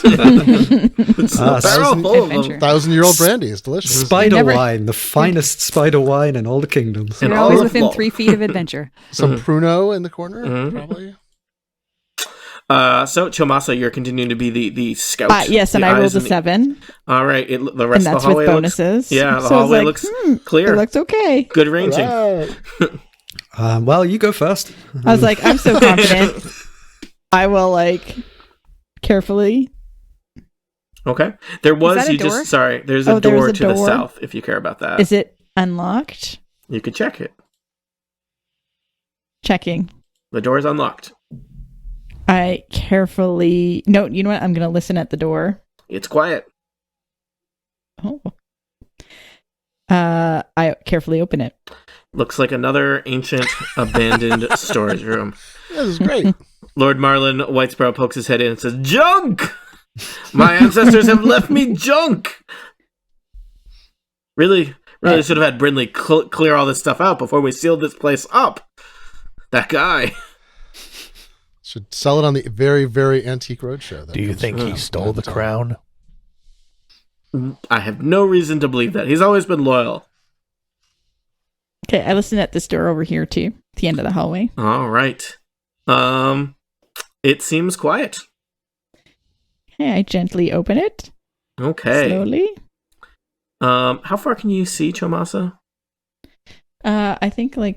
It's a barrel full of them. Adventure. 1,000-year-old brandy is delicious. Spider Never- wine, the finest spider wine in all the kingdoms. And You're all always of within law. 3 feet of adventure. Some Pruno in the corner, Mhm. probably. So, Chomasa, you're continuing to be the scout. Yes, and the I rolled eyes a and the- 7. All right, the And rest of that's the hallway with looks... bonuses. Yeah, the So I was hallway like, looks It clear. looks okay. Good ranging. Right. Well, you go first. I was like, I'm so confident. I will, carefully. Okay. There was... that a you door? just... Sorry. There's a Oh, there's door a to the door? south, if you care about that. Is it unlocked? You could check it. Checking. The door is unlocked. I carefully... No, you know what? I'm going to listen at the door. It's quiet. Oh. I carefully open it. Looks like another ancient, abandoned storage room. Yeah, this is great. Lord Marlin White Sparrow pokes his head in and says, "Junk! My ancestors have left me junk!" Really should have had Brindley clear all this stuff out before we sealed this place up. That guy. Should sell it on the very, very antique roadshow. Do you think he stole the crown? I have no reason to believe that. He's always been loyal. Okay, I listen at this door over here too. At the end of the hallway. All right. It seems quiet. Okay, I gently open it. Okay. Slowly. How far can you see, Chomasa? I think I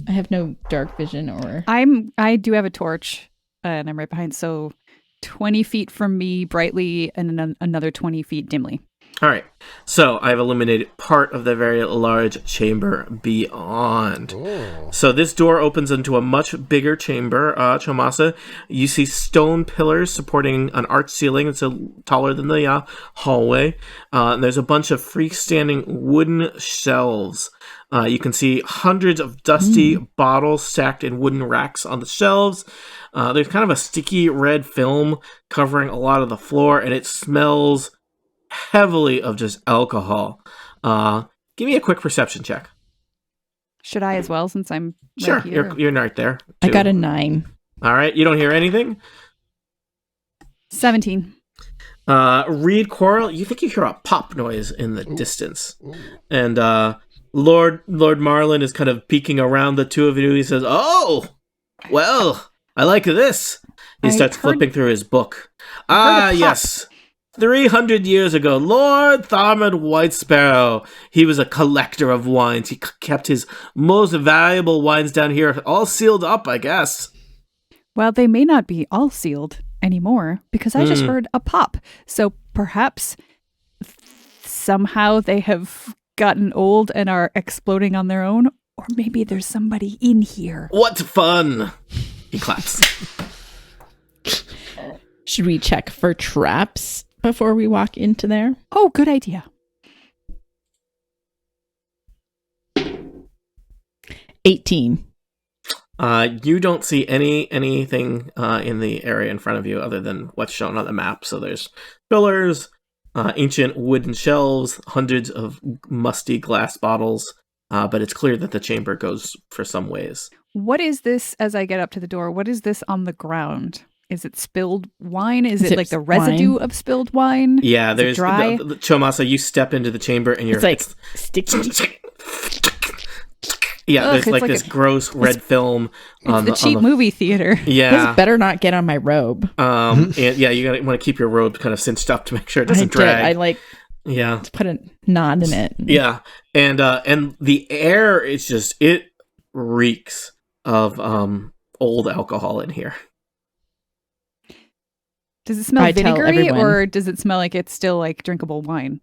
have no dark vision or... I do have a torch, and I'm right behind. So 20 feet from me brightly, and another 20 feet dimly. All right. So I've illuminated part of the very large chamber beyond. Oh. So this door opens into a much bigger chamber, Chomasa. You see stone pillars supporting an arched ceiling. It's taller than the hallway. And there's a bunch of freestanding wooden shelves. You can see hundreds of dusty bottles stacked in wooden racks on the shelves. There's kind of a sticky red film covering a lot of the floor, and it smells heavily of just alcohol. Give me a quick perception check. Should I as well, since I'm Sure, right here? you're right there. I too. got a 9. All right, you don't hear anything. 17. Reid-Quarrell, you think you hear a pop noise in the distance, and Lord Marlin is kind of peeking around the two of you. He says, "Oh, well, I like this." He I starts heard- flipping through his book. heard a pop. Yes. 300 years ago, Lord Tharmod White Sparrow. He was a collector of wines. He kept his most valuable wines down here, all sealed up, I guess. Well, they may not be all sealed anymore because I just heard a pop. So perhaps somehow they have gotten old and are exploding on their own, or maybe there's somebody in here. What fun! He claps. Should we check for traps before we walk into there? Oh, good idea. 18. You don't see anything in the area in front of you other than what's shown on the map. So there's pillars, ancient wooden shelves, hundreds of musty glass bottles, but it's clear that the chamber goes for some ways. What is this as I get up to the door? What is this on the ground? Is it spilled wine? Is it like the residue of spilled wine? Yeah, Is there's it dry. Chomasa, you step into the chamber and you're It's like sticky. yeah, Ugh, there's it's like like this gross red film on It's the cheap on the, movie theater. yeah. This better not get on my robe. And yeah, you want to keep your robe kind of cinched up to make sure it doesn't drag. I like Yeah. to put a knot in it. Yeah. And the air is just, it reeks of old alcohol in here. Does it smell I tell vinegary everyone. or does it smell like it's still like drinkable wine?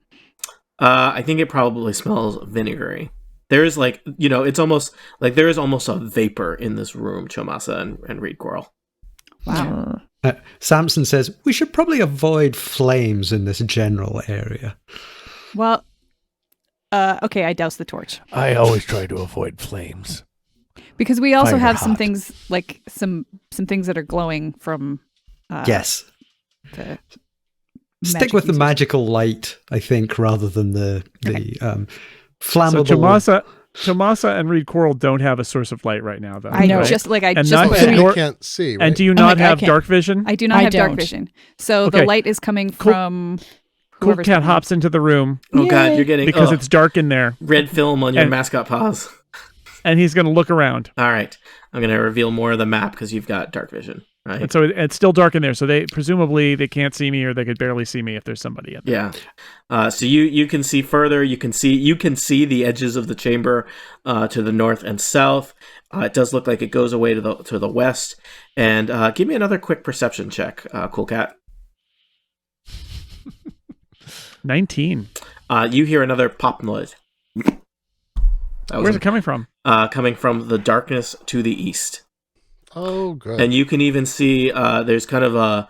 I think it probably smells vinegary. There is like, it's almost like there is almost a vapor in this room, Chomasa and Reid-Quarrell. Wow. Samson says, we should probably avoid flames in this general area. Well, okay, I douse the torch. I always try to avoid flames. Because we also Fire have some hot. things like some things that are glowing from Yes. the Stick magic with the users. magical light, I think, rather than the So flammable. Chomasa and Reid-Quarrell don't have a source of light right now, though. I know. right? just like I And just not- looked Well, at nor- you can't see, right? And do you I'm not like, I have can't- dark vision? I do not I have dark don't. vision. So Okay. the light is coming Cool- from Cool whoever's Cat coming. hops into the room Oh God, Yay. you're getting because it's dark in there, red film on your And- mascot paws. and he's going to look around. All right, I'm gonna reveal more of the map because you've got dark vision, right? And so it's still dark in there. So they can't see me, or they could barely see me if there's somebody in there. Yeah. So you can see further. You can see the edges of the chamber to the north and south. It does look like it goes away to the west. And give me another quick perception check, Cool Cat. 19. You hear another pop noise. That was Where's it coming from? coming from the darkness to the east. Oh, good. And you can even see there's kind of a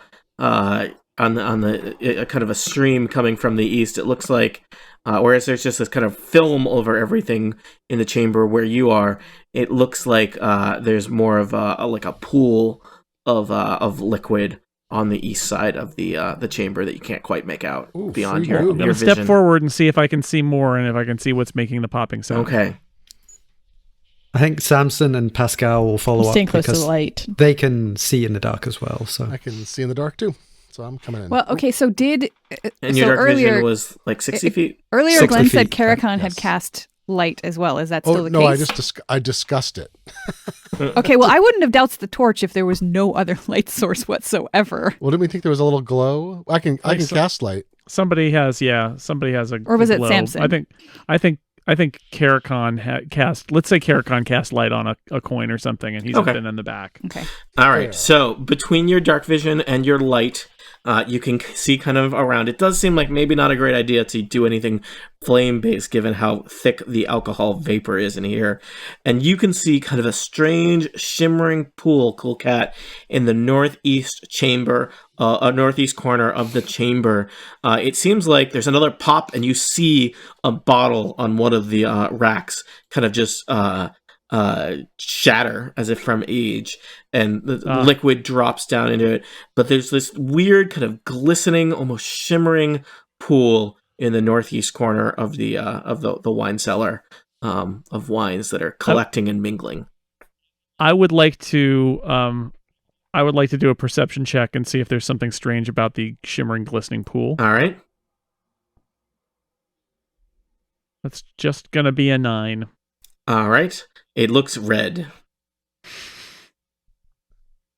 kind of a stream coming from the east. It looks like whereas there's just this kind of film over everything in the chamber where you are, it looks like there's more of a pool of liquid on the east side of the chamber that you can't quite make out Ooh, beyond free your, move. I'm your going to step vision. forward and see if I can see more and if I can see what's making the popping sound. Okay. I think Samson and Pascal will I'm follow up staying close to the because light. they can see in the dark as well. So I can see in the dark too, so I'm coming in. Well, okay, so did And so your dark earlier vision was like 60 feet? earlier 60 Glenn said feet, Carrocon yes. had cast light as well. Is that still oh the no, case? I discussed it. Okay, well, I wouldn't have doubted the torch if there was no other light source whatsoever. Well, didn't we think there was a little glow? I can so. cast light. Somebody has a Or was it glow. Samson? I think Carrocon cast. Let's say Carrocon cast light on a coin or something, and he's Okay. been in the back. Okay. All right. Fair. So between your dark vision and your light, you can see kind of around. It does seem like maybe not a great idea to do anything flame-based given how thick the alcohol vapor is in here. And you can see kind of a strange shimmering pool, Cool Cat, in the northeast chamber, northeast corner of the chamber. It seems like there's another pop and you see a bottle on one of the racks kind of just shatter as if from age, and the liquid drops down into it. But there's this weird kind of glistening, almost shimmering pool in the northeast corner of the wine cellar of wines that are collecting and mingling. I would like to do a perception check and see if there's something strange about the shimmering, glistening pool. All right. That's just gonna be a 9. All right. It looks red.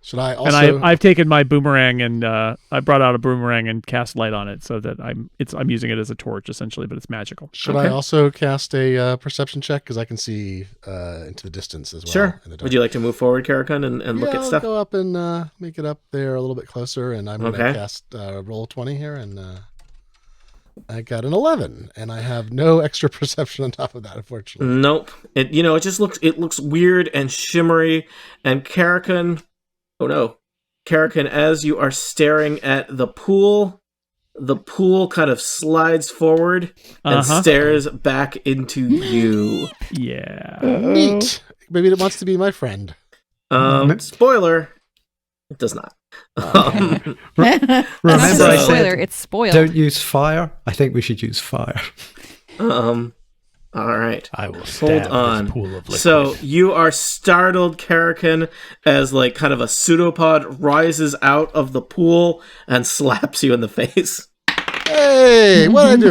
Should I And also? I've taken my boomerang and I brought out a boomerang and cast light on it so that I'm using it as a torch essentially, but it's magical. Should Okay. I also cast a perception check because I can see into the distance as well? Sure. In the dark. Would you like to move forward, Carrocon, and look at I'll stuff? go up and make it up there a little bit closer, and I'm going to Okay. cast roll 20 here, and I got an 11, and I have no extra perception on top of that, unfortunately. Nope. It just looks weird and shimmery. And Carrocon, oh no, Carrocon, as you are staring at the pool kind of slides forward and stares back into you. Yeah. Neat. Maybe it wants to be my friend. Spoiler, it does not. Remember, Not I just a said spoiler, it's spoiled. don't use fire. I think we should use fire. All right. I will stab on. this pool of liquid. So you are startled, Carrocon, as like kind of a pseudopod rises out of the pool and slaps you in the face. Hey, what'd I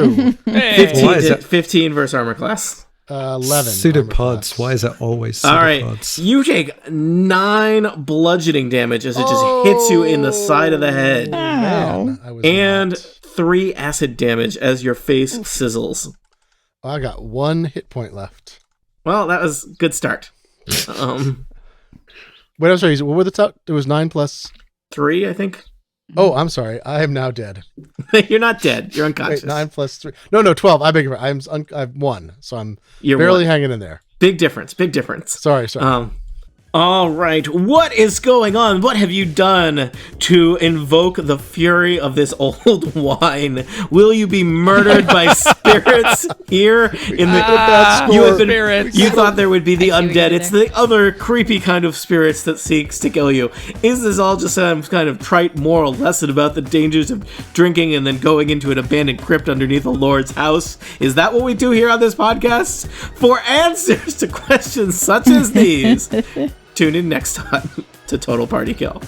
do? 15 versus armor class. 11. Pseudopods. Why is it always All right, pseudopods? you take 9 bludgeoning damage as it just hits you in the side of the head, Man, I was and not. 3 acid damage as your face sizzles. I got 1 hit point left. Well, that was a good start. Wait, I'm sorry. What were the top? It was 9 plus. 3, I think. Oh, I'm sorry. I am now dead. You're not dead. You're unconscious. Wait, 9 plus 3. No, 12. I beg your pardon. I've 1, so I'm You're barely one. hanging in there. Big difference. Big difference. Sorry. All right. What is going on? What have you done to invoke the fury of this old wine? Will you be murdered by spirits here in the? You had been, you thought there would be the I see what you undead. did It's the other creepy kind of spirits that seeks to kill you. Is this all just some kind of trite moral lesson about the dangers of drinking and then going into an abandoned crypt underneath a lord's house? Is that what we do here on this podcast? For answers to questions such as these, tune in next time to Total Party Kill.